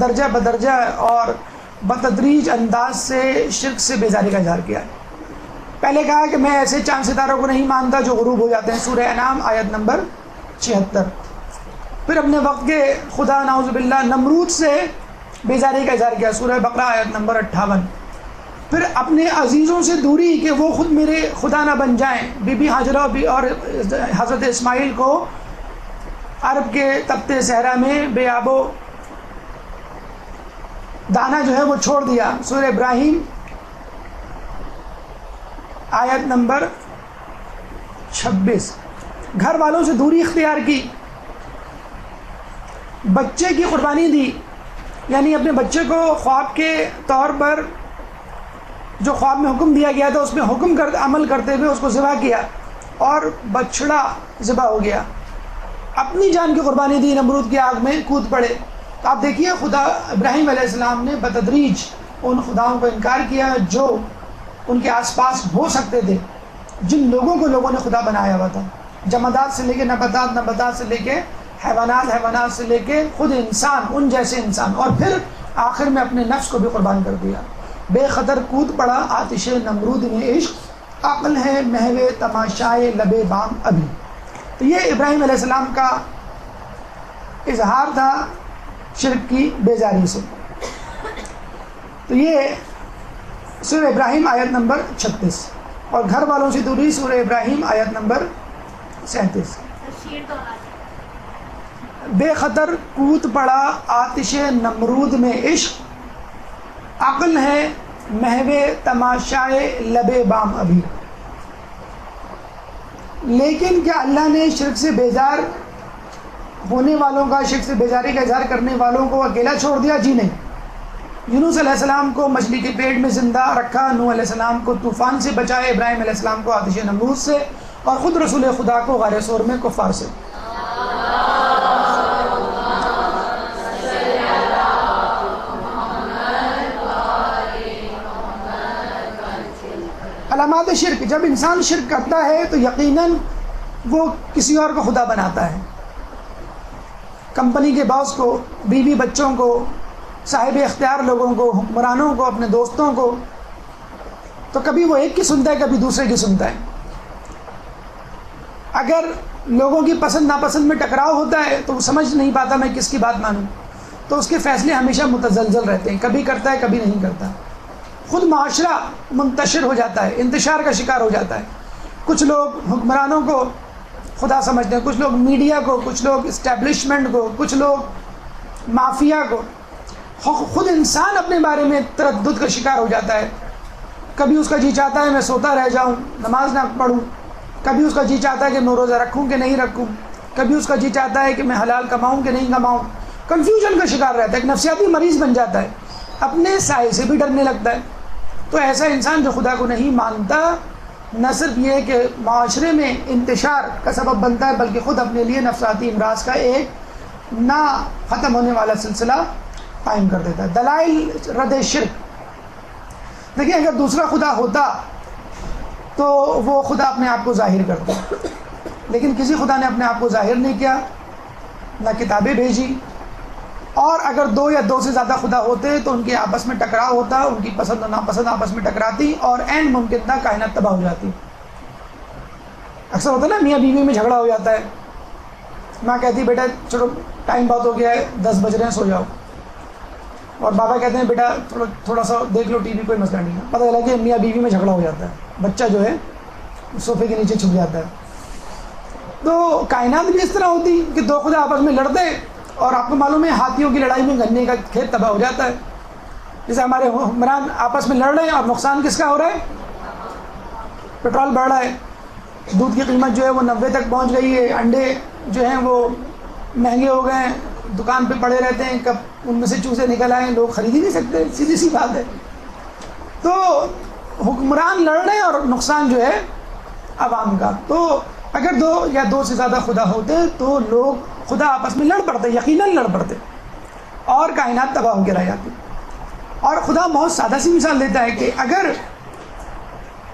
درجہ بدرجہ اور بتدریج انداز سے شرک سے بیزاری کا اظہار کیا. پہلے کہا کہ میں ایسے چاند ستاروں کو نہیں مانتا جو غروب ہو جاتے ہیں، سورہ انعام آیت نمبر 76. پھر اپنے وقت کے خدا نعوذ باللہ نمرود سے بیزاری کا اظہار کیا، سورہ بقرہ آیت نمبر 58. پھر اپنے عزیزوں سے دوری کہ وہ خود میرے خدا نہ بن جائیں. بی بی ہاجرہ اور حضرت اسماعیل کو عرب کے تپتے صحرا میں بے آب و دانہ جو ہے وہ چھوڑ دیا، سورہ ابراہیم آیت نمبر 26. گھر والوں سے دوری اختیار کی، بچے کی قربانی دی، یعنی اپنے بچے کو خواب کے طور پر جو خواب میں حکم دیا گیا تھا اس میں عمل کرتے ہوئے اس کو ذبح کیا اور بچڑا ذبح ہو گیا. اپنی جان کی قربانی دی، نمرود کی آگ میں کود پڑے. تو آپ دیکھیے خدا ابراہیم علیہ السلام نے بتدریج ان خداؤں کو انکار کیا جو ان کے آس پاس ہو سکتے تھے، جن لوگوں کو لوگوں نے خدا بنایا ہوا تھا، جمادات سے لے کے نباتات سے لے کے حیوانات سے لے کے خود انسان، ان جیسے انسان، اور پھر آخر میں اپنے نفس کو بھی قربان کر دیا. بے خطر کود پڑا آتش نمرود میں عشق، عقل ہے محو تماشائے لبے بام ابھی. تو یہ ابراہیم علیہ السلام کا اظہار تھا شرک کی بیزاری سے. تو یہ سورہ ابراہیم آیت نمبر 36 اور گھر والوں سے دوری سورہ ابراہیم آیت نمبر 37. بے خطر کود پڑا آتش نمرود میں عشق، عقل ہے محو تماشائے لبے بام ابھی. لیکن کیا اللہ نے شرک سے بیزار ہونے والوں کا، شرک سے بیزاری کا اظہار کرنے والوں کو اکیلا چھوڑ دیا؟ جی نہیں. یونس علیہ السلام کو مچھلی کے پیٹ میں زندہ رکھا، نوح علیہ السلام کو طوفان سے بچائے، ابراہیم علیہ السلام کو آتش نمرود سے، اور خود رسول خدا کو غار ثور میں کفار سے. علامات شرک. جب انسان شرک کرتا ہے تو یقیناً وہ کسی اور کو خدا بناتا ہے، کمپنی کے باس کو، بیوی بچوں کو، صاحب اختیار لوگوں کو، حکمرانوں کو، اپنے دوستوں کو، تو کبھی وہ ایک کی سنتا ہے، کبھی دوسرے کی سنتا ہے۔ اگر لوگوں کی پسند ناپسند میں ٹکراؤ ہوتا ہے تو وہ سمجھ نہیں پاتا میں کس کی بات مانوں، تو اس کے فیصلے ہمیشہ متزلزل رہتے ہیں، کبھی کرتا ہے کبھی نہیں کرتا۔ خود معاشرہ منتشر ہو جاتا ہے، انتشار کا شکار ہو جاتا ہے۔ کچھ لوگ حکمرانوں کو خدا سمجھتے ہیں، کچھ لوگ میڈیا کو، کچھ لوگ اسٹیبلشمنٹ کو، کچھ لوگ مافیا کو۔ خود انسان اپنے بارے میں تردد کا شکار ہو جاتا ہے، کبھی اس کا جی چاہتا ہے میں سوتا رہ جاؤں، نماز نہ پڑھوں، کبھی اس کا جی چاہتا ہے کہ میں روزہ رکھوں کہ نہیں رکھوں، کبھی اس کا جی چاہتا ہے کہ میں حلال کماؤں کہ نہیں کماؤں۔ کنفیوژن کا شکار رہتا ہے، ایک نفسیاتی مریض بن جاتا ہے، اپنے سائے سے بھی ڈرنے لگتا ہے۔ تو ایسا انسان جو خدا کو نہیں مانتا، نہ صرف یہ کہ معاشرے میں انتشار کا سبب بنتا ہے، بلکہ خود اپنے لیے نفسیاتی امراض کا ایک نہ ختم ہونے والا سلسلہ قائم کر دیتا ہے۔ دلائل رد شرک، دیکھیں اگر دوسرا خدا ہوتا تو وہ خدا اپنے آپ کو ظاہر کرتا، لیکن کسی خدا نے اپنے آپ کو ظاہر نہیں کیا، نہ کتابیں بھیجی، اور اگر دو یا دو سے زیادہ خدا ہوتے تو ان کے آپس میں ٹکراؤ ہوتا، ان کی پسند و ناپسند آپس میں ٹکراتی، اور عین ممکن تھا کائنات تباہ ہو جاتی۔ اکثر ہوتا ہے نا میاں بیوی میں جھگڑا ہو جاتا ہے، ماں کہتی بیٹا چلو ٹائم بہت ہو گیا ہے، 10 بج رہے ہیں سو جاؤ، اور بابا کہتے ہیں بیٹا تھوڑا سا دیکھ لو ٹی وی، کوئی مسئلہ نہیں ہے۔ پتہ چلا کہ میاں بیوی میں جھگڑا ہو جاتا ہے، بچہ جو ہے صوفے کے نیچے چھپ جاتا ہے۔ تو کائنات بھی اس طرح ہوتی کہ دو خدا آپس میں لڑتے، اور آپ کو معلوم ہے ہاتھیوں کی لڑائی میں گنے کا کھیت تباہ ہو جاتا ہے۔ جیسے ہمارے حکمران آپس میں لڑ رہے ہیں اور نقصان کس کا ہو رہا ہے؟ پیٹرول بڑھ رہا ہے، دودھ کی قیمت جو ہے وہ 90 تک پہنچ گئی ہے، انڈے جو ہیں وہ مہنگے ہو گئے ہیں، دکان پہ پڑے رہتے ہیں، کب ان میں سے چوزے نکل آئے، لوگ خرید ہی نہیں سکتے، سیدھی سی بات ہے۔ تو حکمران لڑ رہے ہیں اور نقصان جو ہے عوام کا۔ تو اگر دو یا دو سے زیادہ خدا ہوتے تو لوگ خدا آپس میں لڑ پڑتے، یقیناً لڑ پڑتے، اور کائنات تباہ ہو کے رہ جاتی۔ اور خدا بہت سادہ سی مثال دیتا ہے کہ اگر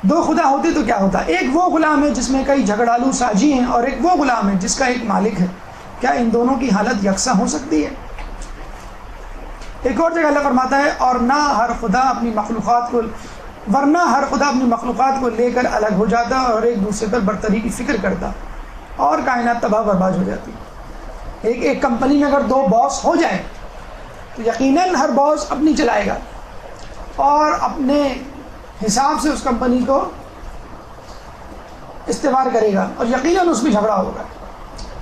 دو خدا ہوتے تو کیا ہوتا۔ ایک وہ غلام ہے جس میں کئی جھگڑالو ساجی ہیں، اور ایک وہ غلام ہے جس کا ایک مالک ہے، کیا ان دونوں کی حالت یکساں ہو سکتی ہے؟ ایک اور جگہ اللہ فرماتا ہے اور نہ ہر خدا اپنی مخلوقات کو، ورنہ ہر خدا اپنی مخلوقات کو لے کر الگ ہو جاتا اور ایک دوسرے پر برتری کی فکر کرتا، اور کائنات تباہ برباد ہو جاتی۔ ایک کمپنی میں اگر دو باس ہو جائیں تو یقیناً ہر باس اپنی چلائے گا اور اپنے حساب سے اس کمپنی کو استوار کرے گا، اور یقیناً اس میں جھگڑا ہوگا۔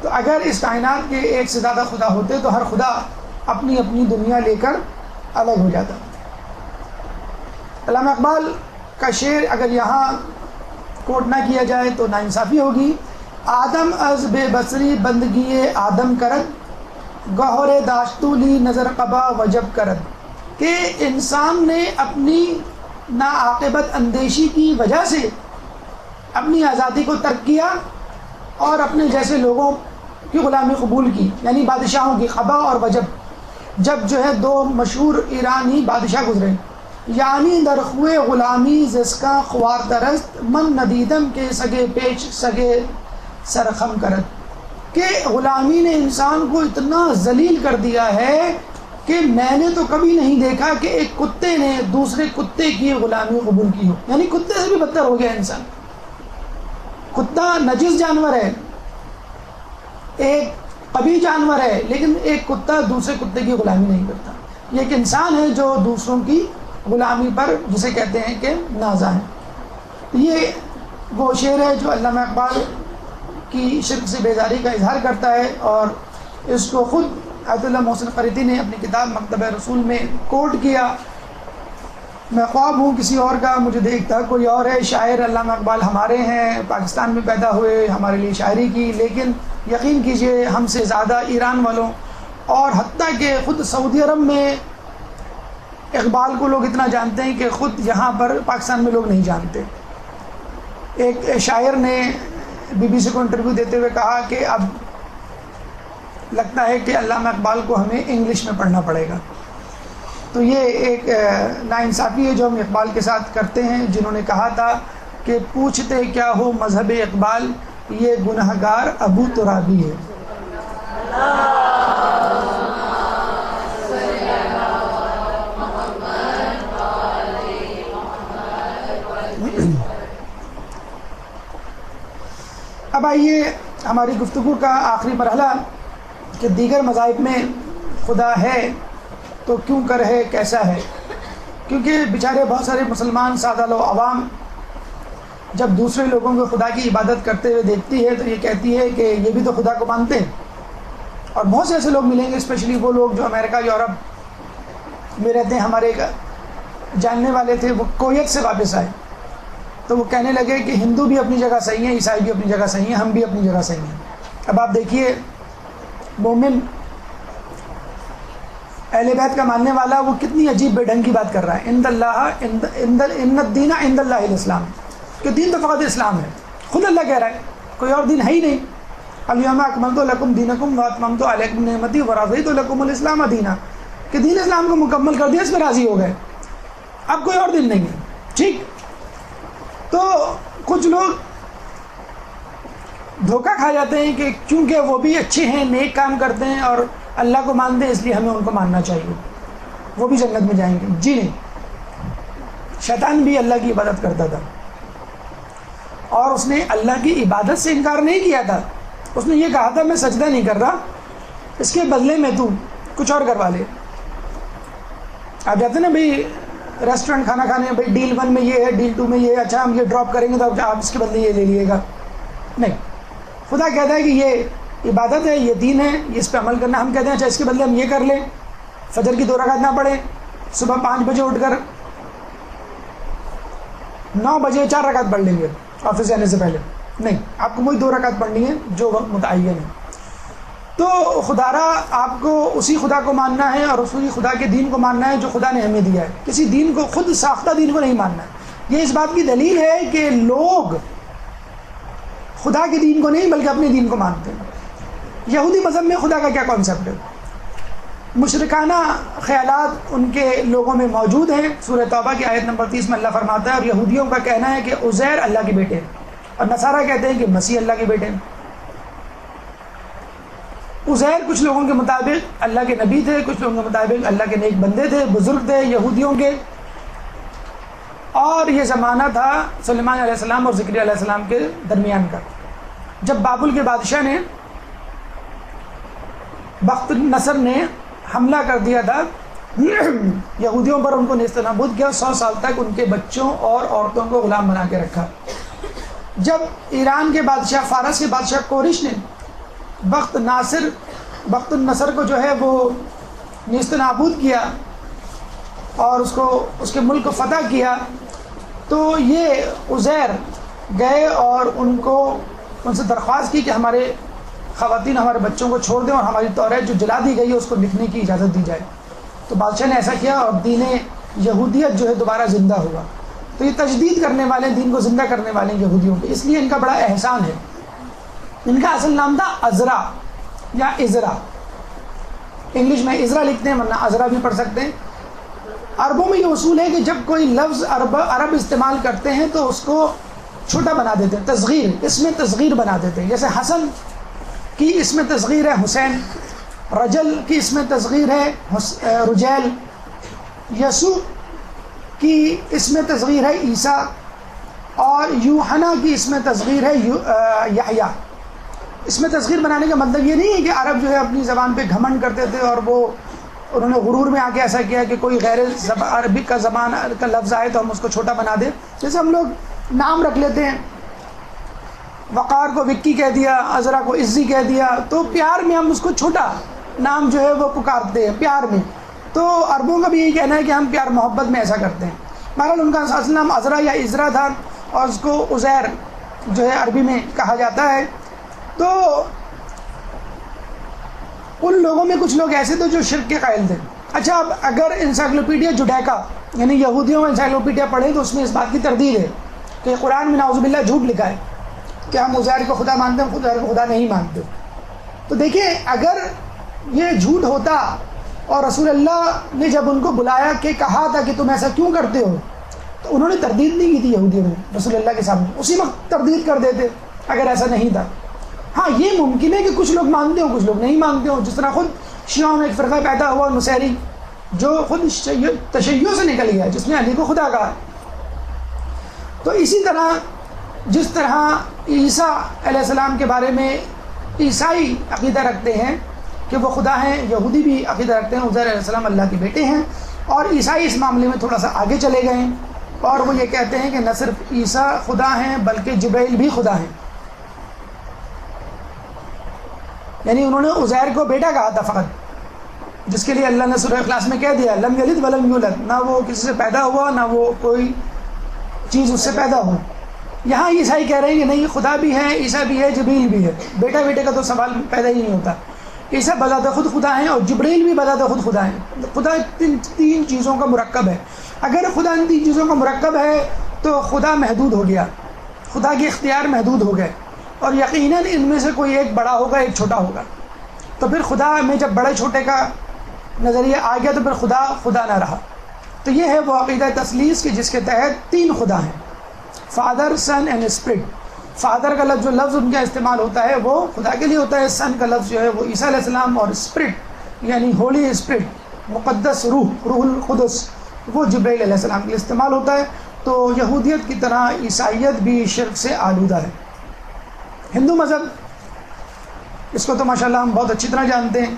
تو اگر اس کائنات کے ایک سے زیادہ خدا ہوتے تو ہر خدا اپنی اپنی دنیا لے کر الگ ہو جاتا۔ علامہ اقبال کا شعر اگر یہاں کوٹ نہ کیا جائے تو ناانصافی ہوگی۔ آدم از بے بصری بندگی آدم کرد، گہر داشتو لی نظر قبا وجب کرد، کہ انسان نے اپنی ناعاقبت اندیشی کی وجہ سے اپنی آزادی کو ترک کیا اور اپنے جیسے لوگوں کی غلامی قبول کی، یعنی بادشاہوں کی، قبا اور وجب۔ جب جو ہے دو مشہور ایرانی بادشاہ گزرے، یعنی در خوے غلامی جس کا خوار درست، من ندیدم کے سگے پیچ سگے سرخم کرد، کہ غلامی نے انسان کو اتنا ذلیل کر دیا ہے کہ میں نے تو کبھی نہیں دیکھا کہ ایک کتے نے دوسرے کتے کی غلامی قبول کی ہو، یعنی کتے سے بھی بدتر ہو گیا انسان۔ کتا نجس جانور ہے، ایک قبیح جانور ہے، لیکن ایک کتا دوسرے کتے کی غلامی نہیں کرتا۔ یہ ایک انسان ہے جو دوسروں کی غلامی پر جسے کہتے ہیں کہ نازا ہے۔ یہ وہ شعر ہے جو علامہ اقبال کی شرک سے بیزاری کا اظہار کرتا ہے، اور اس کو خود آیت اللہ محسن قریطی نے اپنی کتاب مکتب رسول میں کوٹ کیا۔ میں خواب ہوں کسی اور کا، مجھے دیکھتا کوئی اور ہے، شاعر علامہ اقبال ہمارے ہیں، پاکستان میں پیدا ہوئے، ہمارے لیے شاعری کی، لیکن یقین کیجئے ہم سے زیادہ ایران والوں اور حتیٰ کہ خود سعودی عرب میں اقبال کو لوگ اتنا جانتے ہیں کہ خود یہاں پر پاکستان میں لوگ نہیں جانتے۔ ایک شاعر نے BBC کو انٹرویو دیتے ہوئے کہا کہ اب لگتا ہے کہ علامہ اقبال کو ہمیں انگلش میں پڑھنا پڑے گا۔ تو یہ ایک ناانصافی ہے جو ہم اقبال کے ساتھ کرتے ہیں، جنہوں نے کہا تھا کہ پوچھتے کیا ہو مذہب اقبال، یہ گنہگار ابو ترابی ہے. اب آئیے ہماری گفتگو کا آخری مرحلہ کہ دیگر مذاہب میں خدا ہے تو کیوں کر ہے، کیسا ہے. کیونکہ بیچارے بہت سارے مسلمان سادہ لوگ عوام جب دوسرے لوگوں کو خدا کی عبادت کرتے ہوئے دیکھتی ہے تو یہ کہتی ہے کہ یہ بھی تو خدا کو مانتے ہیں. اور بہت سے ایسے لوگ ملیں گے، اسپیشلی وہ لوگ جو امریکہ یورپ میں رہتے ہیں. ہمارے ایک جاننے والے تھے، وہ کویت سے واپس آئے تو وہ کہنے لگے کہ ہندو بھی اپنی جگہ صحیح ہیں، عیسائی بھی اپنی جگہ صحیح ہیں، ہم بھی اپنی جگہ صحیح ہیں. اب آپ دیکھیے مومن اہل بیت کا ماننے والا وہ کتنی عجیب بے ڈھنگ کی بات کر رہا ہے. ان الدین عند اللہ الاسلام، کہ دین تو فقط اسلام ہے. خود اللہ کہہ رہا ہے کوئی اور دین ہے ہی نہیں. الیوم اکملت لکم دینکم واتممت علیکم نعمتی ورضیت لکم الاسلام دینا، کہ دین اسلام کو مکمل کر دیا، اس میں راضی ہو گئے، اب کوئی اور دین نہیں ہے. ٹھیک، تو کچھ لوگ دھوکہ کھا جاتے ہیں کہ چونکہ وہ بھی اچھے ہیں، نیک کام کرتے ہیں اور اللہ کو مانتے ہیں، اس لیے ہمیں ان کو ماننا چاہیے، وہ بھی جنت میں جائیں گے. جی نہیں، شیطان بھی اللہ کی عبادت کرتا تھا اور اس نے اللہ کی عبادت سے انکار نہیں کیا تھا. اس نے یہ کہا تھا میں سجدہ نہیں کر رہا، اس کے بدلے میں تو کچھ اور کروا لے. آپ جاتے نا بھائی ریسٹورنٹ کھانا کھانے، بھائی ڈیل 1 میں یہ ہے، ڈیل 2 میں یہ ہے، اچھا ہم یہ ڈراپ کریں گے تو آپ اس کے بدلے یہ لے لیے گا. نہیں، خدا کہتا ہے کہ یہ عبادت ہے، یہ دین ہے، یہ اس پہ عمل کرنا. ہم کہتے ہیں اچھا اس کے بدلے ہم یہ کر لیں، فجر کی 2 رکعت نہ پڑھیں، صبح 5 بجے اٹھ کر 9 بجے 4 رکعت پڑھ لیں گے آفس جانے سے پہلے. نہیں، آپ کو وہی 2 رکعت پڑھنی ہے جو وقت متعین ہے. تو خدا را آپ کو اسی خدا کو ماننا ہے اور اسی خدا کے دین کو ماننا ہے جو خدا نے ہمیں دیا ہے. کسی دین کو، خود ساختہ دین کو نہیں ماننا ہے. یہ اس بات کی دلیل ہے کہ لوگ خدا کے دین کو نہیں بلکہ اپنے دین کو مانتے ہیں. یہودی مذہب میں خدا کا کیا کانسیپٹ ہے؟ مشرکانہ خیالات ان کے لوگوں میں موجود ہیں. سورہ توبہ کی آیت نمبر 30 میں اللہ فرماتا ہے اور یہودیوں کا کہنا ہے کہ عزیر اللہ کے بیٹے ہیں، اور نصارہ کہتے ہیں کہ مسیح اللہ کے بیٹے ہیں. عزیر کچھ لوگوں کے مطابق اللہ کے نبی تھے، کچھ لوگوں کے مطابق اللہ کے نیک بندے تھے، بزرگ تھے یہودیوں کے. اور یہ زمانہ تھا سلیمان علیہ السلام اور زکریا علیہ السلام کے درمیان کا، جب بابل کے بادشاہ نے بخت نصر نے حملہ کر دیا تھا یہودیوں پر، ان کو نیست نابود کیا. 100 سال تک ان کے بچوں اور عورتوں کو غلام بنا کے رکھا. جب ایران کے بادشاہ، فارس کے بادشاہ کورش نے بخت النصر کو جو ہے وہ نیست نابود کیا اور اس کے ملک کو فتح کیا، تو یہ عزیر گئے اور ان سے درخواست کی کہ ہمارے خواتین، ہمارے بچوں کو چھوڑ دیں اور ہماری توریت جو جلا دی گئی ہے اس کو لکھنے کی اجازت دی جائے. تو بادشاہ نے ایسا کیا اور دین یہودیت جو ہے دوبارہ زندہ ہوا. تو یہ تجدید کرنے والے، دین کو زندہ کرنے والے یہودیوں کے، اس لیے ان کا بڑا احسان ہے. ان کا اصل نام تھا عزرا یا عزرا، انگلش میں عزرا لکھتے ہیں ورنہ عزرا بھی پڑھ سکتے ہیں. عربوں میں یہ اصول ہے کہ جب کوئی لفظ عرب استعمال کرتے ہیں تو اس کو چھوٹا بنا دیتے ہیں، تصغیر، اس میں تصغیر بنا دیتے ہیں. جیسے حسن کی اس میں تصغیر ہے حسین، رجل کی اس میں تصغیر ہے رجیل، یسوع کی اس میں تصغیر ہے عیسیٰ، اور یوحنا کی اس میں تصغیر ہے یحییٰ. اس میں تصغیر بنانے کا مطلب یہ نہیں ہے کہ عرب جو ہے اپنی زبان پہ گھمنڈ کرتے تھے اور انہوں نے غرور میں آ کے ایسا کیا کہ کوئی غیر عربی کا زبان کا لفظ آئے تو ہم اس کو چھوٹا بنا دیں. جیسے ہم لوگ نام رکھ لیتے ہیں، وقار کو وکی کہہ دیا، عذرا کو عزی کہہ دیا، تو پیار میں ہم اس کو چھوٹا نام جو ہے وہ پکارتے ہیں پیار میں. تو عربوں کا بھی یہی کہنا ہے کہ ہم پیار محبت میں ایسا کرتے ہیں. بہرحال ان کا اصل نام عذرا یا عزرا تھا اور اس کو عزیر جو ہے عربی میں کہا جاتا ہے. تو ان لوگوں میں کچھ لوگ ایسے تھے جو شرک کے قائل تھے. اچھا، اب اگر انسائکلوپیڈیا جوڈیکا یعنی یہودیوں میں انسائکلوپیڈیا پڑھیں تو اس میں اس بات کی تردید ہے کہ قرآن میں نعوذ باللہ جھوٹ لکھا ہے کہ ہم عزیر کو خدا مانتے ہیں، عزیر کو خدا نہیں مانتے. تو دیکھیں، اگر یہ جھوٹ ہوتا اور رسول اللہ نے جب ان کو بلایا کہ کہا تھا کہ تم ایسا کیوں کرتے ہو، تو انہوں نے تردید نہیں کی تھی یہودیوں نے رسول اللہ کے سامنے، اسی وقت تردید کر دیتے اگر ایسا نہیں تھا. ہاں یہ ممکن ہے کہ کچھ لوگ مانتے ہوں کچھ لوگ نہیں مانتے ہوں. جس طرح خود شیعوں میں ایک فرقہ پیدا ہوا نصیری جو خود تشیع سے نکل گیا, جس نے علی کو خدا کہا. تو اسی طرح جس طرح عیسیٰ علیہ السلام کے بارے میں عیسائی عقیدہ رکھتے ہیں کہ وہ خدا ہیں, یہودی بھی عقیدہ رکھتے ہیں عزیر علیہ السلام اللہ کے بیٹے ہیں, اور عیسائی اس معاملے میں تھوڑا سا آگے چلے گئے ہیں اور وہ یہ کہتے ہیں کہ نہ صرف عیسیٰ خدا ہیں بلکہ جبرائیل بھی خدا ہیں. یعنی انہوں نے عزیر کو بیٹا کہا تھا فقط, جس کے لیے اللہ نے سورہ اخلاص میں کہہ دیا لم یلد ولم یولد, نہ وہ کسی سے پیدا ہوا نہ وہ کوئی چیز اس سے پیدا ہو. یہاں عیسائی کہہ رہے ہیں کہ نہیں خدا بھی ہے, عیسیٰ بھی ہے, جبریل بھی ہے. بیٹا بیٹے کا تو سوال پیدا ہی نہیں ہوتا. عیسیٰ بذات خود خدا ہیں اور جبریل بھی بذات خود خدا ہیں. خدا تین چیزوں کا مرکب ہے. اگر خدا ان تین چیزوں کا مرکب ہے تو خدا محدود ہو گیا, خدا کے اختیار محدود ہو گئے, اور یقیناً ان میں سے کوئی ایک بڑا ہوگا ایک چھوٹا ہوگا. تو پھر خدا میں جب بڑے چھوٹے کا نظریہ آ گیا تو پھر خدا خدا نہ رہا. تو یہ ہے وہ عقیدہ تثلیث کہ جس کے تحت تین خدا ہیں, father son and spirit. Father کا لفظ جو لفظ ان کا استعمال ہوتا ہے وہ خدا کے لیے ہوتا ہے, سن کا لفظ جو ہے وہ عیسیٰ علیہ السلام, اور اسپرٹ یعنی ہولی اسپرٹ مقدس روح القدس وہ جبرائیل علیہ السلام کے لیے استعمال ہوتا ہے. تو یہودیت کی طرح عیسائیت بھی شرک سے آلودہ ہے. ہندو مذہب اس کو تو ماشاءاللہ ہم بہت اچھی طرح جانتے ہیں.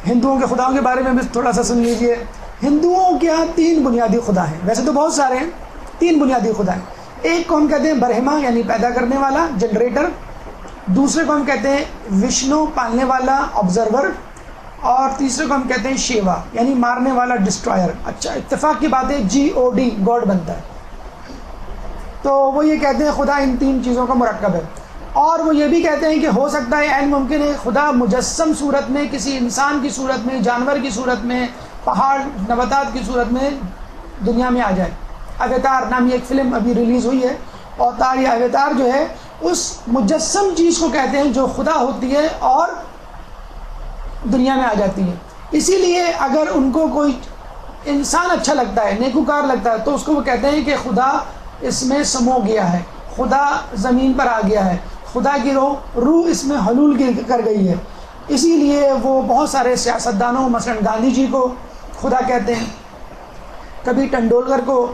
ہندوؤں کے خداؤں کے بارے میں بھی تھوڑا سا سن لیجئے. ہندوؤں کے یہاں تین بنیادی خدا ہیں, ویسے تو بہت سارے ہیں, تین بنیادی خدا ہیں. ایک کو ہم کہتے ہیں برہما یعنی پیدا کرنے والا, جنریٹر. دوسرے کو ہم کہتے ہیں وشنو پالنے والا, آبزرور. اور تیسرے کو ہم کہتے ہیں شیوا یعنی مارنے والا, ڈسٹرائر. اچھا اتفاق کی بات ہے GOD گاڈ بنتا ہے. تو وہ یہ کہتے ہیں خدا ان تین چیزوں کا مرکب ہے. اور وہ یہ بھی کہتے ہیں کہ ہو سکتا ہے عین ممکن ہے خدا مجسم صورت میں, کسی انسان کی صورت میں, جانور کی صورت میں, پہاڑ نباتات کی صورت میں دنیا میں آ جائے. اوتار نامی ایک فلم ابھی ریلیز ہوئی ہے, اوتار یا اوتار جو ہے اس مجسم چیز کو کہتے ہیں جو خدا ہوتی ہے اور دنیا میں آ جاتی ہے. اسی لیے اگر ان کو کوئی انسان اچھا لگتا ہے, نیکوکار لگتا ہے, تو اس کو وہ کہتے ہیں کہ خدا اس میں سمو گیا ہے, خدا زمین پر آ گیا ہے, خدا کی روح اس میں حلول کر گئی ہے. اسی لیے وہ بہت سارے سیاستدانوں مثلا گاندھی جی کو خدا کہتے ہیں, کبھی ٹنڈولکر کو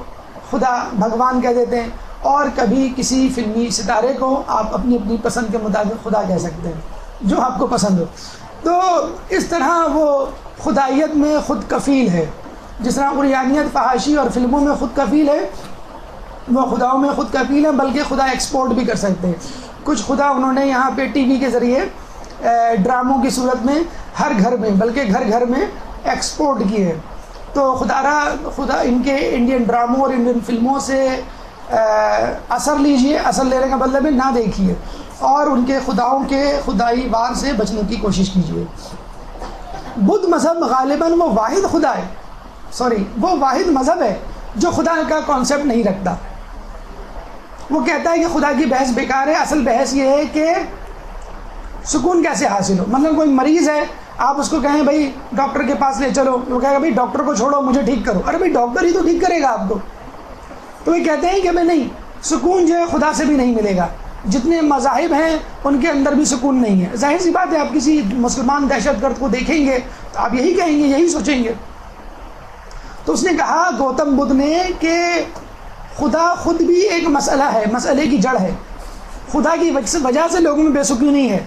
خدا بھگوان کہہ دیتے ہیں, اور کبھی کسی فلمی ستارے کو آپ اپنی اپنی پسند کے مطابق خدا کہہ سکتے ہیں, جو آپ کو پسند ہو. تو اس طرح وہ خدائیت میں خود کفیل ہے. جس طرح قریانیت فحاشی اور فلموں میں خود کفیل ہے, وہ خداؤں میں خود کفیل ہے, بلکہ خدا ایکسپورٹ بھی کر سکتے ہیں. کچھ خدا انہوں نے یہاں پہ ٹی وی کے ذریعے ڈراموں کی صورت میں ہر گھر میں, بلکہ گھر گھر میں ایکسپورٹ کیے. تو خدا ان کے انڈین ڈراموں اور انڈین فلموں سے اثر لیجئے, اثر لینے کا مطلب ہے نہ دیکھیے, اور ان کے خداؤں کے خدائی وار سے بچنے کی کوشش کیجیے. بدھ مذہب غالباً وہ واحد خدا ہے, وہ واحد مذہب ہے جو خدا کا کانسیپٹ نہیں رکھتا. وہ کہتا ہے کہ خدا کی بحث بیکار ہے. اصل بحث یہ ہے کہ سکون کیسے حاصل ہو. مطلب کوئی مریض ہے, آپ اس کو کہیں بھائی ڈاکٹر کے پاس لے چلو, وہ کہے گا بھائی ڈاکٹر کو چھوڑو مجھے ٹھیک کرو. ارے بھائی ڈاکٹر ہی تو ٹھیک کرے گا آپ کو. تو وہ کہتے ہیں کہ بھائی نہیں, سکون جو ہے خدا سے بھی نہیں ملے گا. جتنے مذاہب ہیں ان کے اندر بھی سکون نہیں ہے. ظاہر سی بات ہے, آپ کسی مسلمان دہشت گرد کو دیکھیں گے تو آپ یہی کہیں گے, یہی سوچیں گے. تو اس نے کہا گوتم بدھ نے کہ خدا خود بھی ایک مسئلہ ہے, مسئلے کی جڑ ہے. خدا کی وجہ سے لوگوں میں بے سکونی ہے.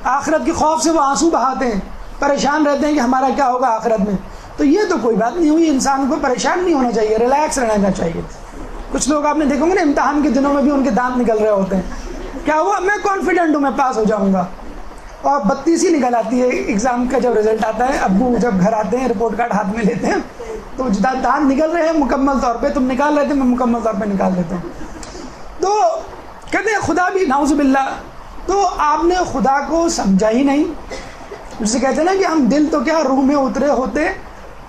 آخرت کے خوف سے وہ آنسو بہاتے ہیں, پریشان رہتے ہیں کہ ہمارا کیا ہوگا آخرت میں. تو یہ تو کوئی بات نہیں ہوئی, انسان کو پریشان نہیں ہونا چاہیے, ریلیکس رہنا چاہیے. کچھ لوگ آپ نے دیکھو گے نا امتحان کے دنوں میں بھی ان کے دانت نکل رہے ہوتے ہیں. کیا ہوا, میں کانفیڈنٹ ہوں میں پاس ہو جاؤں گا, اور 32 ہی نکل آتی ہے ایگزام کا جب رزلٹ آتا ہے. ابو جب گھر آتے ہیں رپورٹ کارڈ ہاتھ میں لیتے ہیں تو دانت نکل رہے ہیں مکمل طور پہ, تم نکال رہے تھے, میں مکمل طور پہ نکال دیتا ہوں. تو کہتے ہیں خدا بھی نعوذ باللہ. تو آپ نے خدا کو سمجھا ہی نہیں. جسے کہتے ہیں نا کہ ہم دل تو کیا روح میں اترے ہوتے,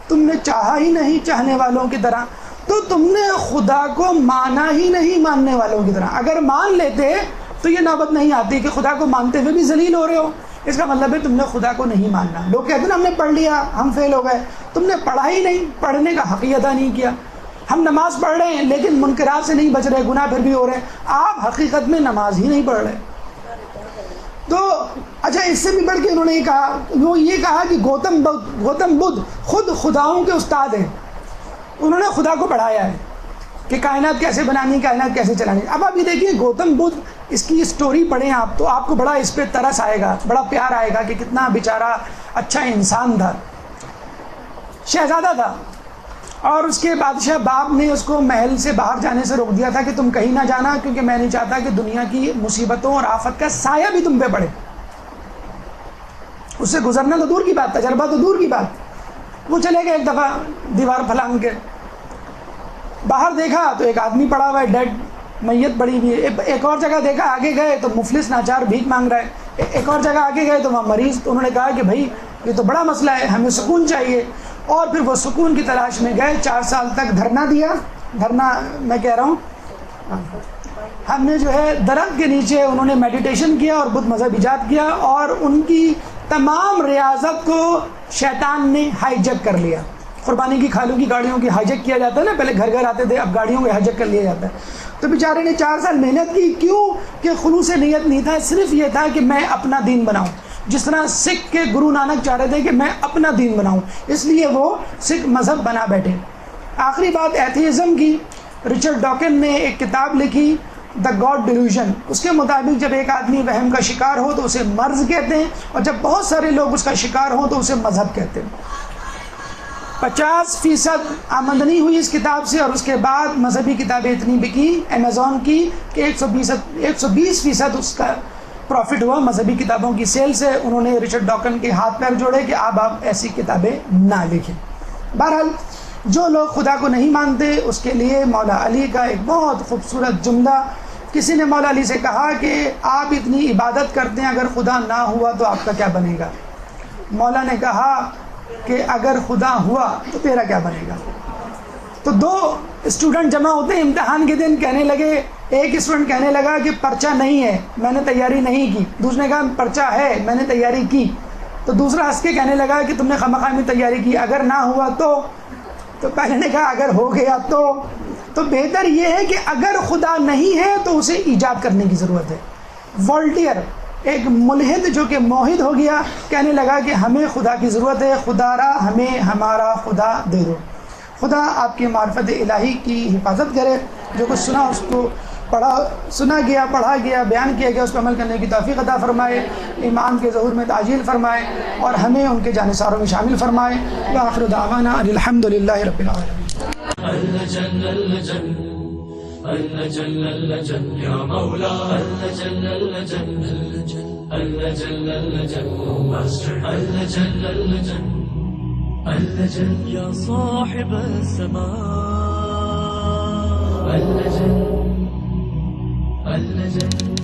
تم نے چاہا ہی نہیں چاہنے والوں کی طرح. تو تم نے خدا کو مانا ہی نہیں ماننے والوں کی طرح. اگر مان لیتے تو یہ نوبت نہیں آتی کہ خدا کو مانتے ہوئے بھی ذلیل ہو رہے ہو. اس کا مطلب ہے تم نے خدا کو نہیں ماننا. لوگ کہتے ہیں نا ہم نے پڑھ لیا ہم فیل ہو گئے. تم نے پڑھا ہی نہیں, پڑھنے کا حق ادا نہیں کیا. ہم نماز پڑھ رہے ہیں لیکن منکرات سے نہیں بچ رہے، گناہ پھر بھی ہو رہے ہیں، آپ حقیقت میں نماز ہی نہیں پڑھ رہے۔ تو اچھا، اس سے بھی بڑھ کے انہوں نے یہ کہا کہ گوتم بدھ خود خداؤں کے استاد ہیں، انہوں نے خدا کو پڑھایا ہے کہ کائنات کیسے بنانی، کائنات کیسے چلانی۔ اب آپ یہ دیکھیے گوتم بدھ، اس کی اسٹوری پڑھیں آپ تو آپ کو بڑا اس پہ ترس آئے گا، بڑا پیار آئے گا کہ کتنا بیچارہ اچھا انسان تھا، شہزادہ تھا، اور اس کے بادشاہ باپ نے اس کو محل سے باہر جانے سے روک دیا تھا کہ تم کہیں نہ جانا، کیونکہ میں نہیں چاہتا کہ دنیا کی مصیبتوں اور آفت کا سایہ بھی تم پہ پڑے۔ اس سے گزرنا تو دور کی بات، تجربہ تو دور کی بات۔ وہ چلے گئے، ایک دفعہ دیوار پھلانگ کے باہر دیکھا تو ایک آدمی پڑا ہوا ہے، ڈیڈ میت پڑی ہوئی ہے۔ ایک اور جگہ دیکھا، آگے گئے تو مفلس ناچار بھیک مانگ رہا ہے۔ ایک اور جگہ آگے گئے تو وہاں مریض، تو انہوں نے کہا کہ بھائی یہ تو بڑا مسئلہ ہے، ہمیں سکون چاہیے، اور پھر وہ سکون کی تلاش میں گئے۔ 4 سال تک دھرنا دیا، دھرنا میں کہہ رہا ہوں، ہم نے جو ہے درخت کے نیچے انہوں نے میڈیٹیشن کیا اور بدھ مذہب ایجاد کیا، اور ان کی تمام ریاضت کو شیطان نے ہائی جیک کر لیا۔ قربانی کی کھالوں کی گاڑیوں کی ہائی جیک کیا جاتا ہے نا، پہلے گھر گھر آتے تھے، اب گاڑیوں کو ہائی جیک کر لیا جاتا ہے۔ تو بیچارے نے 4 سال محنت کی، کیوں کہ خلوص نیت نہیں تھا، صرف یہ تھا کہ میں اپنا دین بناؤں، جس طرح سکھ کے گرو نانک چاہ رہے تھے کہ میں اپنا دین بناؤں، اس لیے وہ سکھ مذہب بنا بیٹھے۔ آخری بات ایتھیزم کی، رچرڈ ڈاکن نے ایک کتاب لکھی دا گاڈ ڈیلیوژن۔ اس کے مطابق جب ایک آدمی وہم کا شکار ہو تو اسے مرض کہتے ہیں، اور جب بہت سارے لوگ اس کا شکار ہوں تو اسے مذہب کہتے ہیں۔ 50% آمدنی ہوئی اس کتاب سے، اور اس کے بعد مذہبی کتابیں اتنی بکی امیزون کی کہ 120% اس کا پروفٹ ہوا مذہبی کتابوں کی سیل سے۔ انہوں نے رچرڈ ڈاکن کے ہاتھ پیر جوڑے کہ اب آپ ایسی کتابیں نہ لکھیں۔ بہرحال جو لوگ خدا کو نہیں مانتے اس کے لیے مولا علی کا ایک بہت خوبصورت جملہ، کسی نے مولا علی سے کہا کہ آپ اتنی عبادت کرتے ہیں، اگر خدا نہ ہوا تو آپ کا کیا بنے گا؟ مولا نے کہا کہ اگر خدا ہوا تو تیرا کیا بنے گا؟ تو 2 اسٹوڈنٹ جمع ہوتے ہیں امتحان کے دن، کہنے لگے، ایک اسٹوڈنٹ کہنے لگا کہ پرچہ نہیں ہے، میں نے تیاری نہیں کی۔ دوسرے نے کہا پرچہ ہے، میں نے تیاری کی۔ تو دوسرا ہنس کے کہنے لگا کہ تم نے خواہ میں تیاری کی، اگر نہ ہوا تو پہلے نے کہا اگر ہو گیا تو بہتر یہ ہے کہ اگر خدا نہیں ہے تو اسے ایجاد کرنے کی ضرورت ہے۔ والٹیئر، ایک ملحد جو کہ موحد ہو گیا، کہنے لگا کہ ہمیں خدا کی ضرورت ہے، خدا را ہمیں ہمارا خدا دے دو۔ خدا آپ کی معرفت الہی کی حفاظت کرے، جو کچھ سنا اس کو سنا گیا، پڑھا گیا، بیان کیا گیا، اس پر عمل کرنے کی توفیق عطا فرمائے، ایمان کے ظہور میں تعجیل فرمائے، اور ہمیں ان کے جانثاروں میں شامل فرمائے۔ وآخر دعوانا ان الحمد للہ رب العالمین۔ اللجن اللجن اللجن اللجن یا مولا اللجن اللجن اللجن اللجن اللجن اللجن اللجن یا صاحب السماء اللجن اللجن